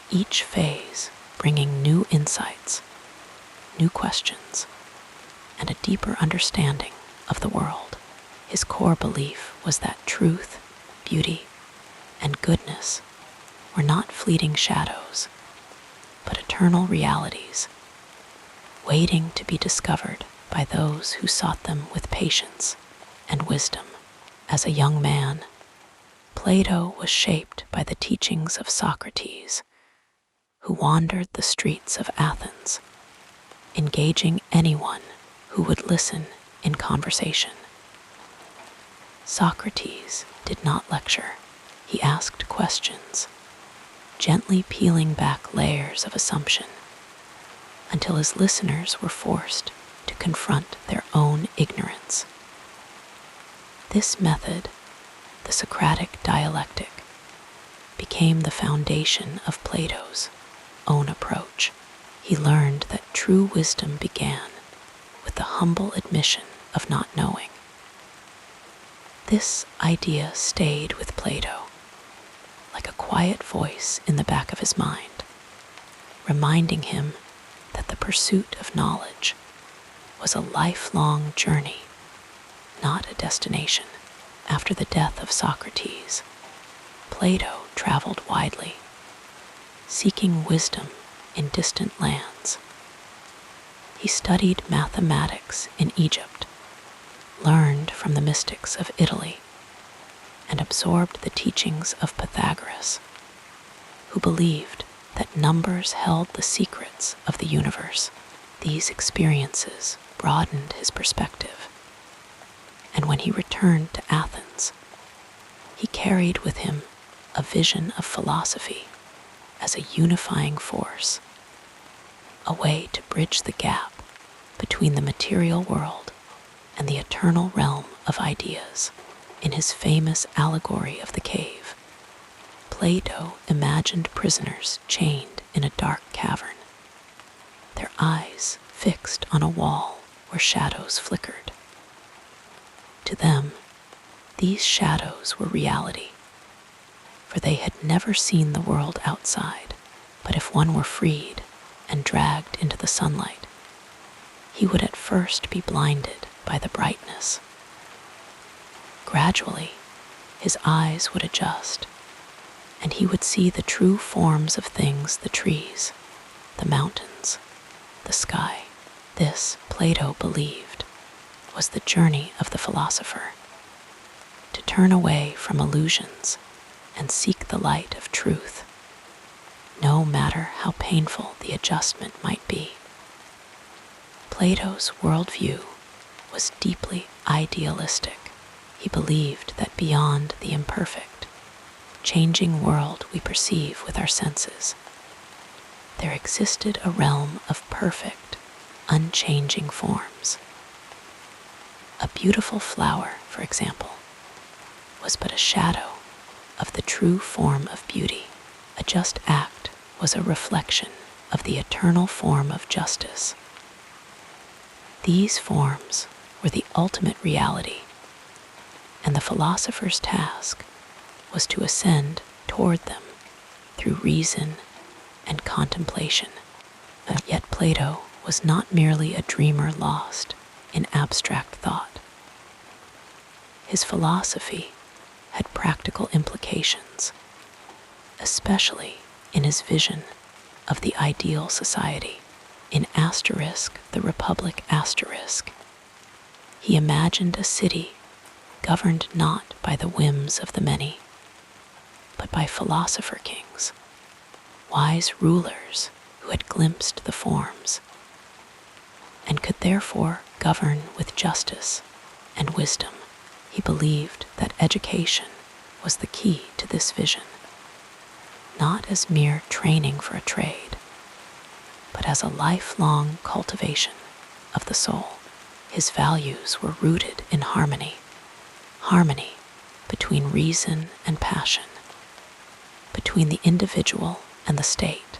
each phase bringing new insights, new questions, and a deeper understanding of the world. His core belief was that truth, beauty, and goodness were not fleeting shadows, but eternal realities, waiting to be discovered by those who sought them with patience and wisdom. As a young man, Plato was shaped by the teachings of Socrates, who wandered the streets of Athens, engaging anyone who would listen in conversation. Socrates did not lecture. He asked questions, gently peeling back layers of assumption until his listeners were forced to confront their own ignorance. This method, the Socratic dialectic, became the foundation of Plato's own approach. He learned that true wisdom began with the humble admission of not knowing. This idea stayed with Plato like a quiet voice in the back of his mind, reminding him that the pursuit of knowledge was a lifelong journey, not a destination. After the death of Socrates, Plato traveled widely, seeking wisdom in distant lands. He studied mathematics in Egypt, learned from the mystics of Italy, and absorbed the teachings of Pythagoras, who believed that numbers held the secrets of the universe. These experiences broadened his perspective, and when he returned to Athens, he carried with him a vision of philosophy as a unifying force, a way to bridge the gap between the material world and the eternal realm of ideas. In his famous allegory of the cave, Plato imagined prisoners chained in a dark cavern, their eyes fixed on a wall where shadows flickered. To them, these shadows were reality, for they had never seen the world outside. But if one were freed and dragged into the sunlight, he would at first be blinded by the brightness. Gradually, his eyes would adjust, and he would see the true forms of things: the trees, the mountains, the sky. This, Plato believed, was the journey of the philosopher: to turn away from illusions and seek the light of truth, no matter how painful the adjustment might be. Plato's worldview was deeply idealistic. He believed that beyond the imperfect, changing world we perceive with our senses, there existed a realm of perfect, unchanging forms. A beautiful flower, for example, was but a shadow of the true form of beauty. A just act was a reflection of the eternal form of justice. These forms were the ultimate reality, and the philosopher's task was to ascend toward them through reason and contemplation. Yet Plato was not merely a dreamer lost in abstract thought. His philosophy had practical implications, especially in his vision of the ideal society. In the Republic asterisk, he imagined a city governed not by the whims of the many, but by philosopher kings, wise rulers who had glimpsed the forms, and could therefore govern with justice and wisdom. He believed that education was the key to this vision, not as mere training for a trade, but as a lifelong cultivation of the soul. His values were rooted in harmony between reason and passion, between the individual and the state,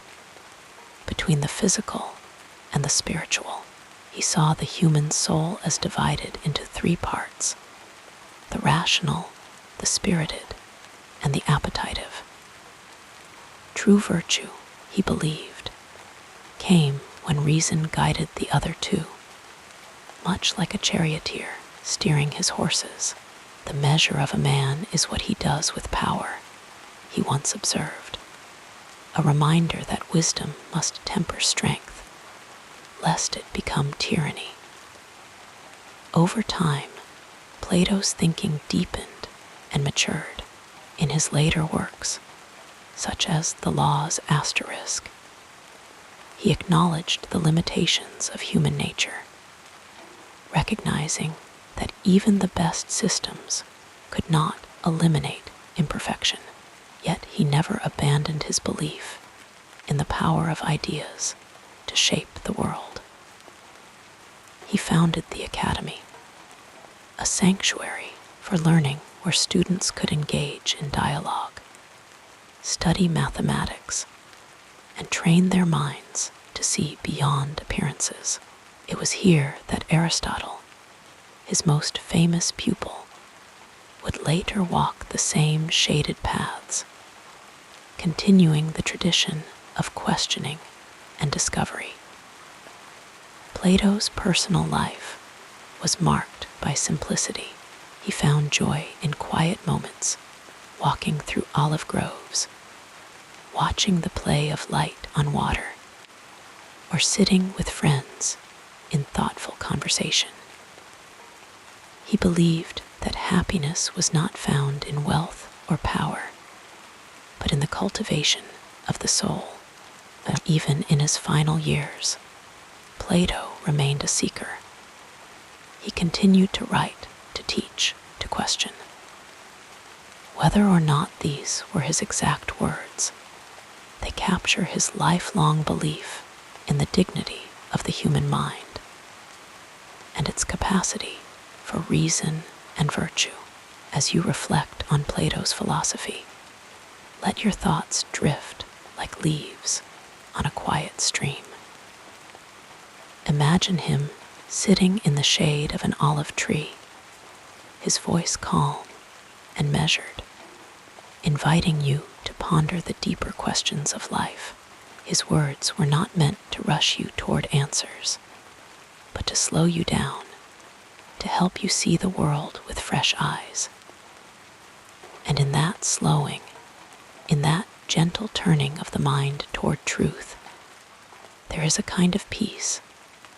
between the physical and the spiritual. He saw the human soul as divided into three parts: the rational, the spirited, and the appetitive. True virtue, he believed, came when reason guided the other two. Much like a charioteer steering his horses, the measure of a man is what he does with power, he once observed, a reminder that wisdom must temper strength, lest it become tyranny. Over time, Plato's thinking deepened and matured. In his later works, such as the Laws asterisk, he acknowledged the limitations of human nature, recognizing that even the best systems could not eliminate imperfection. Yet he never abandoned his belief in the power of ideas to shape the world. He founded the Academy, a sanctuary for learning where students could engage in dialogue, study mathematics, and train their minds to see beyond appearances. It was here that Aristotle, his most famous pupil, would later walk the same shaded paths, continuing the tradition of questioning and discovery. Plato's personal life was marked by simplicity. He found joy in quiet moments, walking through olive groves, watching the play of light on water, or sitting with friends in thoughtful conversation. He believed that happiness was not found in wealth or power, but in the cultivation of the soul. Even in his final years, Plato remained a seeker. He continued to write, to teach, to question. Whether or not these were his exact words, they capture his lifelong belief in the dignity of the human mind and its capacity for reason and virtue. As you reflect on Plato's philosophy, let your thoughts drift like leaves on a quiet stream. Imagine him sitting in the shade of an olive tree, his voice calm and measured, inviting you to ponder the deeper questions of life. His words were not meant to rush you toward answers, but to slow you down, to help you see the world with fresh eyes. And in that slowing, in that gentle turning of the mind toward truth, there is a kind of peace,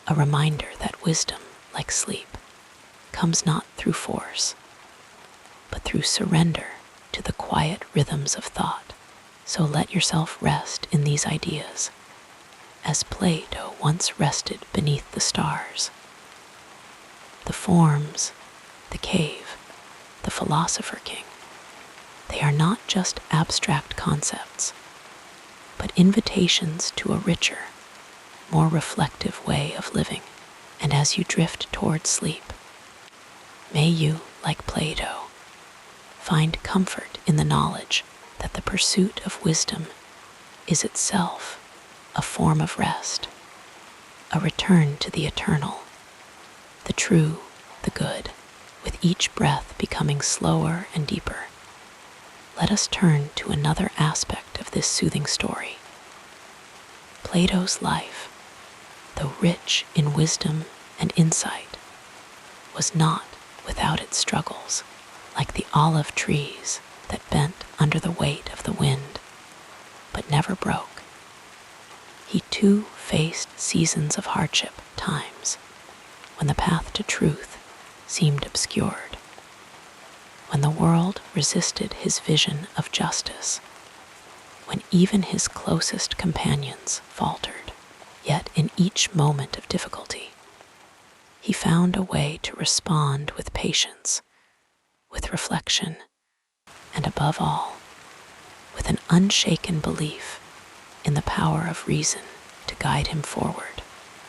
a reminder that wisdom, like sleep, comes not through force, but through surrender to to the quiet rhythms of thought. So let yourself rest in these ideas, as Plato once rested beneath the stars. The forms, the cave, the philosopher king, they are not just abstract concepts, but invitations to a richer, more reflective way of living. And as you drift toward sleep, may you, like Plato, find comfort in the knowledge that the pursuit of wisdom is itself a form of rest, a return to the eternal, the true, the good, with each breath becoming slower and deeper. Let us turn to another aspect of this soothing story. Plato's life, though rich in wisdom and insight, was not without its struggles, like the olive trees that bent under the weight of the wind, but never broke. He too faced seasons of hardship, times when the path to truth seemed obscured, when the world resisted his vision of justice, when even his closest companions faltered. Yet in each moment of difficulty, he found a way to respond with patience, with reflection, and above all, with an unshaken belief in the power of reason to guide him forward.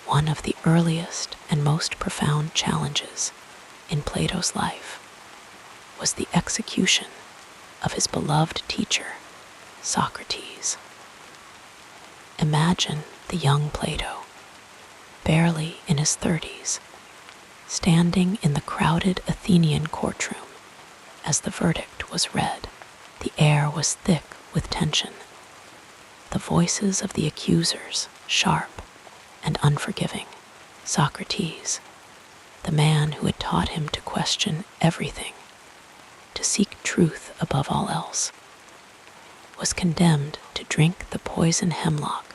One of the earliest and most profound challenges in Plato's life was the execution of his beloved teacher, Socrates. Imagine the young Plato, barely in his 30s, standing in the crowded Athenian courtroom as the verdict was read. The air was thick with tension, the voices of the accusers sharp and unforgiving. Socrates, the man who had taught him to question everything, to seek truth above all else, was condemned to drink the poison hemlock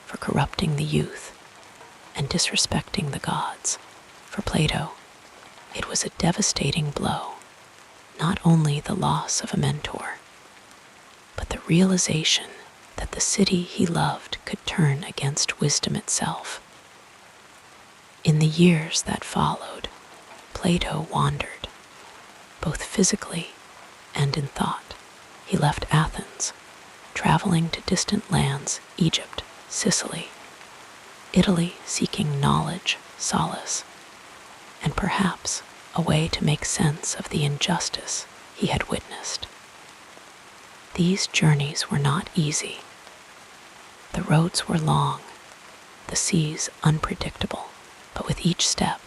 for corrupting the youth and disrespecting the gods. For Plato, it was a devastating blow, not only the loss of a mentor, but the realization that the city he loved could turn against wisdom itself. In the years that followed, Plato wandered, both physically and in thought. He left Athens, traveling to distant lands, Egypt, Sicily, Italy, seeking knowledge, solace, and perhaps a way to make sense of the injustice he had witnessed. These journeys were not easy. The roads were long, the seas unpredictable, but with each step,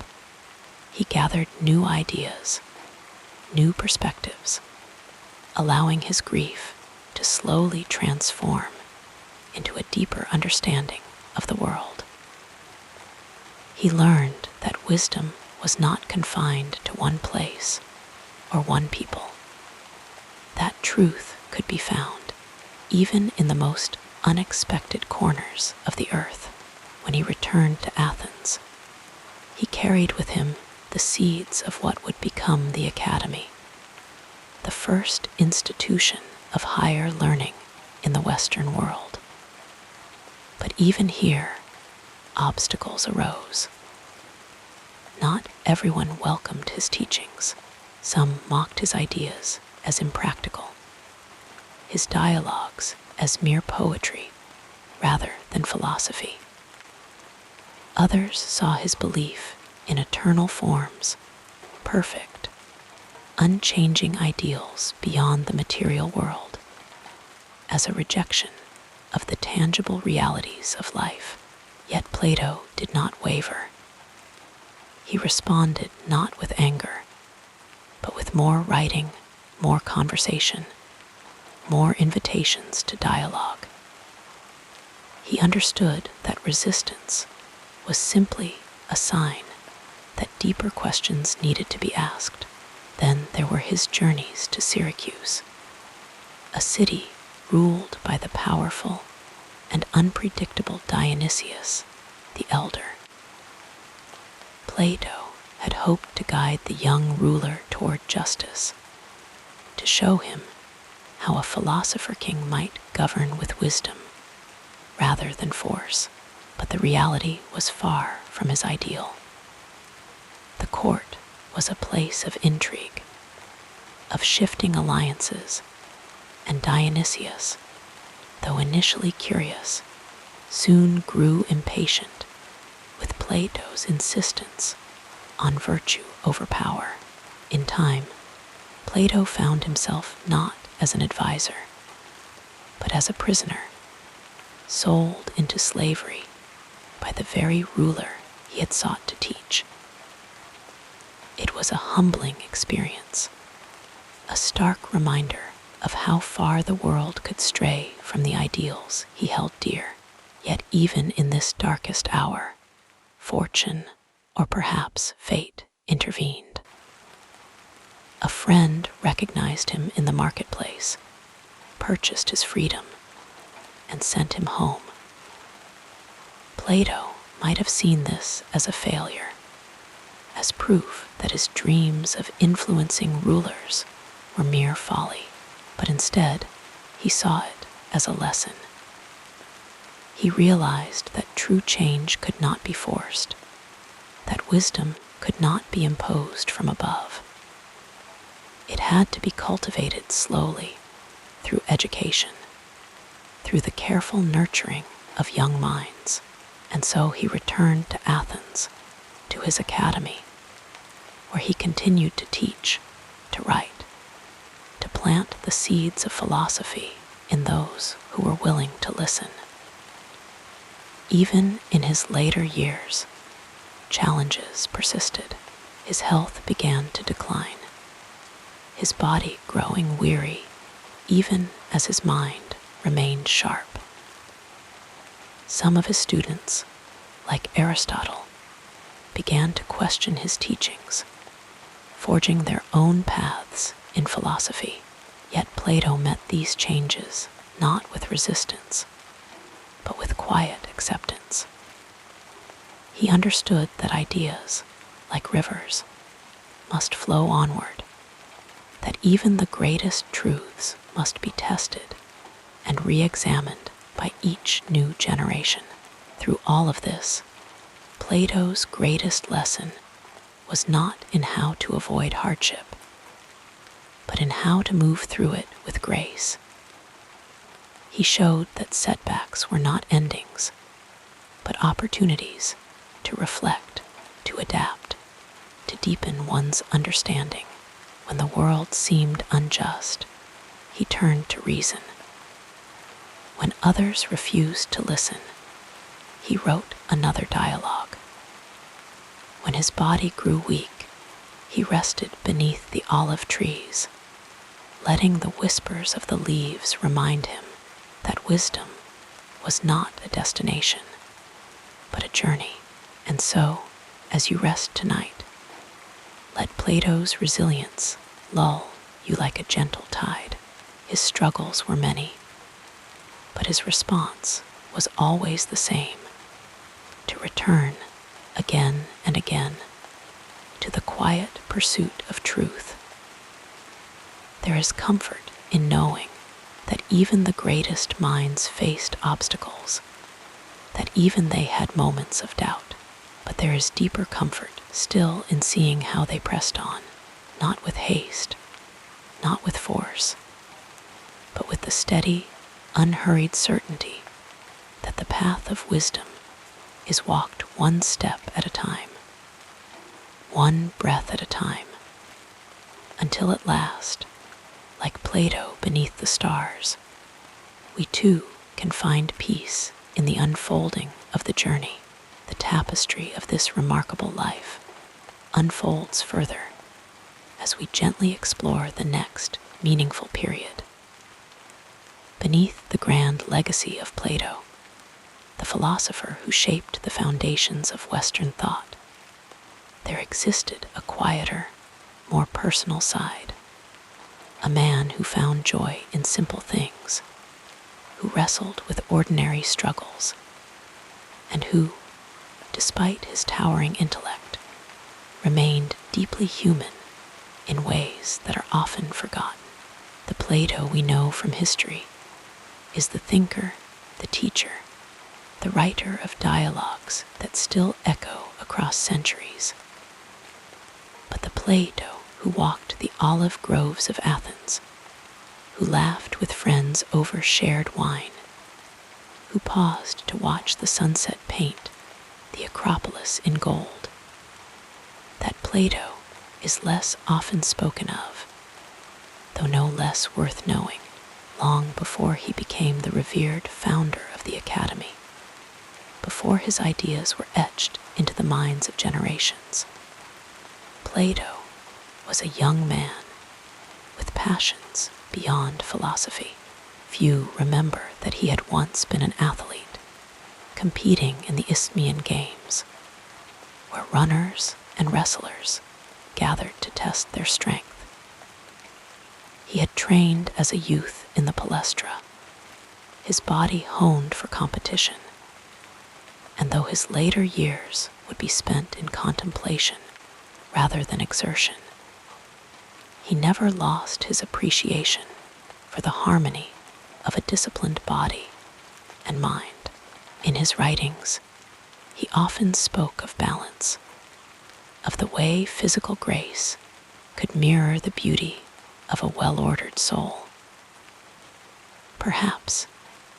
he gathered new ideas, new perspectives, allowing his grief to slowly transform into a deeper understanding of the world. He learned that wisdom was not confined to one place or one people, that truth could be found even in the most unexpected corners of the earth. When he returned to Athens, he carried with him the seeds of what would become the Academy, the first institution of higher learning in the Western world. But even here, obstacles arose. Not everyone welcomed his teachings. Some mocked his ideas as impractical, his dialogues as mere poetry rather than philosophy. Others saw his belief in eternal forms, perfect, unchanging ideals beyond the material world, as a rejection of the tangible realities of life. Yet Plato did not waver. He responded not with anger, but with more writing, more conversation, more invitations to dialogue. He understood that resistance was simply a sign that deeper questions needed to be asked. Then there were his journeys to Syracuse, a city ruled by the powerful and unpredictable Dionysius the Elder. Plato had hoped to guide the young ruler toward justice, to show him how a philosopher king might govern with wisdom rather than force, but the reality was far from his ideal. The court was a place of intrigue, of shifting alliances, and Dionysius, though initially curious, soon grew impatient with Plato's insistence on virtue over power. In time, Plato found himself not as an advisor, but as a prisoner, sold into slavery by the very ruler he had sought to teach. It was a humbling experience, a stark reminder of how far the world could stray from the ideals he held dear. Yet even in this darkest hour, fortune, or perhaps fate, intervened. A friend recognized him in the marketplace, purchased his freedom, and sent him home. Plato might have seen this as a failure, as proof that his dreams of influencing rulers were mere folly, but instead he saw it as a lesson. He realized that true change could not be forced, that wisdom could not be imposed from above. It had to be cultivated slowly through education, through the careful nurturing of young minds. And so he returned to Athens, to his academy, where he continued to teach, to write, to plant the seeds of philosophy in those who were willing to listen. Even in his later years, challenges persisted. His health began to decline, his body growing weary, even as his mind remained sharp. Some of his students, like Aristotle, began to question his teachings, forging their own paths in philosophy. Yet Plato met these changes not with resistance, but with quiet acceptance. He understood that ideas, like rivers, must flow onward, that even the greatest truths must be tested and re-examined by each new generation. Through all of this, Plato's greatest lesson was not in how to avoid hardship, but in how to move through it with grace. He showed that setbacks were not endings, but opportunities to reflect, to adapt, to deepen one's understanding. When the world seemed unjust, he turned to reason. When others refused to listen, he wrote another dialogue. When his body grew weak, he rested beneath the olive trees, letting the whispers of the leaves remind him that wisdom was not a destination, but a journey. And so, as you rest tonight, let Plato's resilience lull you like a gentle tide. His struggles were many, but his response was always the same: to return again and again to the quiet pursuit of truth. There is comfort in knowing that even the greatest minds faced obstacles, that even they had moments of doubt, but there is deeper comfort still in seeing how they pressed on, not with haste, not with force, but with the steady, unhurried certainty that the path of wisdom is walked one step at a time, one breath at a time, until at last, like Plato beneath the stars, we too can find peace in the unfolding of the journey. The tapestry of this remarkable life unfolds further as we gently explore the next meaningful period. Beneath the grand legacy of Plato, the philosopher who shaped the foundations of Western thought, there existed a quieter, more personal side. A man who found joy in simple things, who wrestled with ordinary struggles, and who, despite his towering intellect, remained deeply human in ways that are often forgotten. The Plato we know from history is the thinker, the teacher, the writer of dialogues that still echo across centuries. But the Plato who walked the olive groves of Athens, who laughed with friends over shared wine, who paused to watch the sunset paint the Acropolis in gold, that Plato is less often spoken of, though no less worth knowing, long before he became the revered founder of the Academy, before his ideas were etched into the minds of generations. Plato was a young man with passions beyond philosophy. Few remember that he had once been an athlete, competing in the Isthmian Games, where runners and wrestlers gathered to test their strength. He had trained as a youth in the palestra, his body honed for competition, and though his later years would be spent in contemplation rather than exertion, he never lost his appreciation for the harmony of a disciplined body and mind. In his writings, he often spoke of balance, of the way physical grace could mirror the beauty of a well-ordered soul. Perhaps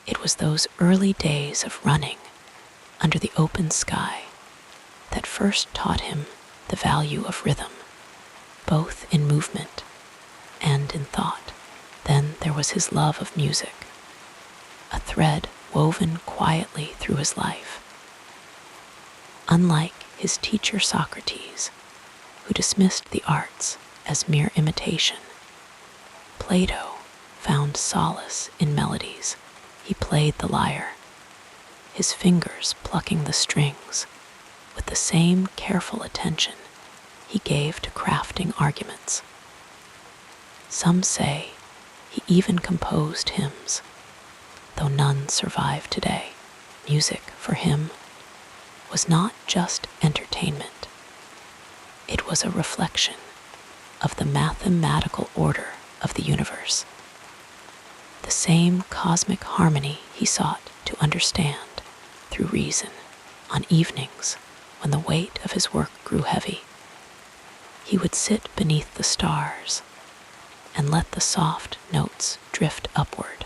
it was those early days of running under the open sky that first taught him the value of rhythm, both in movement and in thought. Then there was his love of music, a thread woven quietly through his life. Unlike his teacher Socrates, who dismissed the arts as mere imitation, Plato found solace in melodies. He played the lyre, his fingers plucking the strings with the same careful attention he gave to crafting arguments. Some say he even composed hymns, though none survive today. Music, for him, was not just entertainment. It was a reflection of the mathematical order of the universe, the same cosmic harmony he sought to understand through reason. On evenings when the weight of his work grew heavy, he would sit beneath the stars and let the soft notes drift upward,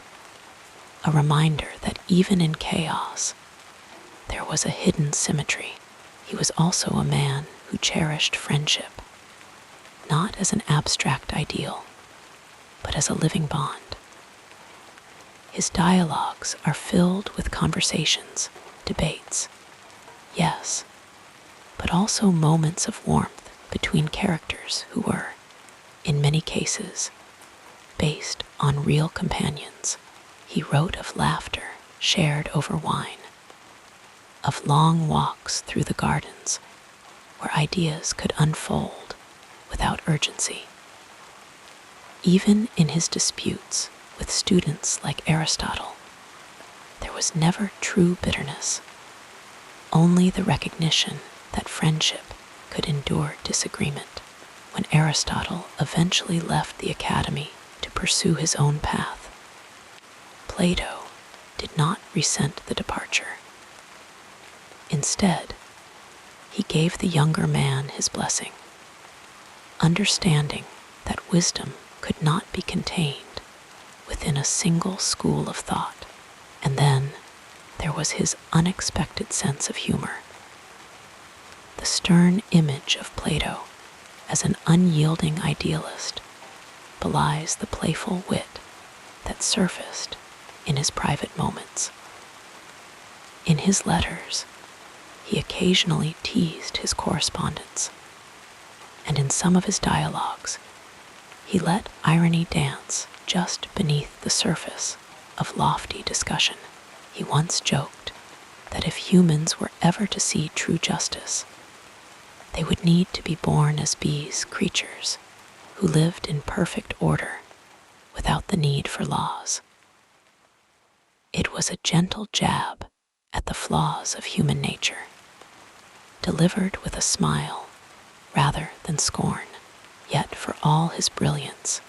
a reminder that even in chaos, there was a hidden symmetry. He was also a man who cherished friendship, not as an abstract ideal, but as a living bond. His dialogues are filled with conversations, debates, yes, but also moments of warmth between characters who were, in many cases, based on real companions. He wrote of laughter shared over wine, of long walks through the gardens where ideas could unfold without urgency. Even in his disputes with students like Aristotle, there was never true bitterness, only the recognition that friendship could endure disagreement. When Aristotle eventually left the academy to pursue his own path, Plato did not resent the departure. Instead, he gave the younger man his blessing, understanding that wisdom could not be contained within a single school of thought. And then there was his unexpected sense of humor. The stern image of Plato as an unyielding idealist belies the playful wit that surfaced in his private moments. In his letters, he occasionally teased his correspondents, and in some of his dialogues, he let irony dance just beneath the surface of lofty discussion. He once joked that if humans were ever to see true justice, they would need to be born as bees, creatures who lived in perfect order without the need for laws. It was a gentle jab at the flaws of human nature, delivered with a smile rather than scorn. Yet for all his brilliance,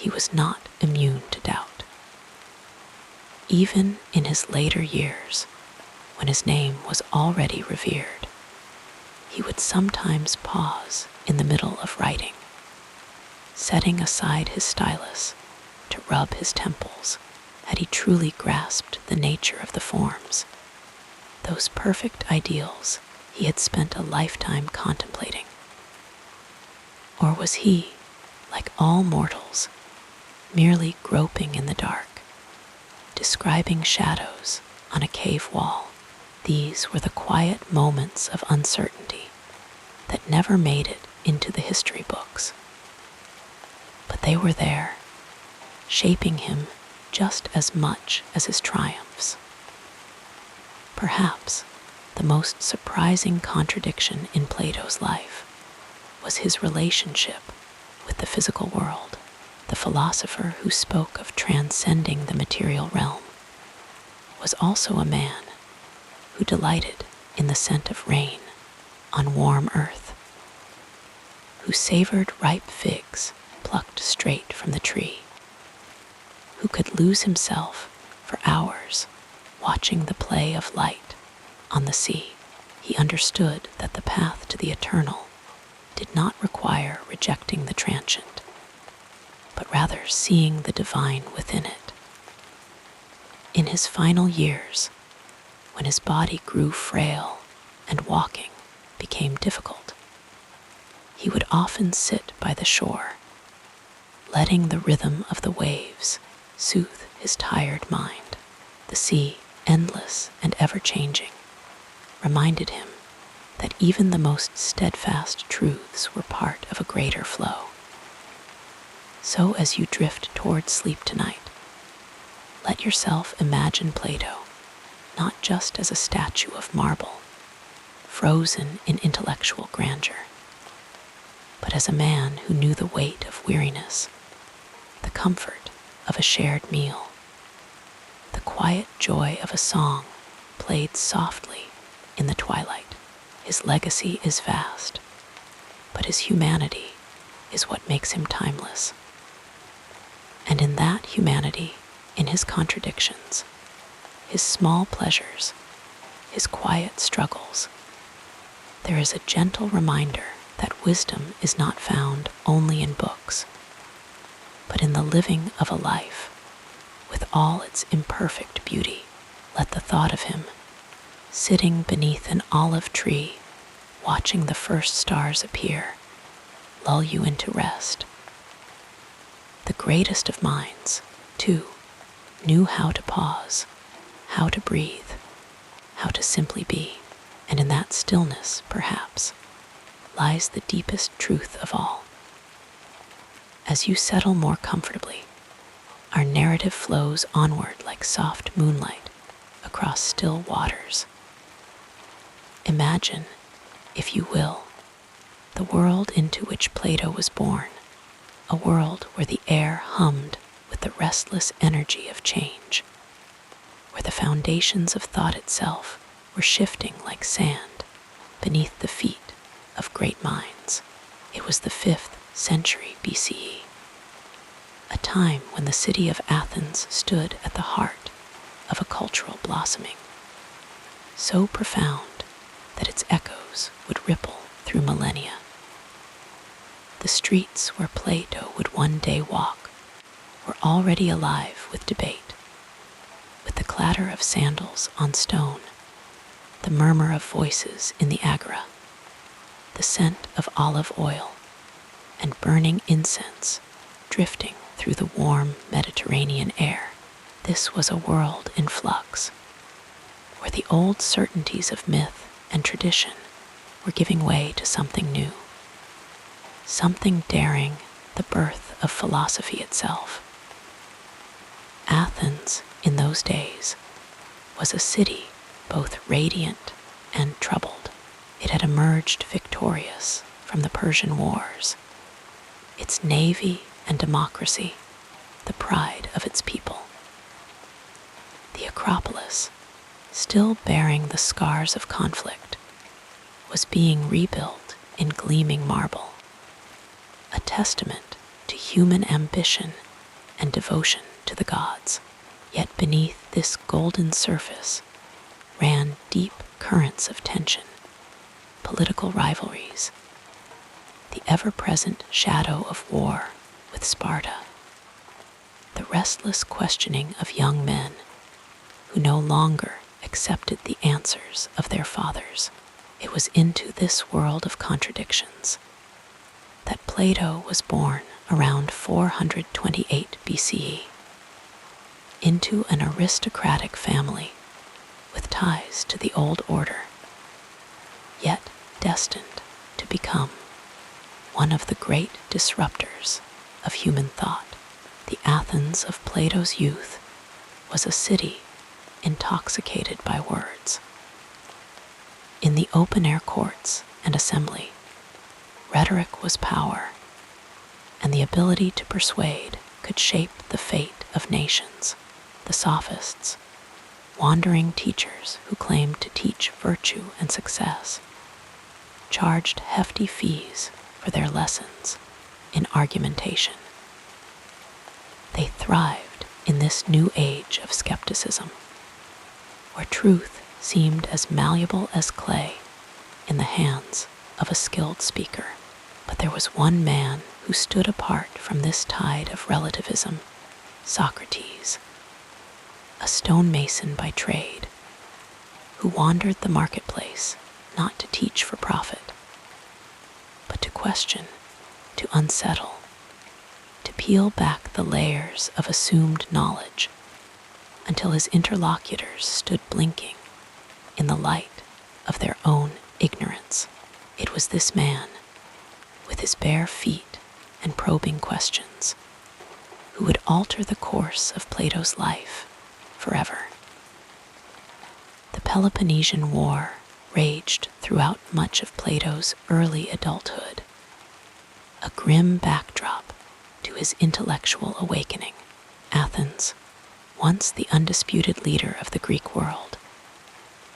he was not immune to doubt. Even in his later years, when his name was already revered, he would sometimes pause in the middle of writing, setting aside his stylus to rub his temples had he truly grasped the nature of the forms, those perfect ideals he had spent a lifetime contemplating. Or was he, like all mortals, merely groping in the dark, describing shadows on a cave wall? These were the quiet moments of uncertainty that never made it into the history books. But they were there, shaping him just as much as his triumphs. Perhaps the most surprising contradiction in Plato's life was his relationship with the physical world. The philosopher who spoke of transcending the material realm was also a man who delighted in the scent of rain on warm earth, who savored ripe figs plucked straight from the tree, who could lose himself for hours watching the play of light on the sea. He understood that the path to the eternal did not require rejecting the transient, but rather seeing the divine within it. In his final years, when his body grew frail and walking became difficult, he would often sit by the shore, letting the rhythm of the waves soothe his tired mind. The sea, endless and ever-changing, reminded him that even the most steadfast truths were part of a greater flow. So as you drift toward sleep tonight, let yourself imagine Plato not just as a statue of marble, frozen in intellectual grandeur, but as a man who knew the weight of weariness, the comfort of a shared meal, the quiet joy of a song played softly in the twilight. His legacy is vast, but his humanity is what makes him timeless. And in that humanity, in his contradictions, his small pleasures, his quiet struggles, there is a gentle reminder that wisdom is not found only in books, but in the living of a life with all its imperfect beauty. Let the thought of him, sitting beneath an olive tree, watching the first stars appear, lull you into rest. The greatest of minds, too, knew how to pause, how to breathe, how to simply be, and in that stillness, perhaps, lies the deepest truth of all. As you settle more comfortably, our narrative flows onward like soft moonlight across still waters. Imagine, if you will, the world into which Plato was born, a world where the air hummed with the restless energy of change, where the foundations of thought itself were shifting like sand beneath the feet of great minds. It was the 5th century BCE, a time when the city of Athens stood at the heart of a cultural blossoming, so profound that its echoes would ripple through millennia. The streets where Plato would one day walk were already alive with debate, with the clatter of sandals on stone, the murmur of voices in the agora, the scent of olive oil, and burning incense drifting through the warm Mediterranean air. This was a world in flux, where the old certainties of myth and tradition were giving way to something new, something daring the birth of philosophy itself. Athens, in those days, was a city both radiant and troubled. It had emerged victorious from the Persian Wars, its navy and democracy the pride of its people. The Acropolis, still bearing the scars of conflict, was being rebuilt in gleaming marble, a testament to human ambition and devotion to the gods. Yet beneath this golden surface ran deep currents of tension, political rivalries, the ever-present shadow of war with Sparta, the restless questioning of young men who no longer accepted the answers of their fathers. It was into this world of contradictions that Plato was born around 428 BCE, into an aristocratic family with ties to the old order, yet destined to become one of the great disruptors of human thought. The Athens of Plato's youth was a city intoxicated by words. In the open-air courts and assembly, rhetoric was power, and the ability to persuade could shape the fate of nations. The sophists, wandering teachers who claimed to teach virtue and success, charged hefty fees for their lessons in argumentation. They thrived in this new age of skepticism, where truth seemed as malleable as clay in the hands of a skilled speaker. But there was one man who stood apart from this tide of relativism: Socrates, a stonemason by trade, who wandered the marketplace not to teach for profit, but to question, to unsettle, to peel back the layers of assumed knowledge until his interlocutors stood blinking in the light of their own ignorance. It was this man, with his bare feet and probing questions, who would alter the course of Plato's life forever. The Peloponnesian War raged throughout much of Plato's early adulthood, a grim backdrop to his intellectual awakening. Athens, once the undisputed leader of the Greek world,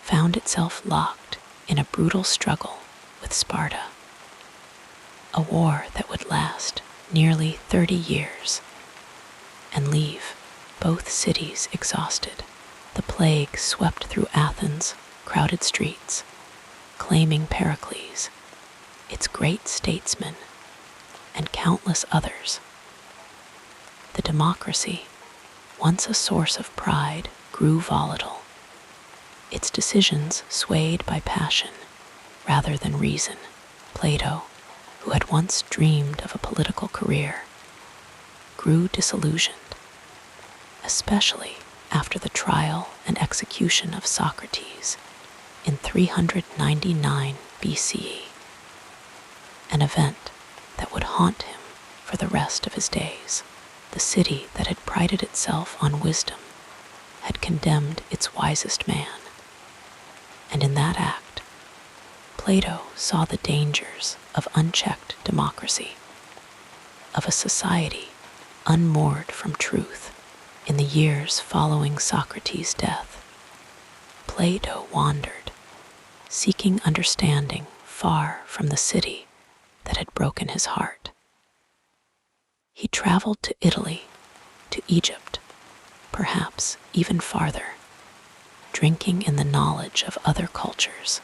found itself locked in a brutal struggle with Sparta, a war that would last nearly 30 years and leave both cities exhausted. The plague swept through Athens' crowded streets, claiming Pericles, its great statesman, and countless others. The democracy, once a source of pride, grew volatile, its decisions swayed by passion rather than reason. Plato, who had once dreamed of a political career, grew disillusioned, especially after the trial and execution of Socrates in 399 BCE, an event that would haunt him for the rest of his days. The city that had prided itself on wisdom had condemned its wisest man, and in that act, Plato saw the dangers of unchecked democracy, of a society unmoored from truth. In the years following Socrates' death, Plato wandered, seeking understanding far from the city that had broken his heart. He traveled to Italy, to Egypt, perhaps even farther, drinking in the knowledge of other cultures,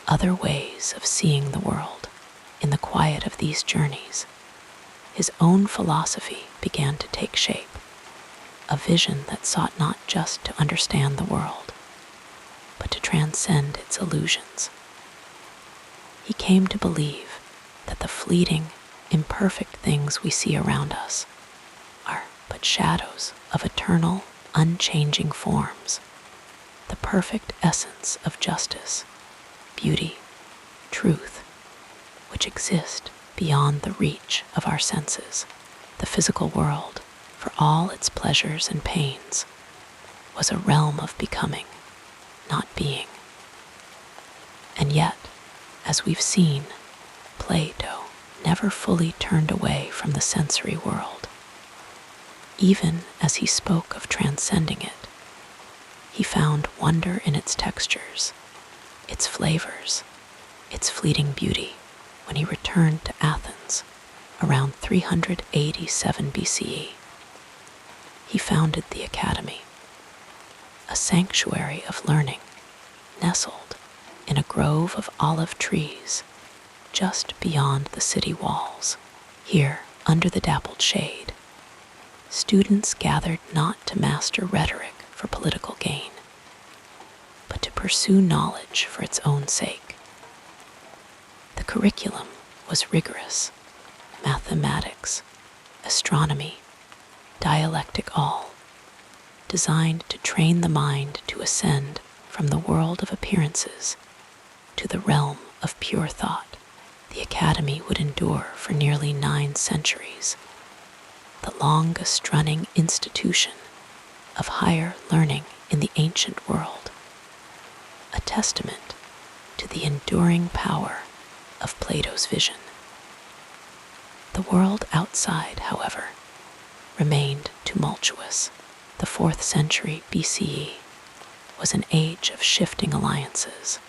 other ways of seeing the world. In the quiet of these journeys, his own philosophy began to take shape, a vision that sought not just to understand the world, but to transcend its illusions. He came to believe that the fleeting, imperfect things we see around us are but shadows of eternal, unchanging forms, the perfect essence of justice, beauty, truth, which exist beyond the reach of our senses. The physical world, for all its pleasures and pains, was a realm of becoming, not being. And yet, as we've seen, Plato never fully turned away from the sensory world. Even as he spoke of transcending it, he found wonder in its textures, its flavors, its fleeting beauty. When he returned to Athens around 387 BCE, he founded the Academy, a sanctuary of learning nestled in a grove of olive trees just beyond the city walls. Here, under the dappled shade, students gathered not to master rhetoric for political gain, but to pursue knowledge for its own sake. The curriculum was rigorous: mathematics, astronomy, dialectic, all designed to train the mind to ascend from the world of appearances to the realm of pure thought. The Academy would endure for nearly 9 centuries, the longest-running institution of higher learning in the ancient world, a testament to the enduring power of Plato's vision. The world outside, however, remained tumultuous. The 4th century BCE was an age of shifting alliances,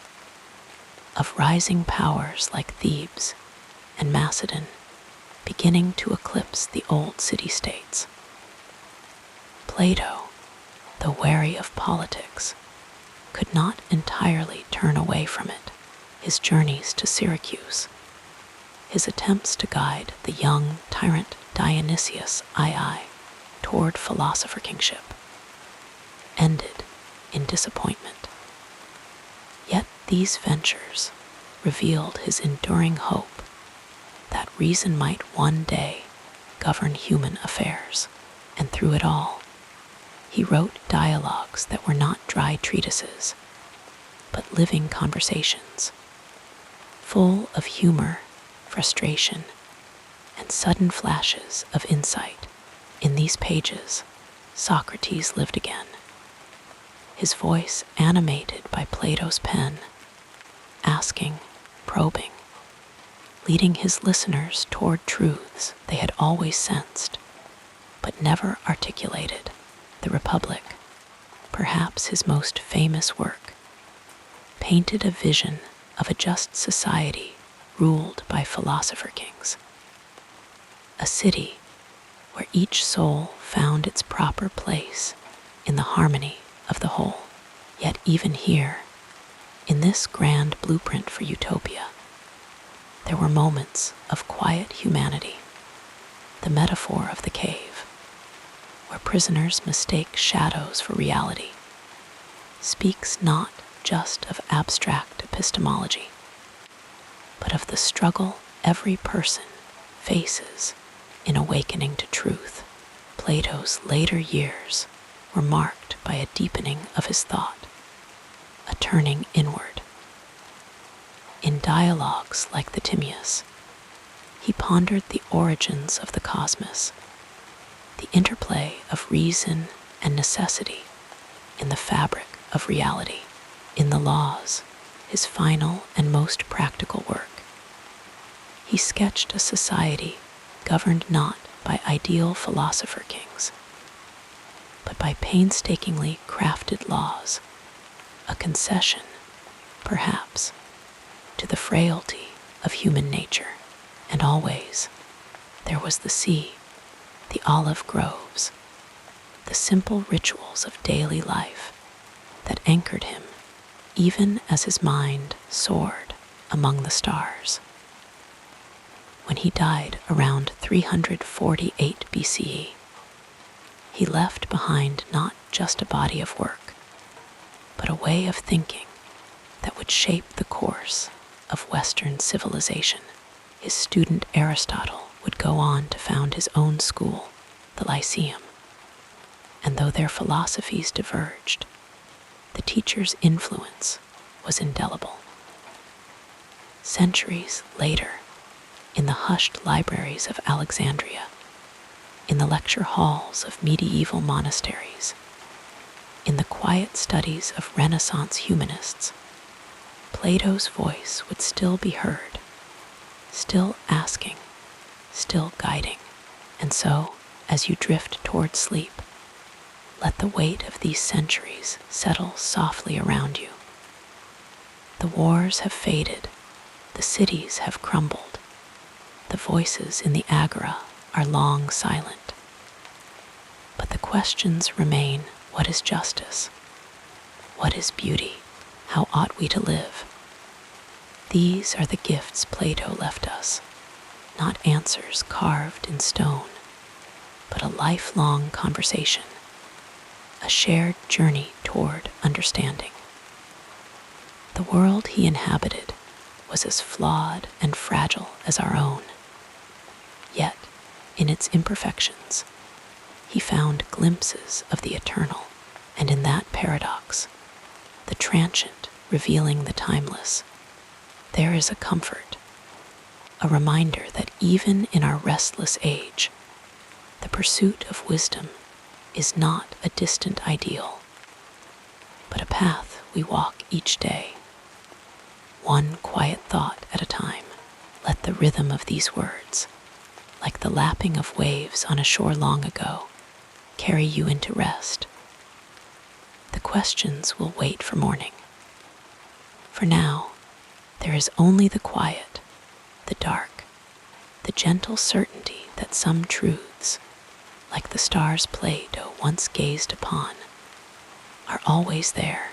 of rising powers like Thebes and Macedon beginning to eclipse the old city-states. Plato, though wary of politics, could not entirely turn away from it. His journeys to Syracuse, his attempts to guide the young tyrant Dionysius II toward philosopher kingship, ended in disappointment. Yet these ventures revealed his enduring hope that reason might one day govern human affairs. And through it all, he wrote dialogues that were not dry treatises, but living conversations, full of humor, frustration, and sudden flashes of insight. In these pages, Socrates lived again, his voice animated by Plato's pen, asking, probing, leading his listeners toward truths they had always sensed, but never articulated. The Republic, perhaps his most famous work, painted a vision of a just society ruled by philosopher kings, a city where each soul found its proper place in the harmony of the whole. Yet even here, in this grand blueprint for utopia, there were moments of quiet humanity. The metaphor of the cave, where prisoners mistake shadows for reality, speaks not just of abstract epistemology, but of the struggle every person faces in awakening to truth. Plato's later years were marked by a deepening of his thought, a turning inward. In dialogues like the Timaeus, he pondered the origins of the cosmos, the interplay of reason and necessity in the fabric of reality. In the Laws, his final and most practical work, he sketched a society governed not by ideal philosopher kings, but by painstakingly crafted laws, a concession, perhaps, to the frailty of human nature. And always there was the sea, the olive groves, the simple rituals of daily life that anchored him even as his mind soared among the stars. When he died around 348 BCE, he left behind not just a body of work, but a way of thinking that would shape the course of Western civilization. His student Aristotle would go on to found his own school, the Lyceum, and though their philosophies diverged, the teacher's influence was indelible. Centuries later, in the hushed libraries of Alexandria, in the lecture halls of medieval monasteries, in the quiet studies of Renaissance humanists, Plato's voice would still be heard, still asking, still guiding. And so, as you drift toward sleep, let the weight of these centuries settle softly around you. The wars have faded, the cities have crumbled, the voices in the agora are long silent. But The questions remain: what is justice? What is beauty? How ought we to live? These are the gifts Plato left us, not answers carved in stone, but a lifelong conversation, a shared journey toward understanding. The world he inhabited was as flawed and fragile as our own. Yet, in its imperfections, he found glimpses of the eternal, and in that paradox, the transient revealing the timeless, there is a comfort, a reminder that even in our restless age, the pursuit of wisdom is not a distant ideal, but a path we walk each day, one quiet thought at a time. Let the rhythm of these words, like the lapping of waves on a shore long ago, carry you into rest. The questions will wait for morning. For now, there is only the quiet, the dark, the gentle certainty that some truths, like the stars Plato once gazed upon, are always there,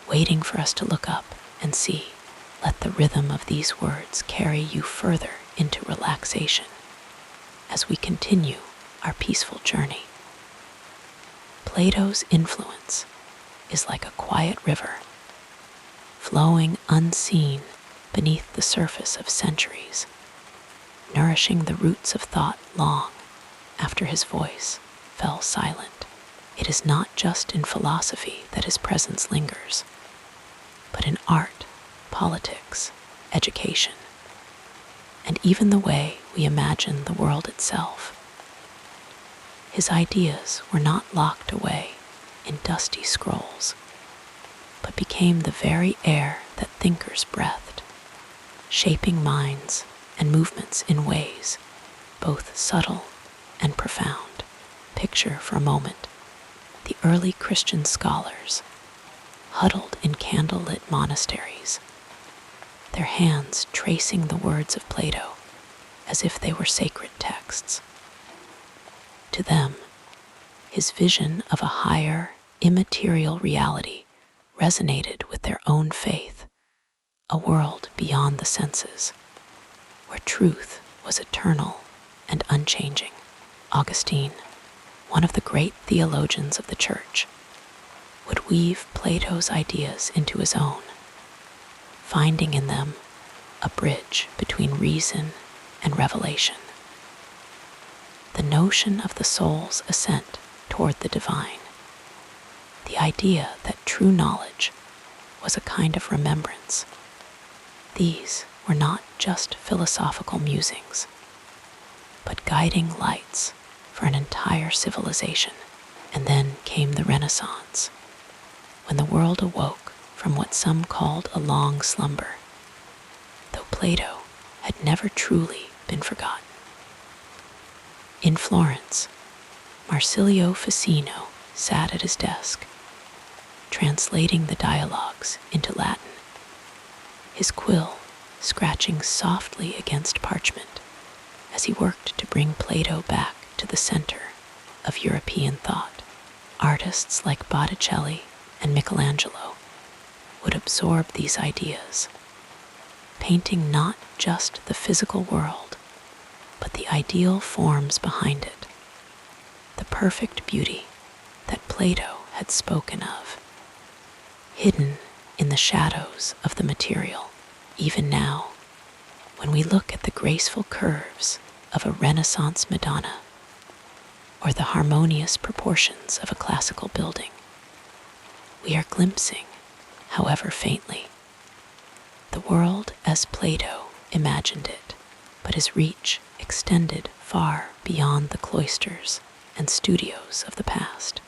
waiting for us to look up and see. Let the rhythm of these words carry you further into relaxation as we continue our peaceful journey. Plato's influence is like a quiet river, flowing unseen beneath the surface of centuries, nourishing the roots of thought long after his voice fell silent. It is not just in philosophy that his presence lingers, but in art, politics, education, and even the way we imagine the world itself. His ideas were not locked away in dusty scrolls, but became the very air that thinkers breathed, shaping minds and movements in ways both subtle and profound. Picture for a moment the early Christian scholars huddled in candlelit monasteries, their hands tracing the words of Plato as if they were sacred texts. To them, his vision of a higher, immaterial reality resonated with their own faith, a world beyond the senses, where truth was eternal and unchanging. Augustine, one of the great theologians of the Church, would weave Plato's ideas into his own, finding in them a bridge between reason and revelation. The notion of the soul's ascent toward the divine, the idea that true knowledge was a kind of remembrance. These were not just philosophical musings, but guiding lights for an entire civilization. And then came the Renaissance, when the world awoke from what some called a long slumber, though Plato had never truly been forgotten. In Florence, Marsilio Ficino sat at his desk, translating the dialogues into Latin, his quill scratching softly against parchment as he worked to bring Plato back to the center of European thought. Artists like Botticelli and Michelangelo would absorb these ideas, painting not just the physical world, but the ideal forms behind it, the perfect beauty that Plato had spoken of, hidden in the shadows of the material. Even now, when we look at the graceful curves of a Renaissance Madonna or the harmonious proportions of a classical building, we are glimpsing, however faintly, the world as Plato imagined it, but his reach extended far beyond the cloisters and studios of the past.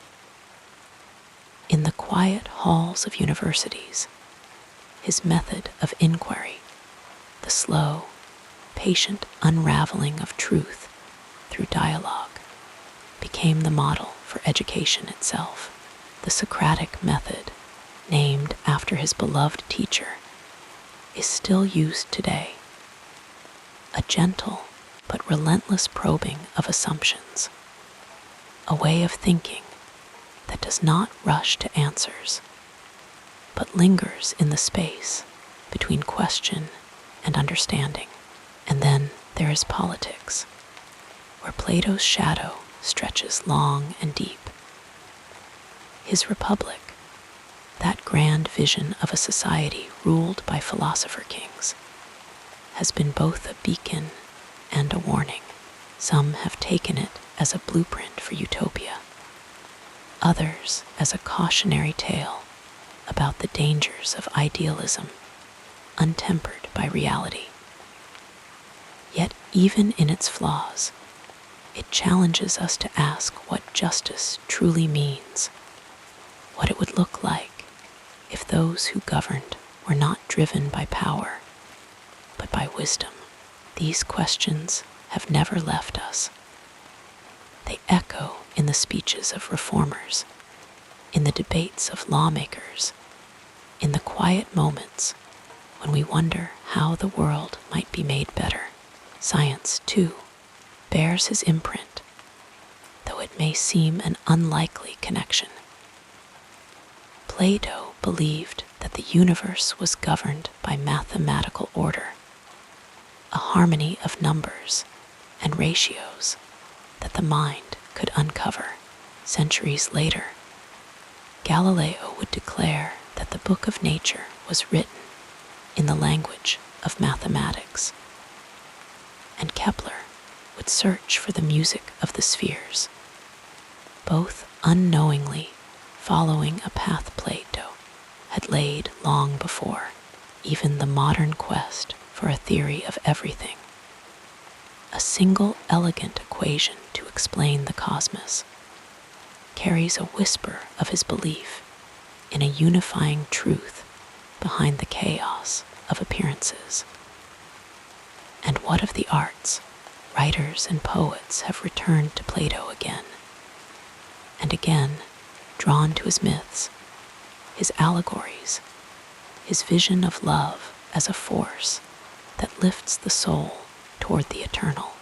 In the quiet halls of universities, his method of inquiry, the slow, patient unraveling of truth through dialogue, became the model for education itself. The Socratic method, named after his beloved teacher, is still used today, a gentle but relentless probing of assumptions, a way of thinking that does not rush to answers, but lingers in the space between question and understanding. And then there is politics, where Plato's shadow stretches long and deep. His republic, that grand vision of a society ruled by philosopher kings, has been both a beacon and a warning. Some have taken it as a blueprint for utopia, others as a cautionary tale about the dangers of idealism untempered by reality. Yet even in its flaws, it challenges us to ask what justice truly means, what it would look like if those who governed were not driven by power, but by wisdom. These questions have never left us. They echo in the speeches of reformers, in the debates of lawmakers, in the quiet moments when we wonder how the world might be made better. Science, too, bears his imprint, though it may seem an unlikely connection. Plato believed that the universe was governed by mathematical order, a harmony of numbers and ratios that the mind could uncover. Centuries later, Galileo would declare that the book of nature was written in the language of mathematics, and Kepler would search for the music of the spheres, both unknowingly following a path Plato had laid long before. Even the modern quest for a theory of everything, a single elegant equation to explain the cosmos, carries a whisper of his belief in a unifying truth behind the chaos of appearances. And what of the arts? Writers and poets have returned to Plato again and again, drawn to his myths, his allegories, his vision of love as a force that lifts the soul toward the eternal.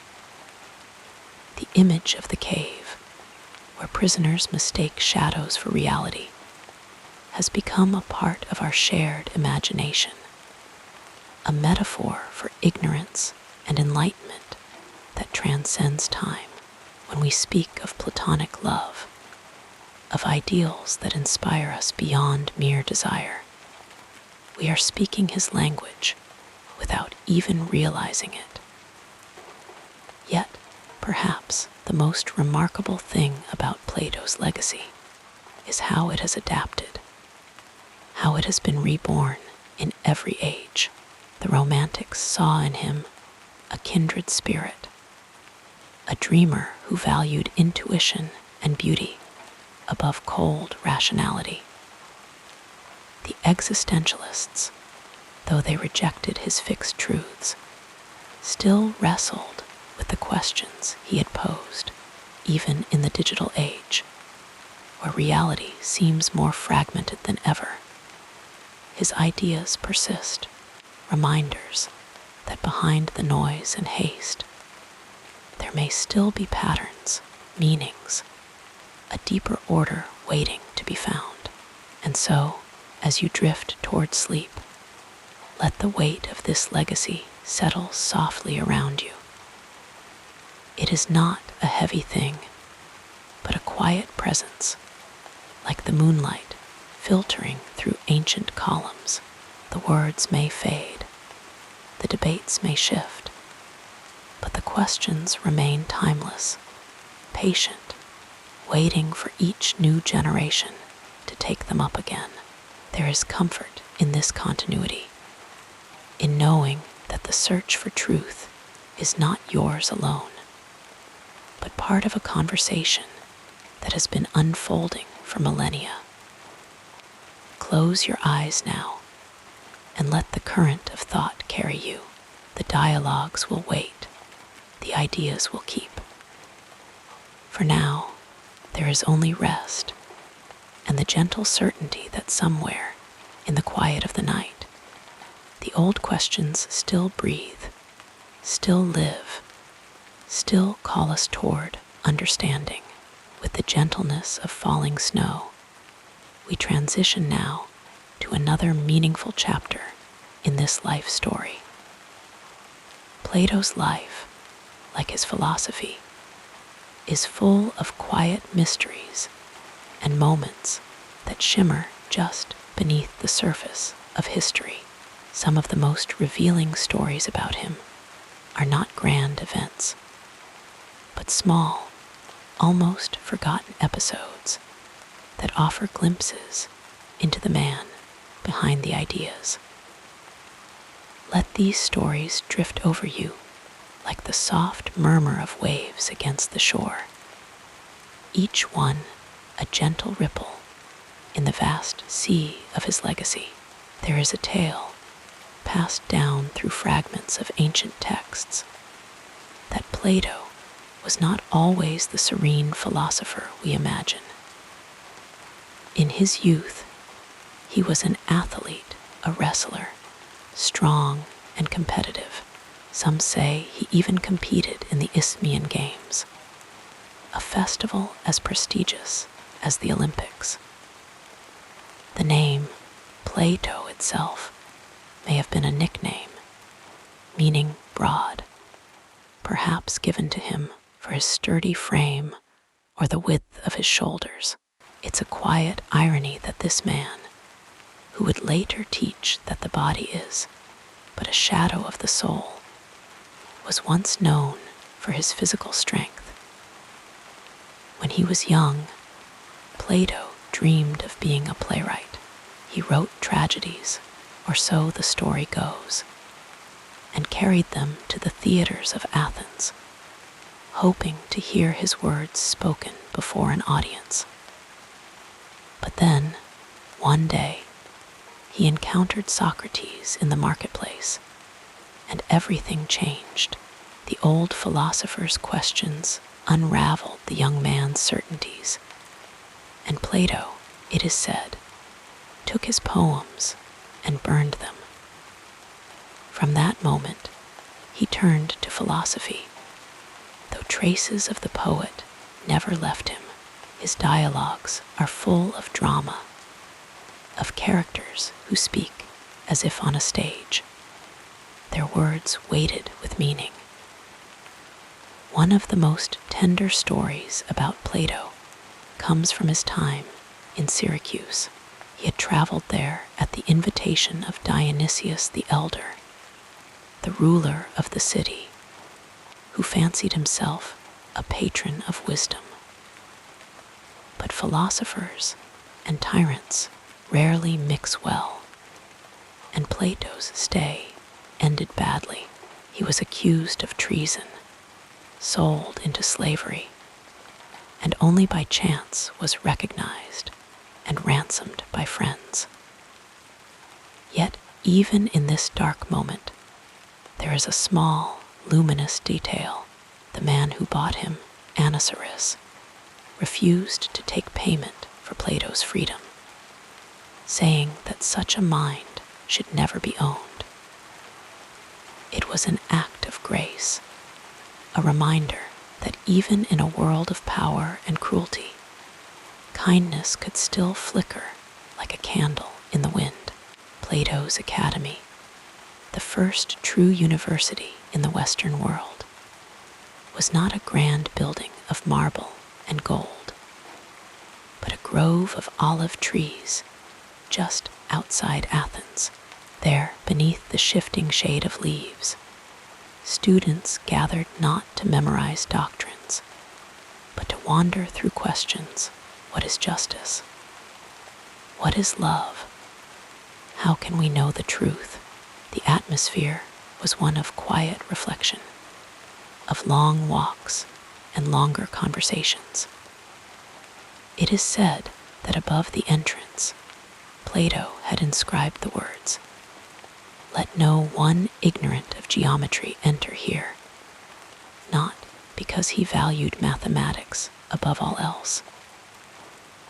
The image of the cave, where prisoners mistake shadows for reality, has become a part of our shared imagination, a metaphor for ignorance and enlightenment that transcends time. When we speak of platonic love, of ideals that inspire us beyond mere desire, we are speaking his language without even realizing it. Yet, perhaps the most remarkable thing about Plato's legacy is how it has adapted, how it has been reborn in every age. The Romantics saw in him a kindred spirit, a dreamer who valued intuition and beauty above cold rationality. The existentialists, though they rejected his fixed truths, still wrestled with the questions he had posed, even in the digital age, where reality seems more fragmented than ever. His ideas persist, reminders that behind the noise and haste, there may still be patterns, meanings, a deeper order waiting to be found. And so, as you drift toward sleep, let the weight of this legacy settle softly around you. It is not a heavy thing, but a quiet presence, like the moonlight filtering through ancient columns. The words may fade, the debates may shift, but the questions remain timeless, patient, waiting for each new generation to take them up again. There is comfort in this continuity, in knowing that the search for truth is not yours alone, but part of a conversation that has been unfolding for millennia. Close your eyes now and let the current of thought carry you. The dialogues will wait, the ideas will keep. For now, there is only rest and the gentle certainty that somewhere in the quiet of the night, the old questions still breathe, still live, still call us toward understanding. With the gentleness of falling snow, we transition now to another meaningful chapter in this life story. Plato's life, like his philosophy, is full of quiet mysteries and moments that shimmer just beneath the surface of history. Some of the most revealing stories about him are not grand events, but small, almost forgotten episodes that offer glimpses into the man behind the ideas. Let these stories drift over you like the soft murmur of waves against the shore, each one a gentle ripple in the vast sea of his legacy. There is a tale passed down through fragments of ancient texts that Plato was not always the serene philosopher we imagine. In his youth, he was an athlete, a wrestler, strong and competitive. Some say he even competed in the Isthmian Games, a festival as prestigious as the Olympics. The name Plato itself may have been a nickname, meaning broad, perhaps given to him for his sturdy frame or the width of his shoulders. It's a quiet irony that this man, who would later teach that the body is but a shadow of the soul, was once known for his physical strength. When he was young, Plato dreamed of being a playwright. He wrote tragedies, or so the story goes, and carried them to the theaters of Athens, hoping to hear his words spoken before an audience. But then, one day, he encountered Socrates in the marketplace, and everything changed. The old philosopher's questions unraveled the young man's certainties, and Plato, it is said, took his poems and burned them. From that moment, he turned to philosophy, though traces of the poet never left him. His dialogues are full of drama, of characters who speak as if on a stage, their words weighted with meaning. One of the most tender stories about Plato comes from his time in Syracuse. He had traveled there at the invitation of Dionysius the Elder, the ruler of the city, who fancied himself a patron of wisdom. But philosophers and tyrants rarely mix well, and Plato's stay ended badly. He was accused of treason, sold into slavery, and only by chance was recognized and ransomed by friends. Yet even in this dark moment, there is a small, luminous detail. The man who bought him, Anaxagoras, refused to take payment for Plato's freedom, saying that such a mind should never be owned. It was an act of grace, a reminder that even in a world of power and cruelty, kindness could still flicker like a candle in the wind. Plato's Academy, the first true university in the Western world, was not a grand building of marble and gold, but a grove of olive trees just outside Athens. There, beneath the shifting shade of leaves, students gathered not to memorize doctrines, but to wander through questions. What is justice? What is love? How can we know the truth? The atmosphere was one of quiet reflection, of long walks and longer conversations. It is said that above the entrance, Plato had inscribed the words, "Let no one ignorant of geometry enter here," not because he valued mathematics above all else,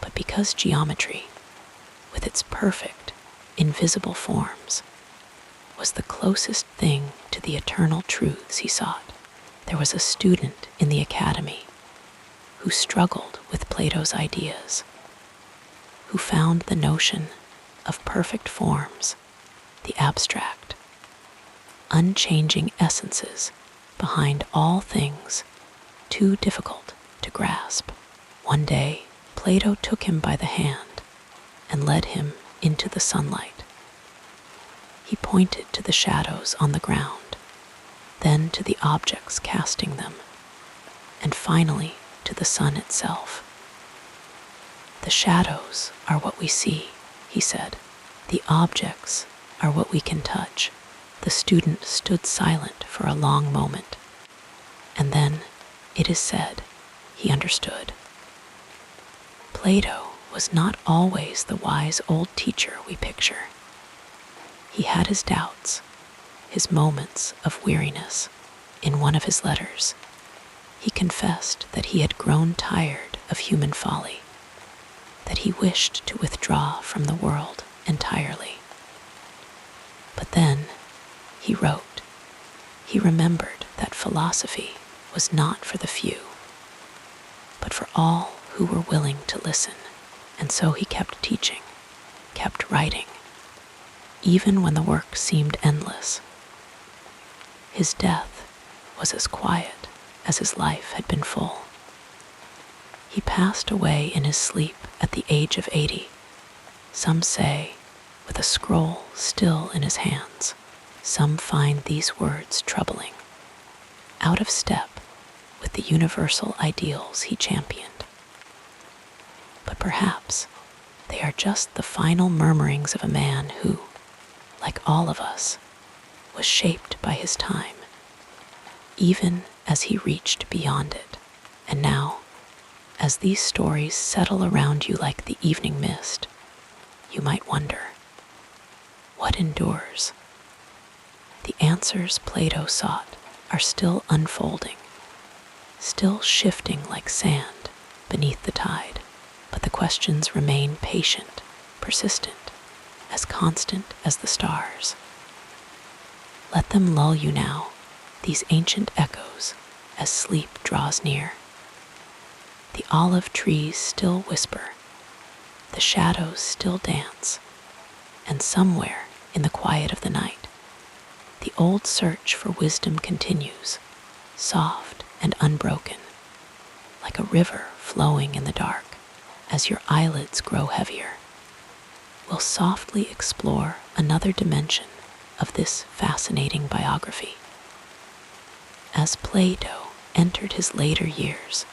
but because geometry, with its perfect, invisible forms, was the closest thing to the eternal truths he sought. There was a student in the academy who struggled with Plato's ideas, who found the notion of perfect forms, the abstract, unchanging essences behind all things too difficult to grasp. One day, Plato took him by the hand and led him into the sunlight. He pointed to the shadows on the ground, then to the objects casting them, and finally to the sun itself. The shadows are what we see, he said. The objects are what we can touch. The student stood silent for a long moment, and then, it is said, he understood. Plato was not always the wise old teacher we picture. He had his doubts, his moments of weariness. In one of his letters, he confessed that he had grown tired of human folly, that he wished to withdraw from the world entirely. But then, he wrote, he remembered that philosophy was not for the few, but for all who were willing to listen, and so he kept teaching, kept writing, even when the work seemed endless. His death was as quiet as his life had been full. He passed away in his sleep at the age of 80, some say with a scroll still in his hands. Some find these words troubling, out of step with the universal ideals he championed. But perhaps they are just the final murmurings of a man who, like all of us, was shaped by his time, even as he reached beyond it. And now, as these stories settle around you like the evening mist, you might wonder, what endures? The answers Plato sought are still unfolding, still shifting like sand beneath the tide, but the questions remain patient, persistent, as constant as the stars. Let them lull you now, these ancient echoes, as sleep draws near. The olive trees still whisper, the shadows still dance, and somewhere in the quiet of the night, the old search for wisdom continues, soft and unbroken, like a river flowing in the dark. As your eyelids grow heavier, we'll softly explore another dimension of this fascinating biography. As Plato entered his later years,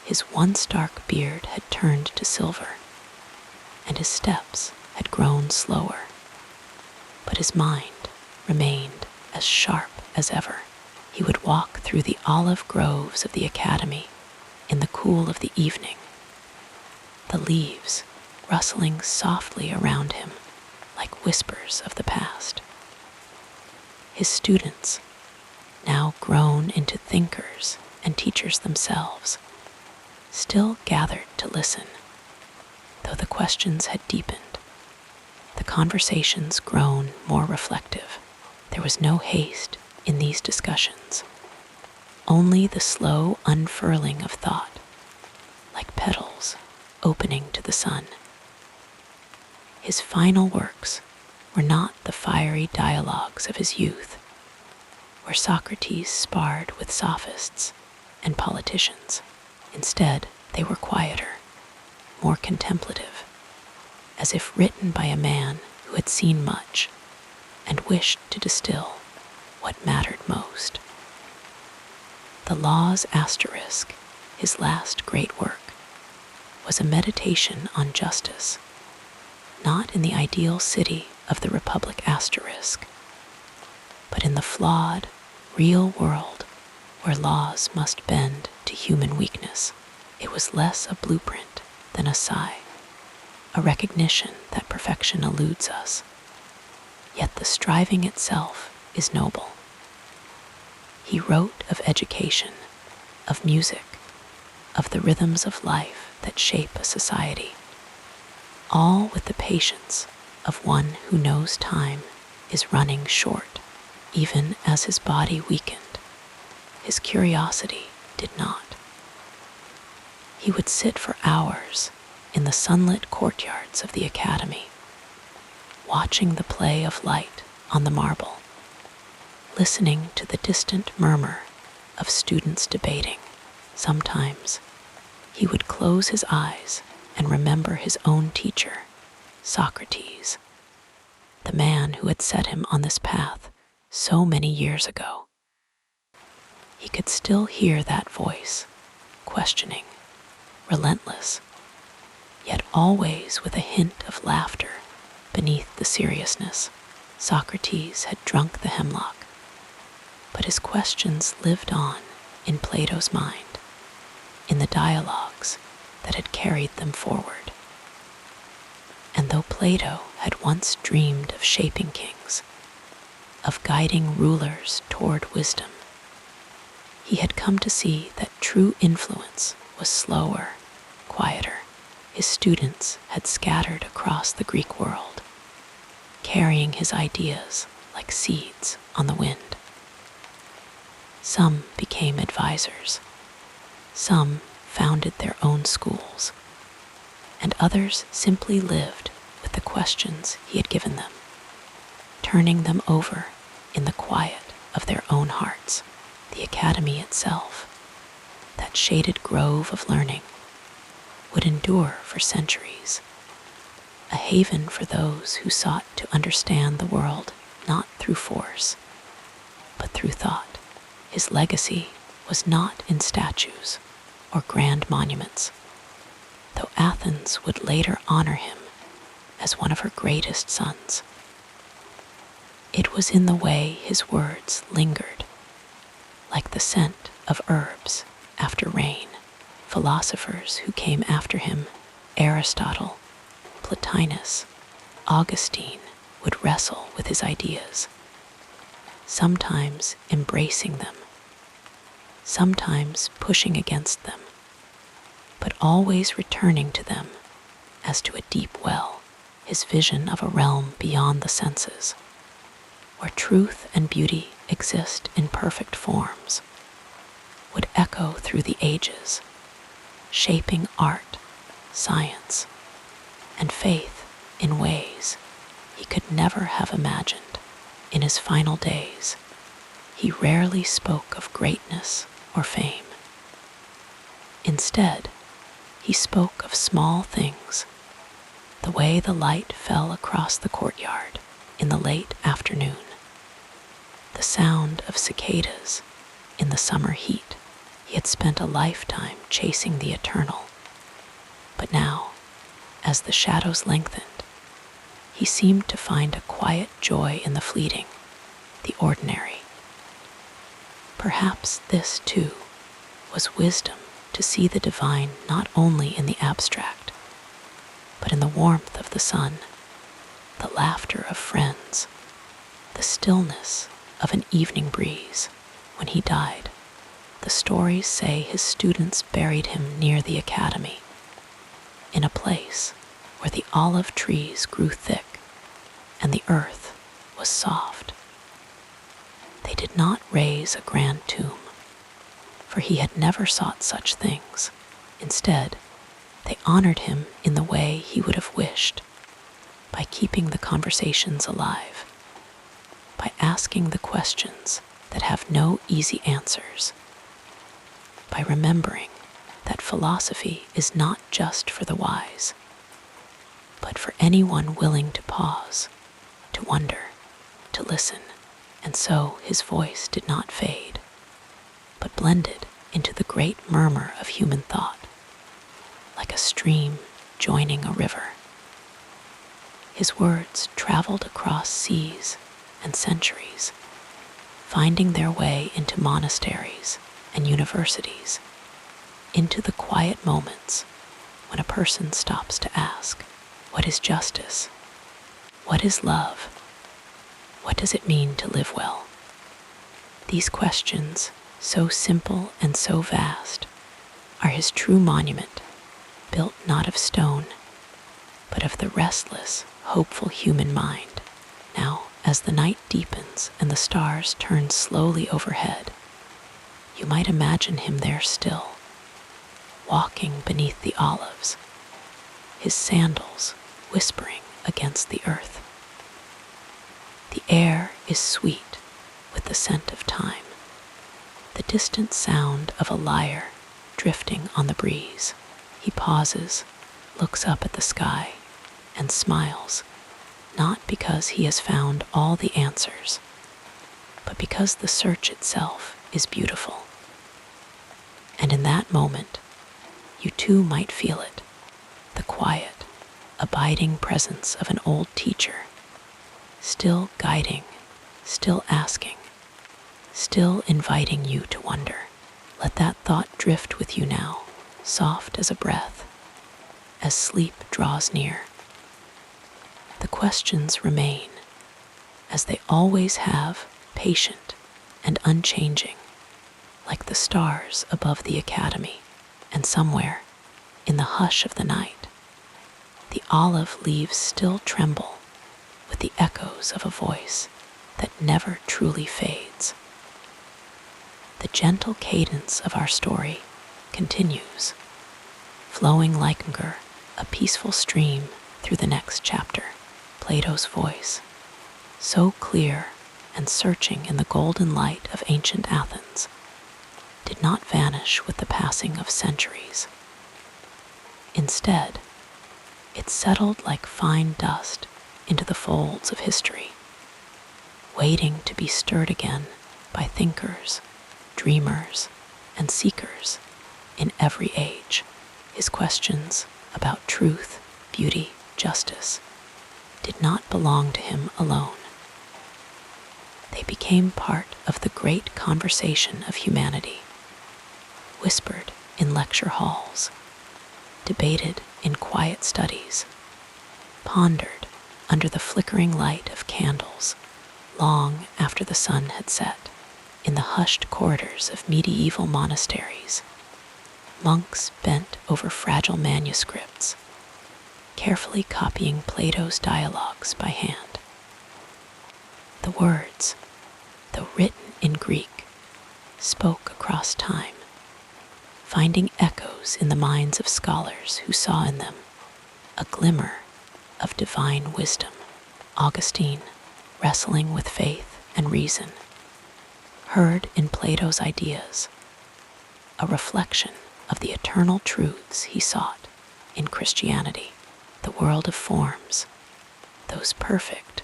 his once dark beard had turned to silver, and his steps had grown slower, but his mind remained as sharp as ever. He would walk through the olive groves of the academy in the cool of the evening, the leaves rustling softly around him like whispers of the past. His students, now grown into thinkers and teachers themselves, still gathered to listen, though the questions had deepened, the conversations grown more reflective. There was no haste in these discussions, only the slow unfurling of thought, like petals opening to the sun. His final works were not the fiery dialogues of his youth, where Socrates sparred with sophists and politicians. Instead, they were quieter, more contemplative, as if written by a man who had seen much and wished to distill what mattered most. The Laws Asterisk, his last great work, was a meditation on justice, not in the ideal city of the Republic Asterisk, but in the flawed, real world where laws must bend to human weakness. It was less a blueprint than a sigh, a recognition that perfection eludes us, yet the striving itself is noble. He wrote of education, of music, of the rhythms of life that shape a society, all with the patience of one who knows time is running short. Even as his body weakened, his curiosity did not. He would sit for hours in the sunlit courtyards of the academy, watching the play of light on the marble, listening to the distant murmur of students debating. Sometimes he would close his eyes and remember his own teacher, Socrates, the man who had set him on this path so many years ago. He could still hear that voice, questioning, relentless, yet always with a hint of laughter beneath the seriousness. Socrates had drunk the hemlock, but his questions lived on in Plato's mind, in the dialogues that had carried them forward. And though Plato had once dreamed of shaping kings, of guiding rulers toward wisdom, he had come to see that true influence was slower, quieter. His students had scattered across the Greek world, carrying his ideas like seeds on the wind. Some became advisors, some founded their own schools, and others simply lived with the questions he had given them, turning them over in the quiet of their own hearts. The academy itself, that shaded grove of learning, would endure for centuries, a haven for those who sought to understand the world not through force, but through thought. His legacy was not in statues or grand monuments, though Athens would later honor him as one of her greatest sons. It was in the way his words lingered, like the scent of herbs after rain. Philosophers who came after him, Aristotle, Plotinus, Augustine, would wrestle with his ideas, sometimes embracing them, sometimes pushing against them, but always returning to them as to a deep well. His vision of a realm beyond the senses, where truth and beauty exist in perfect forms, would echo through the ages, shaping art, science, and faith in ways he could never have imagined. In his final days, he rarely spoke of greatness or fame. Instead, he spoke of small things, the way the light fell across the courtyard in the late afternoon, the sound of cicadas in the summer heat. He had spent a lifetime chasing the eternal, but now, as the shadows lengthened, he seemed to find a quiet joy in the fleeting, the ordinary. Perhaps this, too, was wisdom, to see the divine not only in the abstract, but in the warmth of the sun, the laughter of friends, the stillness of an evening breeze. When he died, the stories say his students buried him near the academy, in a place where the olive trees grew thick and the earth was soft. They did not raise a grand tomb, for he had never sought such things. Instead, they honored him in the way he would have wished, by keeping the conversations alive, by asking the questions that have no easy answers, by remembering that philosophy is not just for the wise, but for anyone willing to pause, to wonder, to listen. And so his voice did not fade, but blended into the great murmur of human thought, like a stream joining a river. His words traveled across seas and centuries, finding their way into monasteries and universities, into the quiet moments when a person stops to ask, what is justice? What is love? What does it mean to live well? These questions, so simple and so vast, are his true monument, built not of stone, but of the restless, hopeful human mind. Now, as the night deepens and the stars turn slowly overhead, you might imagine him there still, walking beneath the olives, his sandals whispering against the earth. The air is sweet with the scent of time, the distant sound of a lyre drifting on the breeze. He pauses, looks up at the sky, and smiles, not because he has found all the answers, but because the search itself is beautiful. And in that moment, you too might feel it, the quiet, abiding presence of an old teacher, still guiding, still asking, still inviting you to wonder. Let that thought drift with you now, soft as a breath, as sleep draws near. The questions remain, as they always have, patient and unchanging, like the stars above the academy, and somewhere, in the hush of the night, the olive leaves still tremble with the echoes of a voice that never truly fades. The gentle cadence of our story continues, flowing like a peaceful stream through the next chapter. Plato's voice, so clear and searching in the golden light of ancient Athens, did not vanish with the passing of centuries. Instead, it settled like fine dust into the folds of history, waiting to be stirred again by thinkers, dreamers, and seekers in every age. His questions about truth, beauty, justice did not belong to him alone. They became part of the great conversation of humanity, whispered in lecture halls, debated in quiet studies, pondered under the flickering light of candles long after the sun had set. In the hushed corridors of medieval monasteries, monks bent over fragile manuscripts, carefully copying Plato's dialogues by hand. The words, though written in Greek, spoke across time, finding echoes in the minds of scholars who saw in them a glimmer of divine wisdom. Augustine, wrestling with faith and reason, heard in Plato's ideas a reflection of the eternal truths he sought in Christianity. The world of forms, those perfect,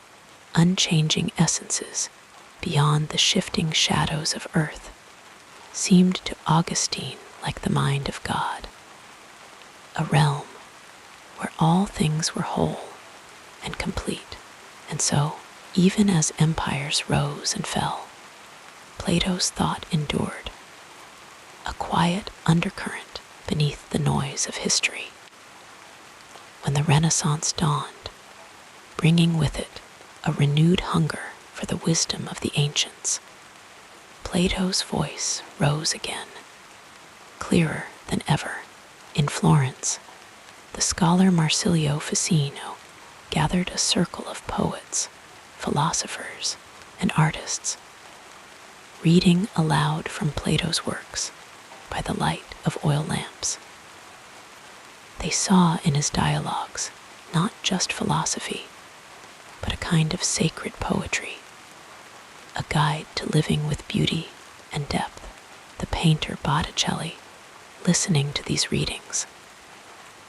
unchanging essences beyond the shifting shadows of earth, seemed to Augustine like the mind of God, a realm where all things were whole and complete. And so, even as empires rose and fell, Plato's thought endured, a quiet undercurrent beneath the noise of history. When the Renaissance dawned, bringing with it a renewed hunger for the wisdom of the ancients, Plato's voice rose again, clearer than ever. In Florence, the scholar Marsilio Ficino gathered a circle of poets, philosophers, and artists, reading aloud from Plato's works by the light of oil lamps. They saw in his dialogues not just philosophy, but a kind of sacred poetry, a guide to living with beauty and depth. The painter Botticelli, listening to these readings,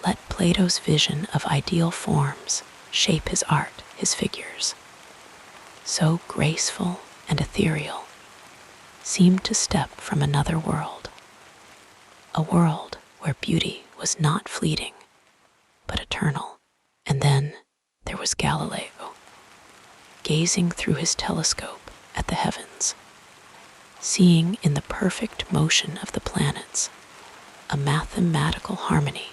let Plato's vision of ideal forms shape his art, his figures, so graceful and ethereal, seemed to step from another world, a world where beauty was not fleeting, but eternal. And then there was Galileo, gazing through his telescope at the heavens, seeing in the perfect motion of the planets a mathematical harmony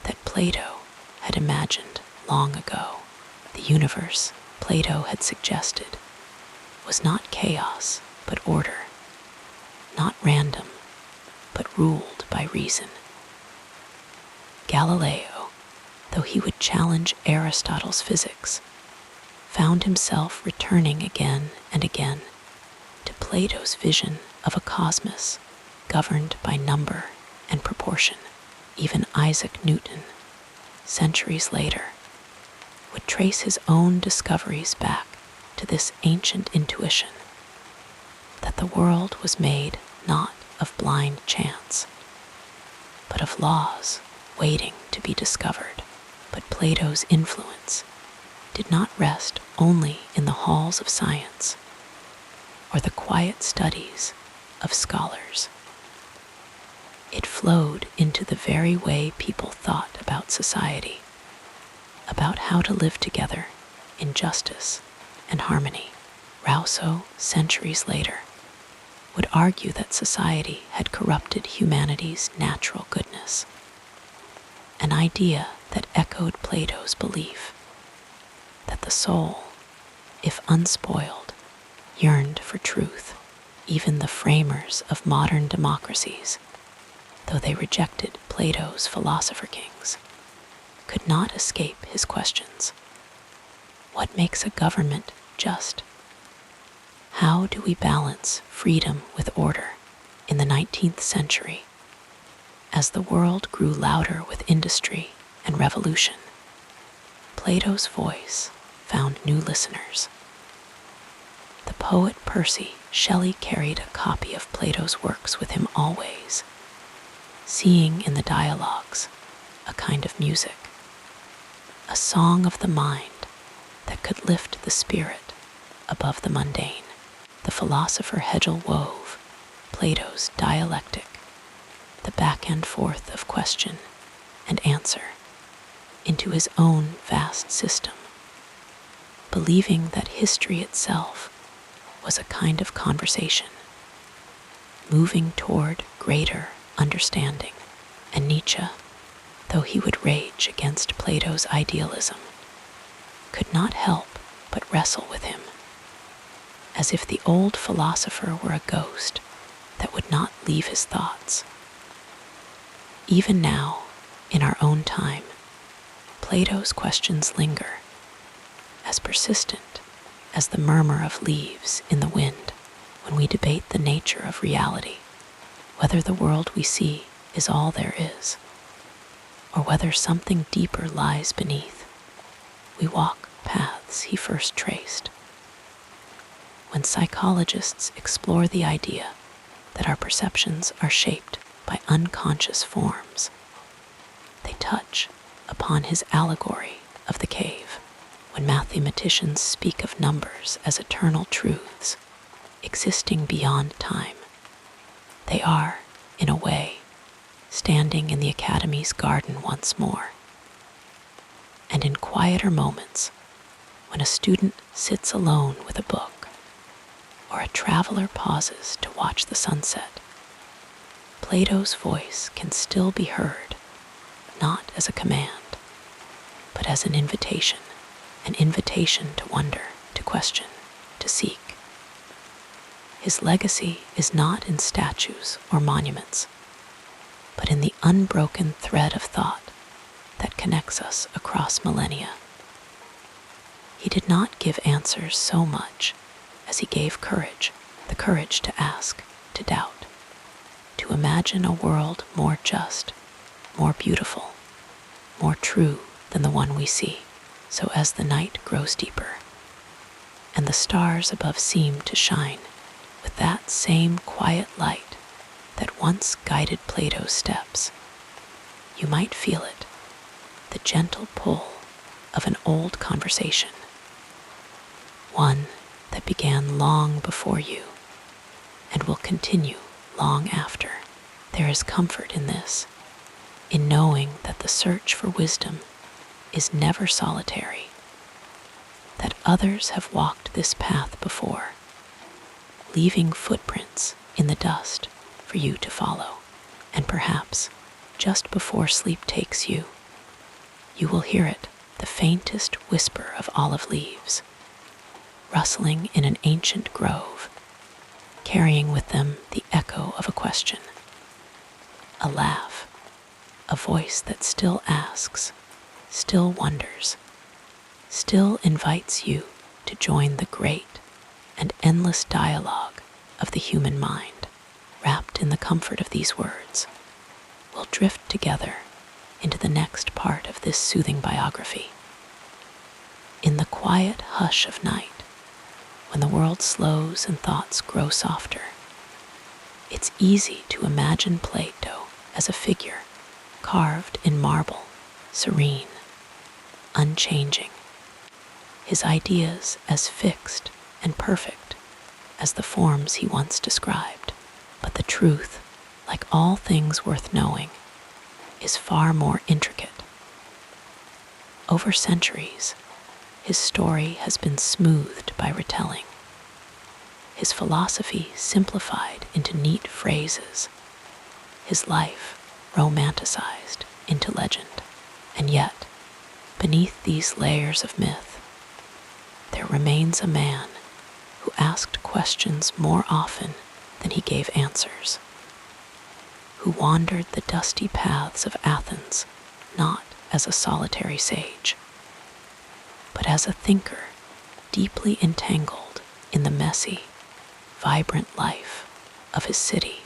that Plato had imagined long ago. The universe, Plato had suggested, was not chaos, but order, not random, but ruled by reason. Galileo, though he would challenge Aristotle's physics, found himself returning again and again to Plato's vision of a cosmos governed by number and proportion. Even Isaac Newton, centuries later, would trace his own discoveries back to this ancient intuition that the world was made not of blind chance, but of laws waiting to be discovered. But Plato's influence did not rest only in the halls of science or the quiet studies of scholars. It flowed into the very way people thought about society, about how to live together in justice and harmony. Rousseau, centuries later, would argue that society had corrupted humanity's natural goodness, an idea that echoed Plato's belief that the soul, if unspoiled, yearned for truth. Even the framers of modern democracies, though they rejected Plato's philosopher kings, could not escape his questions. What makes a government just? How do we balance freedom with order in the 19th century as the world grew louder with industry and revolution? Plato's voice found new listeners. The poet Percy Shelley carried a copy of Plato's works with him always, seeing in the dialogues a kind of music, a song of the mind that could lift the spirit above the mundane. The philosopher Hegel wove Plato's dialectic, the back and forth of question and answer, into his own vast system, believing that history itself was a kind of conversation, moving toward greater understanding. And Nietzsche, though he would rage against Plato's idealism, could not help but wrestle with him, as if the old philosopher were a ghost that would not leave his thoughts. Even now, in our own time, Plato's questions linger, as persistent as the murmur of leaves in the wind when we debate the nature of reality, whether the world we see is all there is, or whether something deeper lies beneath. We walk paths he first traced. When psychologists explore the idea that our perceptions are shaped by unconscious forms, they touch upon his allegory of the cave. When mathematicians speak of numbers as eternal truths existing beyond time, they are, in a way, standing in the Academy's garden once more. And in quieter moments, when a student sits alone with a book, or a traveler pauses to watch the sunset, Plato's voice can still be heard, not as a command, but as an invitation to wonder, to question, to seek. His legacy is not in statues or monuments, but in the unbroken thread of thought that connects us across millennia. He did not give answers so much as he gave courage, the courage to ask, to doubt, to imagine a world more just, more beautiful, more true than the one we see. So as the night grows deeper, and the stars above seem to shine with that same quiet light that once guided Plato's steps, you might feel it, the gentle pull of an old conversation, one that began long before you and will continue long after. There is comfort in this, in knowing that the search for wisdom is never solitary, that others have walked this path before, leaving footprints in the dust for you to follow. And perhaps, just before sleep takes you, you will hear it, the faintest whisper of olive leaves, rustling in an ancient grove, carrying with them the echo of a question, a laugh, a voice that still asks, still wonders, still invites you to join the great and endless dialogue of the human mind. Wrapped in the comfort of these words, we'll drift together into the next part of this soothing biography. In the quiet hush of night, when the world slows and thoughts grow softer, it's easy to imagine Plato as a figure carved in marble, serene, unchanging, his ideas as fixed and perfect as the forms he once described. But the truth, like all things worth knowing, is far more intricate. Over centuries, his story has been smoothed by retelling, his philosophy simplified into neat phrases, his life romanticized into legend. And yet, beneath these layers of myth, there remains a man who asked questions more often than he gave answers, who wandered the dusty paths of Athens not as a solitary sage, but as a thinker deeply entangled in the messy, vibrant life of his city.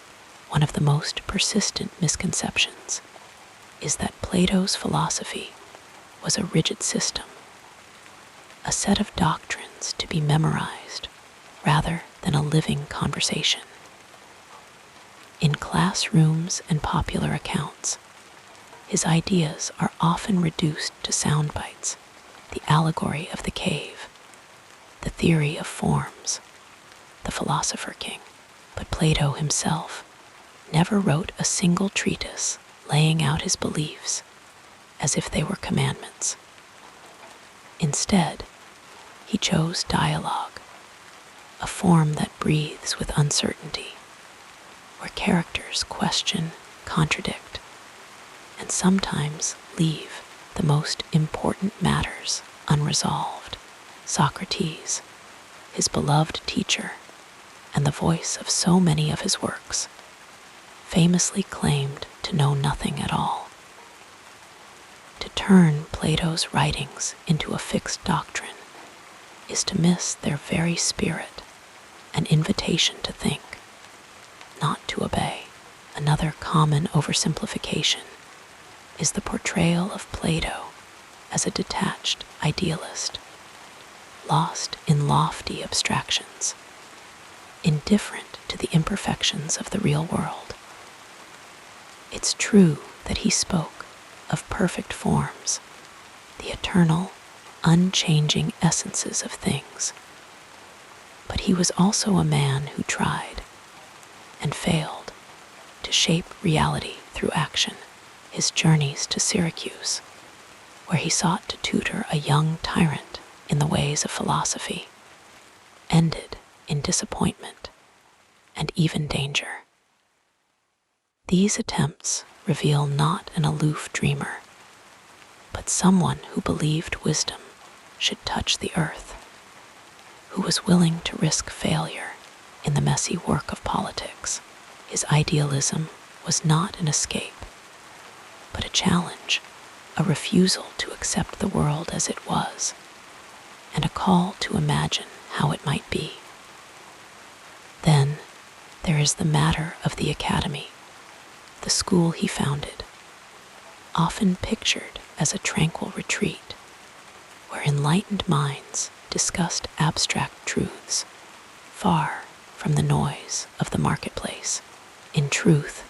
One of the most persistent misconceptions is that Plato's philosophy was a rigid system, a set of doctrines to be memorized rather than a living conversation. In classrooms and popular accounts, his ideas are often reduced to sound bites: the allegory of the cave, the theory of forms, the philosopher king. But Plato himself never wrote a single treatise laying out his beliefs as if they were commandments. Instead, he chose dialogue, a form that breathes with uncertainty, where characters question, contradict, and sometimes leave the most important matters unresolved. Socrates, his beloved teacher, and the voice of so many of his works, famously claimed to know nothing at all. To turn Plato's writings into a fixed doctrine is to miss their very spirit, an invitation to think, not to obey. Another common oversimplification is the portrayal of Plato as a detached idealist, lost in lofty abstractions, indifferent to the imperfections of the real world. It's true that he spoke of perfect forms, the eternal, unchanging essences of things, but he was also a man who tried and failed to shape reality through action. His journeys to Syracuse, where he sought to tutor a young tyrant in the ways of philosophy, ended in disappointment and even danger. These attempts reveal not an aloof dreamer, but someone who believed wisdom should touch the earth, who was willing to risk failure in the messy work of politics. His idealism was not an escape, but a challenge, a refusal to accept the world as it was, and a call to imagine how it might be. Then there is the matter of the academy, the school he founded, often pictured as a tranquil retreat where enlightened minds discussed abstract truths, far from the noise of the marketplace. In truth,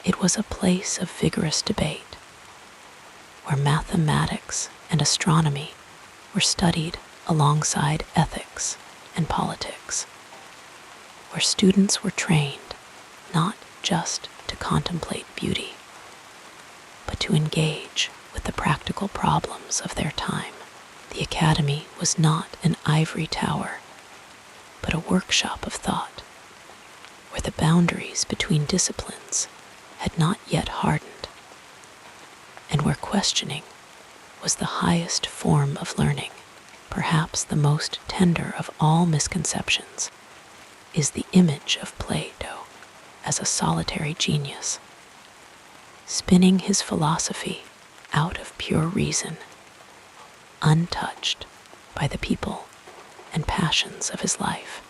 it was a place of vigorous debate, where mathematics and astronomy were studied alongside ethics and politics, where students were trained not just to contemplate beauty, but to engage with the practical problems of their time. The academy was not an ivory tower, but a workshop of thought, where the boundaries between disciplines had not yet hardened, and where questioning was the highest form of learning. Perhaps the most tender of all misconceptions is the image of Plato as a solitary genius, spinning his philosophy out of pure reason, untouched by the people and passions of his life.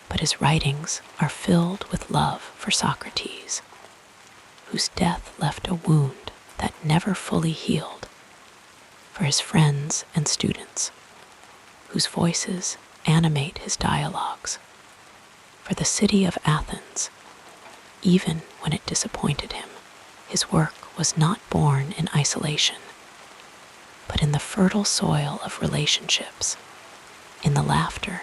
But his writings are filled with love for Socrates, whose death left a wound that never fully healed, for his friends and students, whose voices animate his dialogues, for the city of Athens, even when it disappointed him. His work was not born in isolation, but in the fertile soil of relationships, in the laughter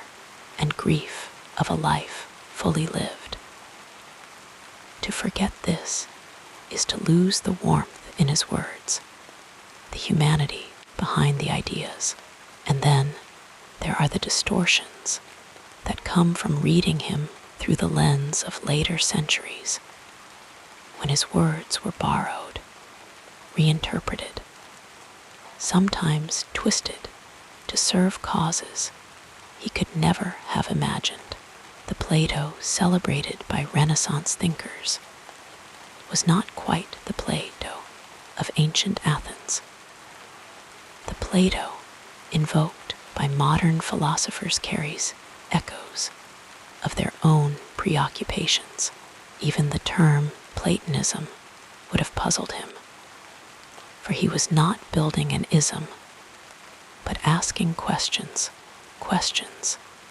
and grief of a life fully lived. To forget this is to lose the warmth in his words, the humanity behind the ideas. And then there are the distortions that come from reading him through the lens of later centuries, when his words were borrowed, reinterpreted, sometimes twisted to serve causes he could never have imagined. The Plato celebrated by Renaissance thinkers was not quite the Plato of ancient Athens. The Plato invoked by modern philosophers carries echoes of their own preoccupations. Even the term Platonism would have puzzled him, for he was not building an ism, but asking questions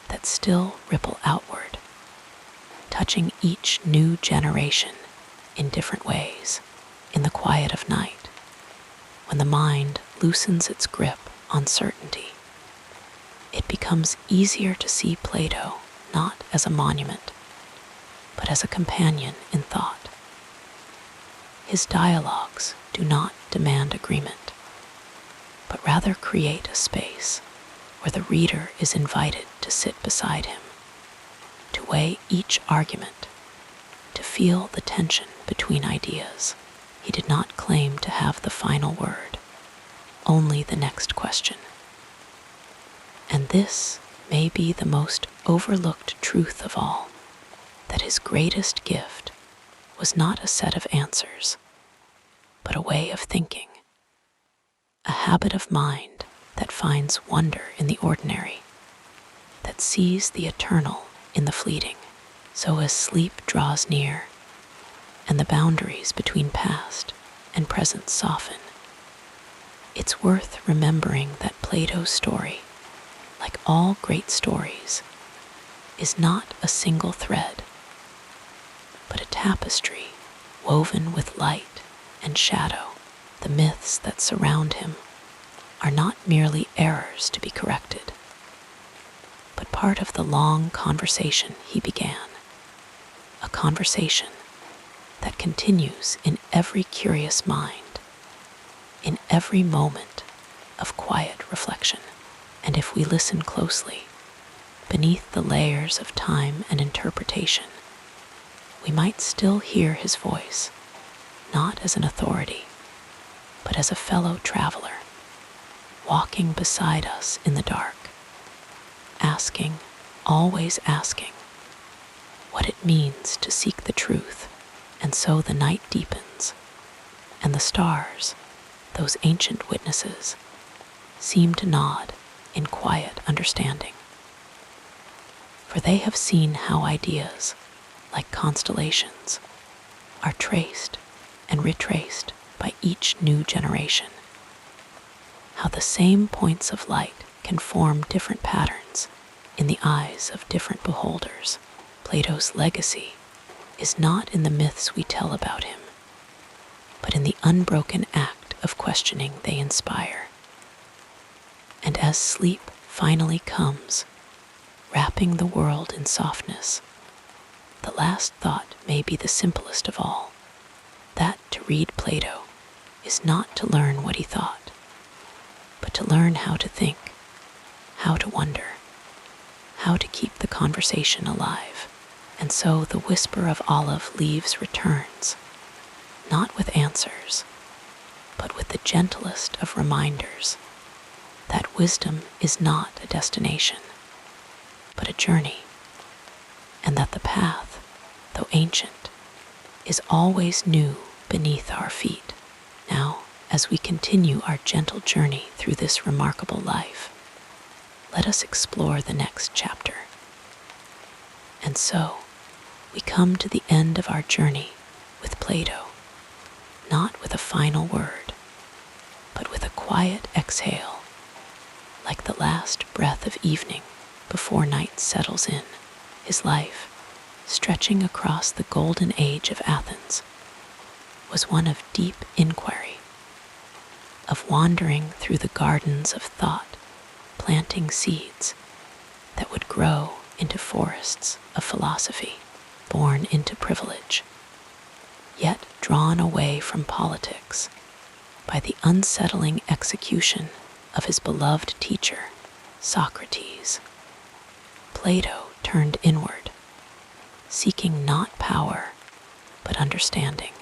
that still ripple outward, touching each new generation in different ways. In the quiet of night, when the mind loosens its grip on certainty, it becomes easier to see Plato not as a monument, but as a companion in thought. His dialogues do not demand agreement, but rather create a space where the reader is invited to sit beside him, to weigh each argument, to feel the tension between ideas. He did not claim to have the final word, only the next question. And this may be the most overlooked truth of all, that his greatest gift was not a set of answers, but a way of thinking, a habit of mind that finds wonder in the ordinary, that sees the eternal in the fleeting. So as sleep draws near, and the boundaries between past and present soften, it's worth remembering that Plato's story, like all great stories, is not a single thread, but a tapestry woven with light and shadow. The myths that surround him are not merely errors to be corrected, but part of the long conversation he began, a conversation that continues in every curious mind, in every moment of quiet reflection. And if we listen closely, beneath the layers of time and interpretation, we might still hear his voice, not as an authority, but as a fellow traveler, walking beside us in the dark, asking, always asking, what it means to seek the truth. And so the night deepens, and the stars, those ancient witnesses, seem to nod in quiet understanding. For they have seen how ideas, like constellations, are traced and retraced by each new generation, how the same points of light can form different patterns in the eyes of different beholders. Plato's legacy is not in the myths we tell about him, but in the unbroken act of questioning they inspire. And as sleep finally comes, wrapping the world in softness, the last thought may be the simplest of all, that to read Plato is not to learn what he thought, but to learn how to think, how to wonder, how to keep the conversation alive. And so the whisper of olive leaves returns, not with answers, but with the gentlest of reminders that wisdom is not a destination, but a journey, and that the path, though ancient, is always new beneath our feet. Now, as we continue our gentle journey through this remarkable life, let us explore the next chapter. And so, we come to the end of our journey with Plato, not with a final word, but with a quiet exhale, like the last breath of evening before night settles in. His life, stretching across the golden age of Athens, was one of deep inquiry, of wandering through the gardens of thought, planting seeds that would grow into forests of philosophy, born into privilege, yet drawn away from politics by the unsettling execution of his beloved teacher, Socrates. Plato turned inward, seeking not power, but understanding.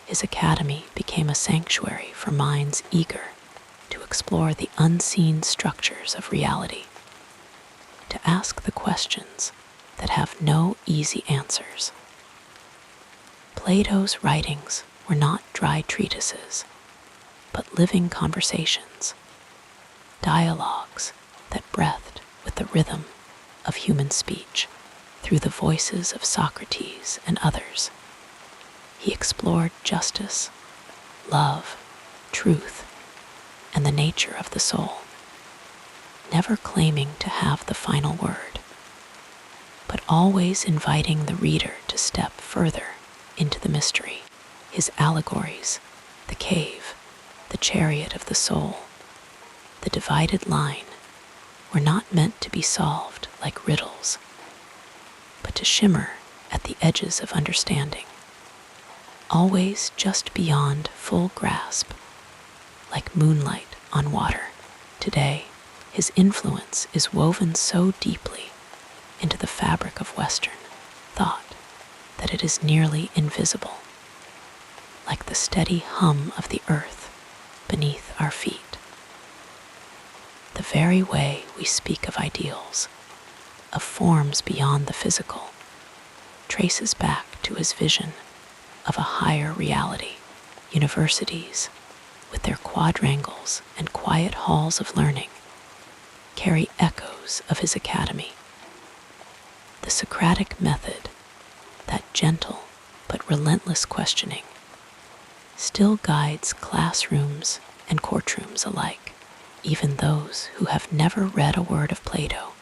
His academy became a sanctuary for minds eager to explore the unseen structures of reality, to ask the questions that have no easy answers. Plato's writings were not dry treatises, but living conversations, dialogues that breathed with the rhythm of human speech. Through the voices of Socrates and others, he explored justice, love, truth, and the nature of the soul, never claiming to have the final word, but always inviting the reader to step further into the mystery. His allegories, the cave, the chariot of the soul, the divided line, were not meant to be solved like riddles, but to shimmer at the edges of understanding, always just beyond full grasp, like moonlight on water. Today, his influence is woven so deeply into the fabric of Western thought that it is nearly invisible, like the steady hum of the earth beneath our feet. The very way we speak of ideals, of forms beyond the physical, traces back to his vision of a higher reality. Universities, with their quadrangles and quiet halls of learning, carry echoes of his academy. The Socratic method, that gentle but relentless questioning, still guides classrooms and courtrooms alike. Even those who have never read a word of Plato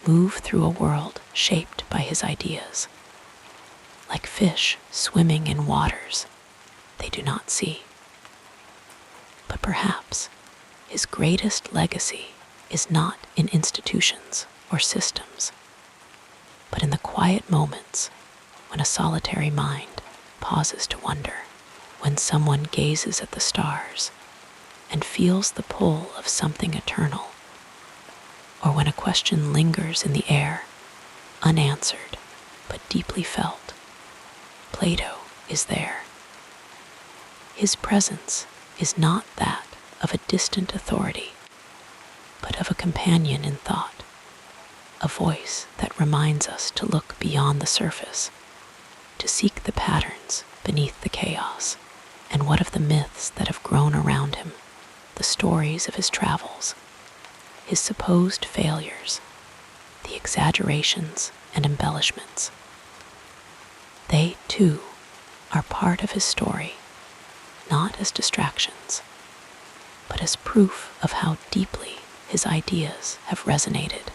move through a world shaped by his ideas, like fish swimming in waters they do not see. But perhaps his greatest legacy is not in institutions or systems, but in the quiet moments when a solitary mind pauses to wonder, when someone gazes at the stars and feels the pull of something eternal, or when a question lingers in the air, unanswered but deeply felt. Plato is there. His presence is not that of a distant authority, but of a companion in thought, a voice that reminds us to look beyond the surface, to seek the patterns beneath the chaos. And what of the myths that have grown around him, the stories of his travels, his supposed failures, the exaggerations and embellishments? They, too, are part of his story, not as distractions, but as proof of how deeply his ideas have resonated.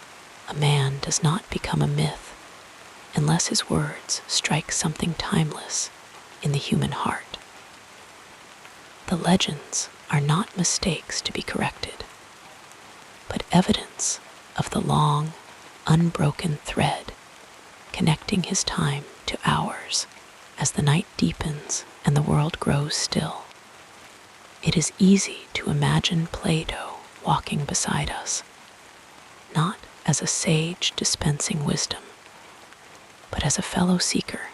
A man does not become a myth unless his words strike something timeless in the human heart. The legends are not mistakes to be corrected, but evidence of the long, unbroken thread connecting his time to ours. As the night deepens and the world grows still, it is easy to imagine Plato walking beside us, not as a sage dispensing wisdom, but as a fellow seeker,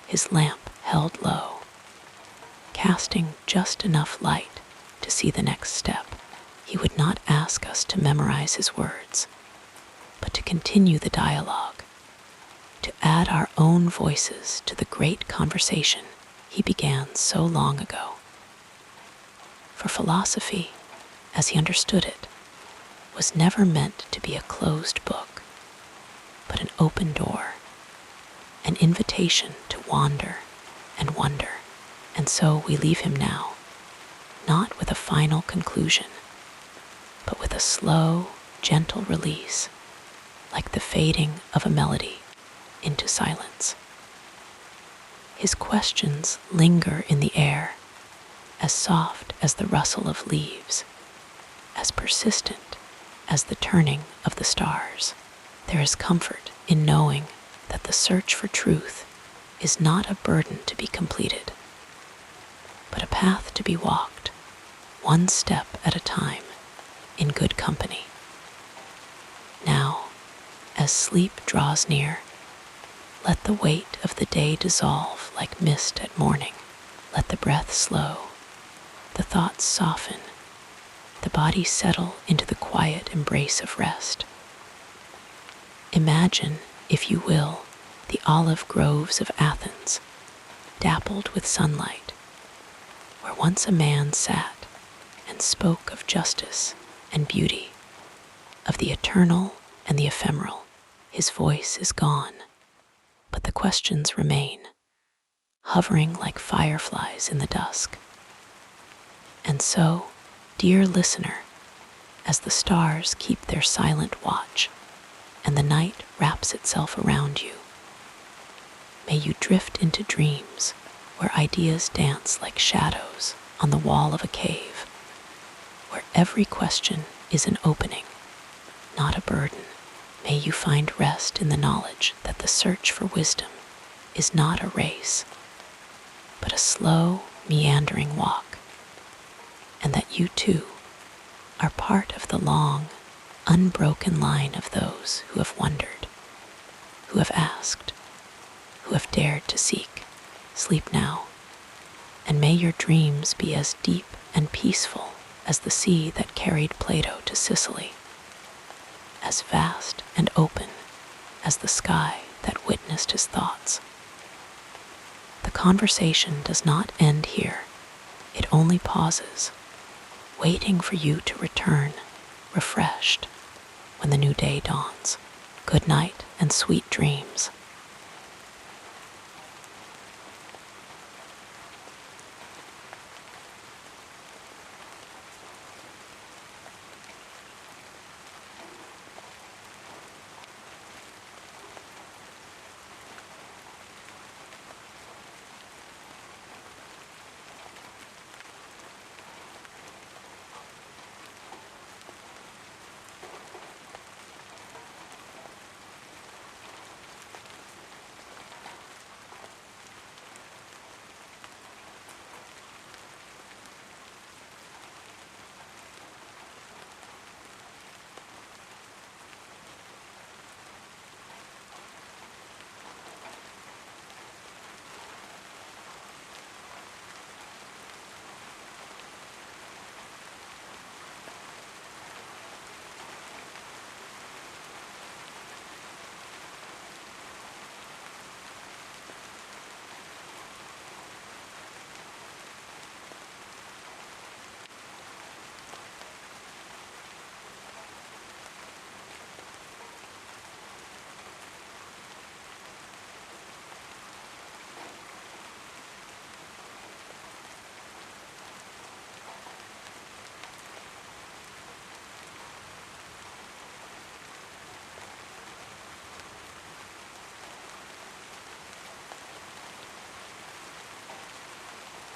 his lamp held low, casting just enough light to see the next step. He would not ask us to memorize his words, but to continue the dialogue, to add our own voices to the great conversation he began so long ago. For philosophy, as he understood it, was never meant to be a closed book, but an open door, an invitation to wander and wonder. And so we leave him now, not with a final conclusion, but with a slow, gentle release, like the fading of a melody into silence. His questions linger in the air, as soft as the rustle of leaves, as persistent as the turning of the stars. There is comfort in knowing that the search for truth is not a burden to be completed, but a path to be walked, one step at a time, in good company. Now, as sleep draws near, let the weight of the day dissolve like mist at morning. Let the breath slow, the thoughts soften, the body settle into the quiet embrace of rest. Imagine, if you will, the olive groves of Athens, dappled with sunlight, where once a man sat and spoke of justice and beauty, of the eternal and the ephemeral. His voice is gone, but the questions remain, hovering like fireflies in the dusk. And so, dear listener, as the stars keep their silent watch and the night wraps itself around you, may you drift into dreams where ideas dance like shadows on the wall of a cave, where every question is an opening, not a burden. May you find rest in the knowledge that the search for wisdom is not a race, but a slow, meandering walk, and that you too are part of the long, unbroken line of those who have wondered, who have asked, who have dared to seek. Sleep now, and may your dreams be as deep and peaceful as the sea that carried Plato to Sicily, as vast and open as the sky that witnessed his thoughts. The conversation does not end here. It only pauses, waiting for you to return, refreshed, when the new day dawns. Good night and sweet dreams.